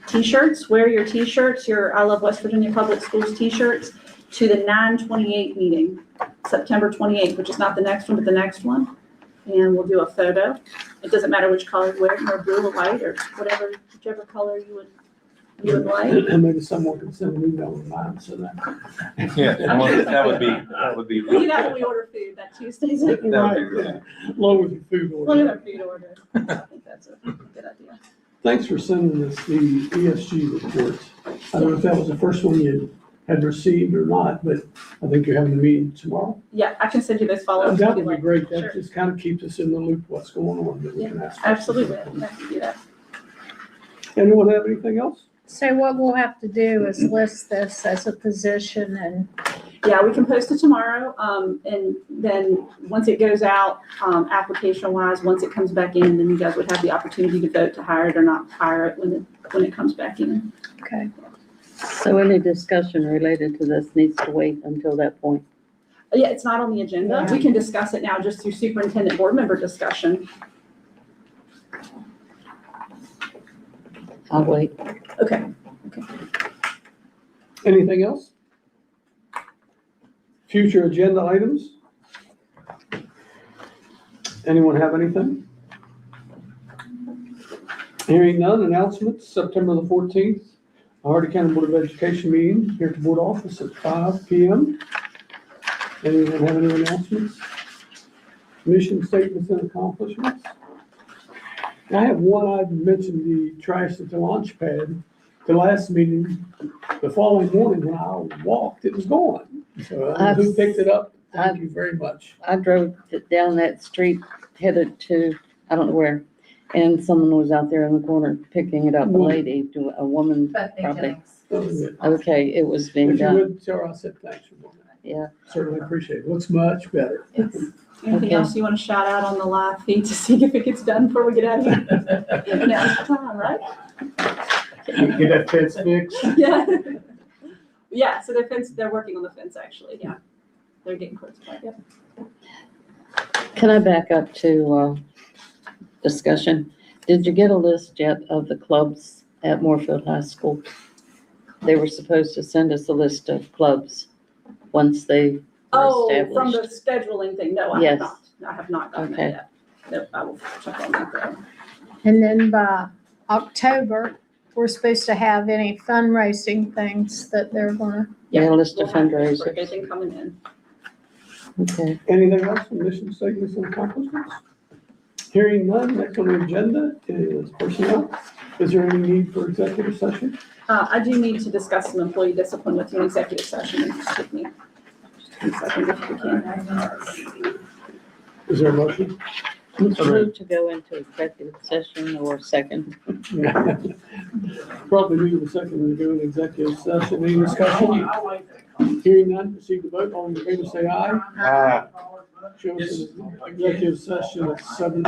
T-shirts, wear your T-shirts, your I Love West Virginia Public Schools T-shirts to the 9/28 meeting, September 28th, which is not the next one, but the next one. And we'll do a photo. It doesn't matter which color you wear, or blue or white, or whichever color you would like. And maybe someone can send an email of mine, so that. Yeah, that would be. We do that when we order food, that Tuesday's. Right, yeah. Along with your food One of order. our food order. I think that's a good idea. Thanks for sending us the ESG reports. I don't know if that was the first one you had received or not, but I think you're having a meeting tomorrow. Yeah, I can send you those follow-ups. That if you'd would be like. great. That Sure. just kind of keeps us in the loop what's going on, that we can ask. Absolutely, I can do that. Anyone have anything else? So what we'll have to do is list this as a position and Yeah, we can post it tomorrow, and then once it goes out, application-wise, once it comes back in, then you guys would have the opportunity to vote to hire it or not hire it when it comes back in. okay. So any discussion related to this needs to wait until that point. Yeah, it's not on the agenda. We can discuss it now just through superintendent board member discussion. I'll wait. Okay. Anything else? Future agenda items? Anyone have anything? Hearing none, announcements, September the 14th, Hardy County Board of Education meeting here at the board office at 5 p.m. Anyone have any announcements? Mission statements and accomplishments? I have one. I mentioned the trash at the launch pad. The last meeting, the following morning when I walked, it was gone. So I don't know who picked it up? Thank you very much. I drove down that street headed to, I don't know where, and someone was out there in the corner picking it up, a lady, a woman probably. Okay, it was being If you done. would tell her I said thanks for doing that. Yeah. Certainly appreciate it. Looks much better. Anything Okay. else you want to shout out on the live feed to see if it gets done before we get out of here? Now's the time, right? Get that fence fixed. Yeah. Yeah, so they're working on the fence, actually, yeah. They're getting close, but yep. Can I back up to discussion? Did you get a list yet of the clubs at Moorfield High School? They were supposed to send us a list of clubs once they were Oh, from the established. scheduling thing, no, I Yes. have not. I have not done that Okay. yet. Nope, I will check on that though. And then by October, we're supposed to have any fundraising things that they're gonna. Yeah, a list of We'll have fundraisers. Everything coming in. Okay. Anything else from mission statements and accomplishments? Hearing none, next on the agenda is personnel. Is there any need for executive session? I do need to discuss some employee discipline with you in executive session. Just give me just 1 second if you can. Is there a motion? Move to go into executive session or second. Probably move the second to do an executive session. Any discussion? Hearing none, proceed to vote. All in favor, say aye. Aye. Show us an executive session at 7.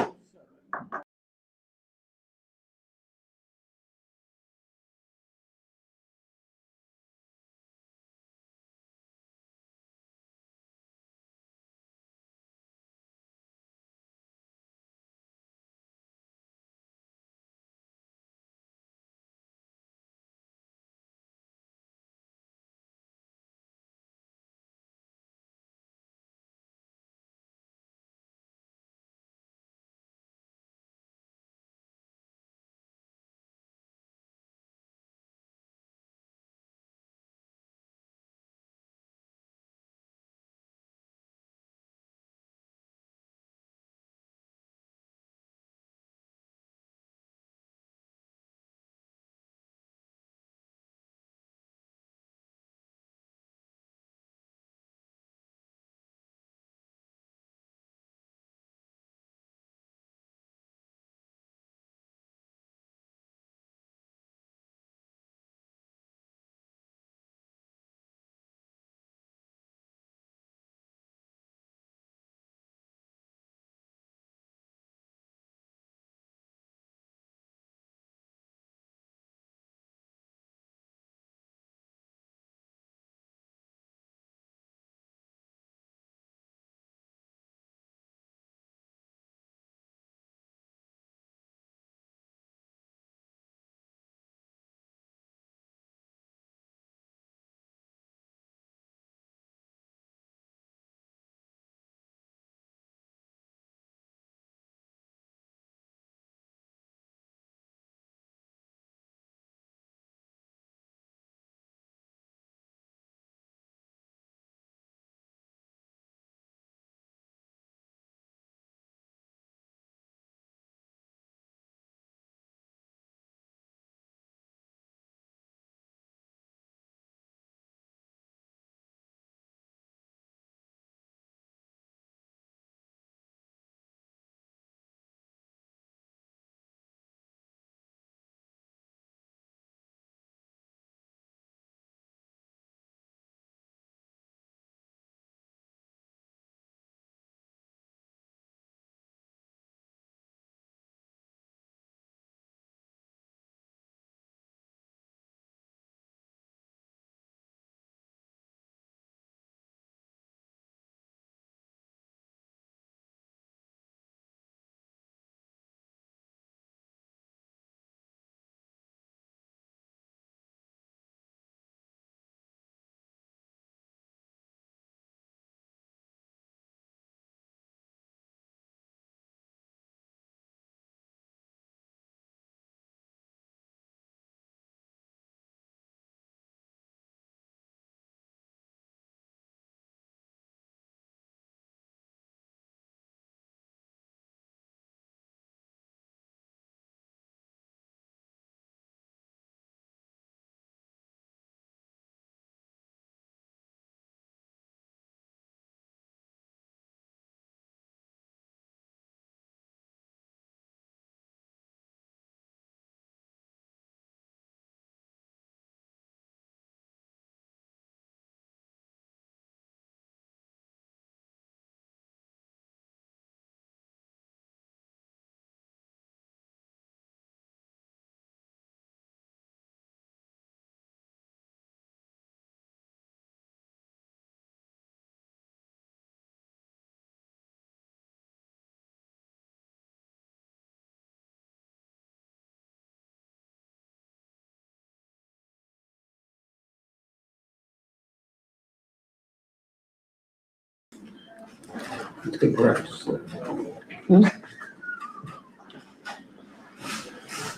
It's good practice.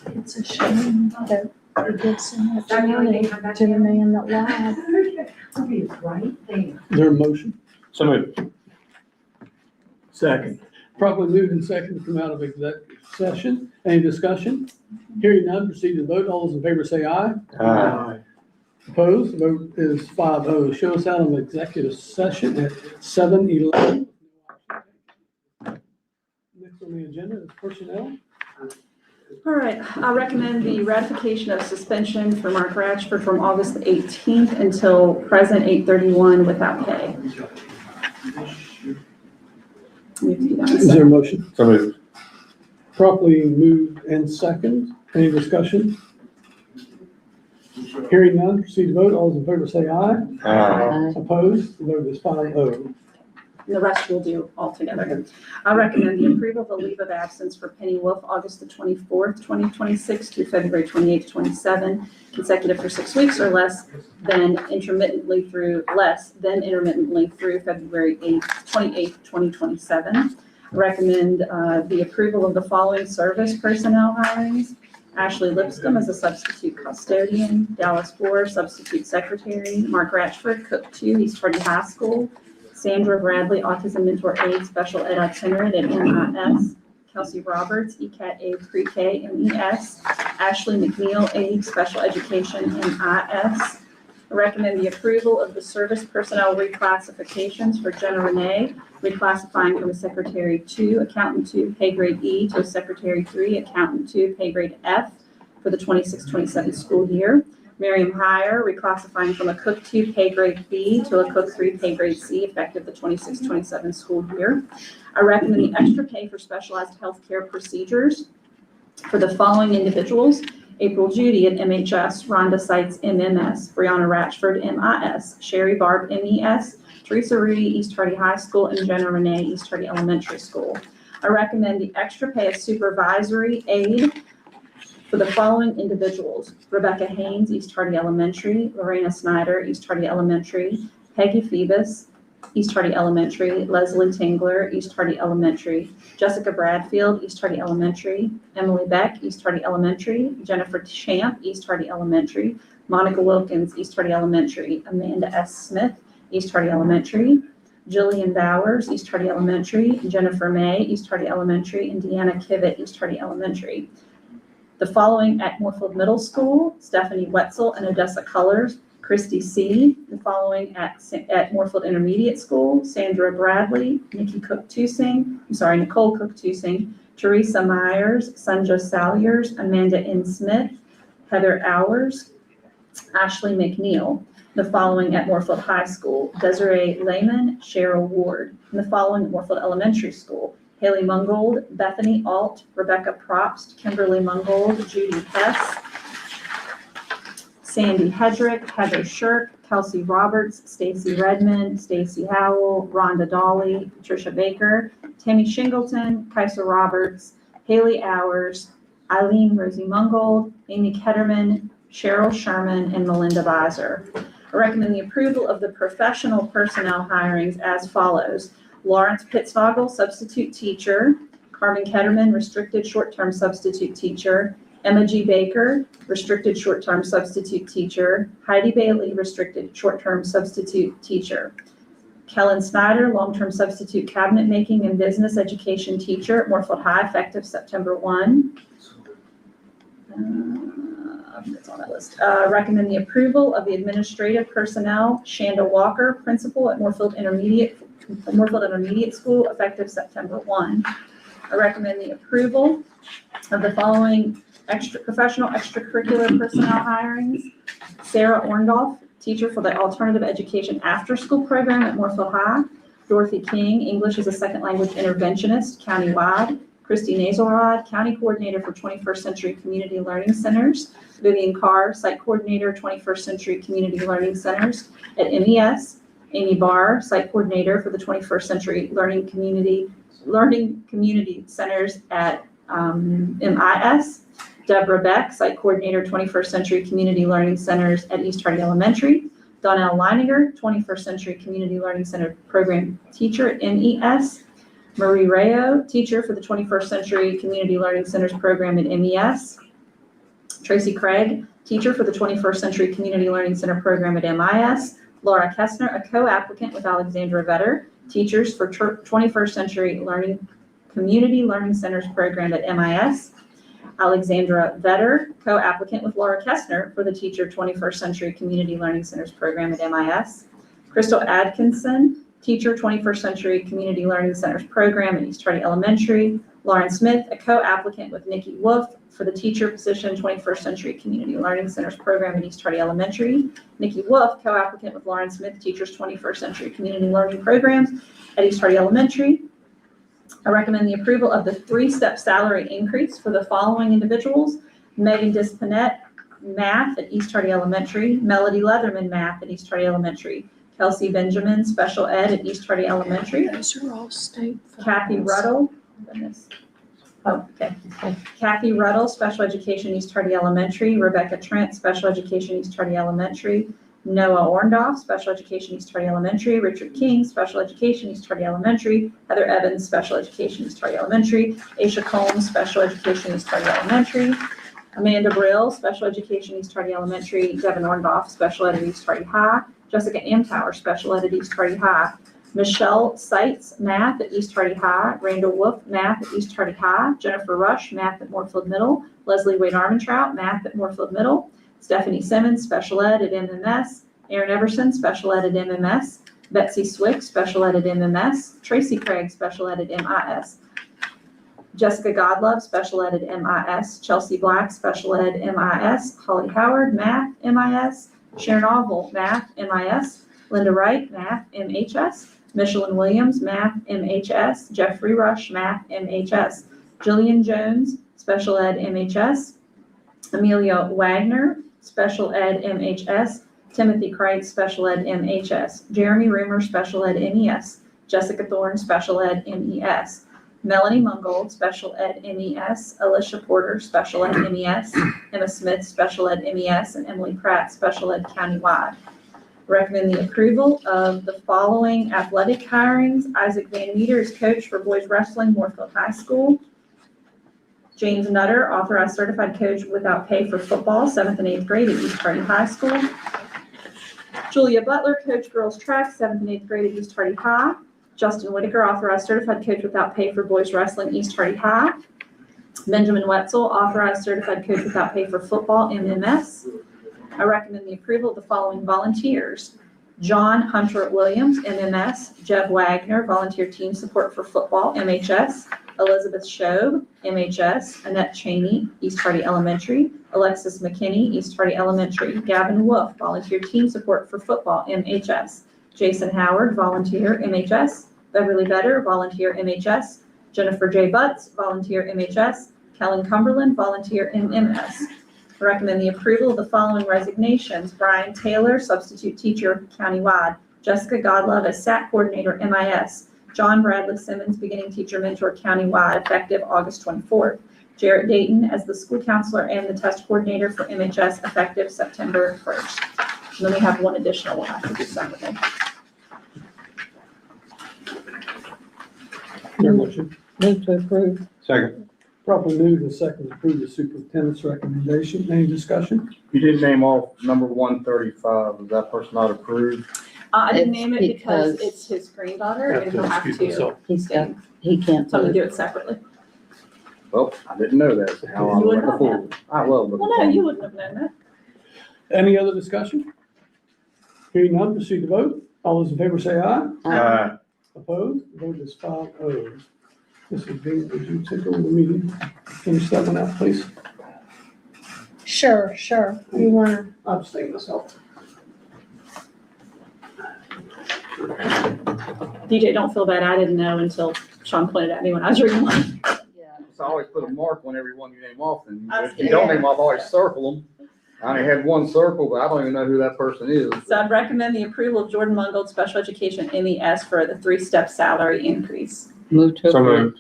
It's a shame that it gives so much money to the man that lied. Is there a motion? So moved. Second. Properly moved and second to come out of executive session. Any discussion? Hearing none, proceed to vote. All those in favor say aye. Aye. Opposed? The vote is 5-0. Show us out on the executive session at 7:11. Next on the agenda is personnel. All right, I recommend the ratification of suspension for Mark Ratchford from August 18th until present 8/31 without pay. We have to do that in a Is there a second. motion? So moved. Properly moved and second. Any discussion? Hearing none, proceed to vote. All those in favor say aye. Aye. Opposed? The vote is 5-0. And the rest we'll do all together. I recommend the approval of the leave of absence for Penny Wolf, August the 24th, 2026 to February 28th, 27, consecutive for 6 weeks or less, then intermittently through February 28th, 2027. I recommend the approval of the following service personnel hirings. Ashley Lipscomb as a substitute custodian, Dallas Bohr, substitute secretary, Mark Ratchford, cook 2, East Hardy High School, Sandra Bradley, autism mentor aide, special ed itinerant at MIS, Kelsey Roberts, ECAT aide pre-K MES, Ashley McNeil, aide, special education MIS. I recommend the approval of the service personnel reclassifications for Jenna Renee, reclassifying from a secretary 2, accountant 2, pay grade E to a secretary 3, accountant 2, pay grade F for the 26-27 school year. Miriam Heyer, reclassifying from a cook 2, pay grade B to a cook 3, pay grade C, effective the 26-27 school year. I recommend the extra pay for specialized healthcare procedures for the following individuals: April Judy at MHS, Rhonda Seitz MMS, Brianna Ratchford MIS, Sherry Barb MES, Teresa Rudy, East Hardy High School, and Jenna Renee, East Hardy Elementary School. I recommend the extra pay of supervisory aide for the following individuals: Rebecca Haynes, East Hardy Elementary, Lorena Snyder, East Hardy Elementary, Peggy Phoebus, East Hardy Elementary, Leslie Tingler, East Hardy Elementary, Jessica Bradfield, East Hardy Elementary, Emily Beck, East Hardy Elementary, Jennifer Champ, East Hardy Elementary, Monica Wilkins, East Hardy Elementary, Amanda S. Smith, East Hardy Elementary, Jillian Bowers, East Hardy Elementary, Jennifer May, East Hardy Elementary, and Deanna Kivett, East Hardy Elementary. The following at Moorfield Middle School: Stephanie Wetzel and Odessa Colors, Christy C. The following at Moorfield Intermediate School: Sandra Bradley, Nicole Cook-Tusing, Teresa Myers, Sanja Salyers, Amanda N. Smith, Heather Hours, Ashley McNeil. The following at Moorfield High School: Desiree Lehman, Cheryl Ward. And the following at Moorfield Elementary School: Haley Mungold, Bethany Alt, Rebecca Probst, Kimberly Mungold, Judy Hess, Sandy Hedrick, Heather Shirk, Kelsey Roberts, Stacy Redmond, Stacy Howell, Rhonda Dolly, Patricia Baker, Tammy Shingleton, Kaiser Roberts, Haley Hours, Eileen Rosie Mungold, Amy Ketterman, Cheryl Sherman, and Melinda Beiser. I recommend the approval of the professional personnel hirings as follows: Lawrence Pittsvogel, substitute teacher, Carmen Ketterman, restricted short-term substitute teacher, Emma G. Baker, restricted short-term substitute teacher, Heidi Bailey, restricted short-term substitute teacher, Kellen Snyder, long-term substitute cabinet making and business education teacher at Moorfield High, effective September 1. That's on that list. Recommend the approval of the administrative personnel: Shanda Walker, principal at Moorfield Intermediate School, effective September 1. I recommend the approval of the following professional extracurricular personnel hirings: Sarah Orndorff, teacher for the alternative education after-school program at Moorfield High; Dorothy King, English as a second language interventionist, countywide; Christy Nazelrod, county coordinator for 21st Century Community Learning Centers; Vivian Carr, site coordinator, 21st Century Community Learning Centers at MES; Amy Barr, site coordinator for the 21st Century Learning Community Centers at MIS; Deborah Beck, site coordinator, 21st Century Community Learning Centers at East Hardy Elementary; Donnell Leininger, 21st Century Community Learning Center program teacher at MES; Marie Rayo, teacher for the 21st Century Community Learning Centers program at MES. Tracy Craig, teacher for the 21st Century Community Learning Center program at MIS. Laura Kessner, a co-applicant with Alexandra Vetter, teachers for 21st Century Community Learning Centers program at MIS. Alexandra Vetter, co-applicant with Laura Kessner for the teacher 21st Century Community Learning Centers program at MIS. Crystal Atkinson, teacher 21st Century Community Learning Centers program at East Hardy Elementary. Lauren Smith, a co-applicant with Nikki Wolf for the teacher position 21st Century Community Learning Centers program at East Hardy Elementary. Nikki Wolf, co-applicant with Lauren Smith, teachers 21st Century Community Learning programs at East Hardy Elementary. I recommend the approval of the 3-step salary increase for the following individuals: Megan Dispinette, math at East Hardy Elementary; Melody Leatherman, math at East Hardy Elementary; Kelsey Benjamin, special ed at East Hardy Elementary; Those are all state. Kathy Ruddle. Kathy Ruddle, special education, East Hardy Elementary; Rebecca Trent, special education, East Hardy Elementary; Noah Orndorff, special education, East Hardy Elementary; Richard King, special education, East Hardy Elementary; Heather Evans, special education, East Hardy Elementary; Aisha Combs, special education, East Hardy Elementary; Amanda Brill, special education, East Hardy Elementary; Devin Orndorff, special ed at East Hardy High; Jessica Amtower, special ed at East Hardy High; Michelle Seitz, math at East Hardy High; Randall Wolf, math at East Hardy High; Jennifer Rush, math at Moorfield Middle; Leslie Wade Armentrout, math at Moorfield Middle; Stephanie Simmons, special ed at MMS; Aaron Everson, special ed at MMS; Betsy Swick, special ed at MMS; Tracy Craig, special ed at MIS; Jessica Godlove, special ed at MIS; Chelsea Black, special ed MIS; Holly Howard, math MIS; Sharon Oval, math MIS; Linda Wright, math MHS; Michelin Williams, math MHS; Jeffrey Rush, math MHS; Jillian Jones, special ed MHS; Amelia Wagner, special ed MHS; Timothy Kreitz, special ed MHS; Jeremy Roomer, special ed MES; Jessica Thorne, special ed MES; Melanie Mungold, special ed MES; Alicia Porter, special ed MES; Emma Smith, special ed MES; and Emily Pratt, special ed countywide. Recommend the approval of the following athletic hirings: Isaac Van Meter is coach for boys wrestling, Moorfield High School. James Nutter, authorized certified coach without pay for football, 7th and 8th grade at East Hardy High School. Julia Butler, coach girls track, 7th and 8th grade at East Hardy High. Justin Whitaker, authorized certified coach without pay for boys wrestling, East Hardy High. Benjamin Wetzel, authorized certified coach without pay for football, MMS. I recommend the approval of the following volunteers: John Hunter Williams, MMS; Jeb Wagner, volunteer team support for football, MHS; Elizabeth Shobe, MHS; Annette Cheney, East Hardy Elementary; Alexis McKinney, East Hardy Elementary; Gavin Wolf, volunteer team support for football, MHS; Jason Howard, volunteer, MHS; Beverly Vetter, volunteer, MHS; Jennifer J. Butts, volunteer, MHS; Kellen Cumberland, volunteer, MMS. I recommend the approval of the following resignations: Brian Taylor, substitute teacher, countywide; Jessica Godlove as SAT coordinator, MIS; John Bradley Simmons, beginning teacher mentor, countywide, effective August 24th; Jarrett Dayton as the school counselor and the test coordinator for MHS, effective September 1st. And then we have one additional one I have to do separately. Your motion. Move to approve. Second. Properly moved and second to approve the superintendent's recommendation. Any discussion? You didn't name off number 135. Was that person not approved? I didn't It's name it because because- it's his granddaughter and he'll have Excuse to, myself. He can't so I'm do gonna it. do it separately. Well, I didn't know that. So how I You would look not fool. I love looking Well, no, fool. you wouldn't have known that. Any other discussion? Hearing none, proceed to vote. All those in favor say aye. Aye. Opposed? The vote is 5-0. Mrs. Dean, would you take over the meeting? Finish that one out, please. Sure. You wanna, I'll abstain myself. DJ, don't feel bad. I didn't know until Sean pointed at me when I was reading one. So I always put a mark on every one you name off, and I if you don't name off, I always circle them. I only had one circle, but I don't even know who that person is. So I'd recommend the approval of Jordan Mungold, special education, MES, for the 3-step salary increase. Move to So approve. moved.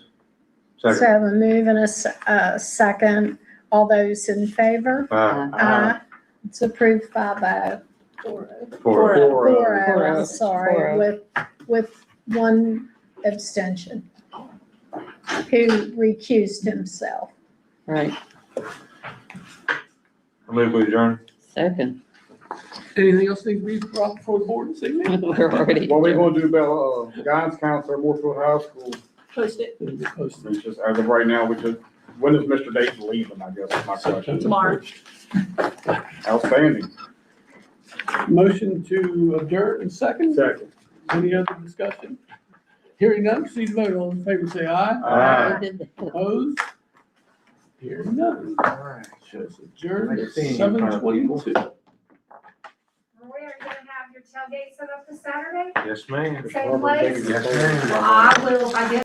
so Second. have a move and a second. All those in favor? Aye. It's approved 5-0. 4-0. 4-0, I'm 4-0. sorry, with one abstention. who recused himself. Right, I move we adjourn. second. Anything else need to be brought before the board this evening? We're already. What we gonna do about, guidance counselor at Moorfield High School? Post it It's just, as of right now, when is Mr. Dayton leaving, I guess, is my question. tomorrow. Outstanding. Motion to adjourn and second. Second. Any other discussion? Hearing none, proceed to vote. All in favor, say aye. Aye. Opposed? Hearing none. All right. Shows adjourned at Nice seeing you, 7:22. We are gonna have your tailgate set up this Saturday? Yes, ma'am. Same place? Yes, ma'am. Well, I will, I guess.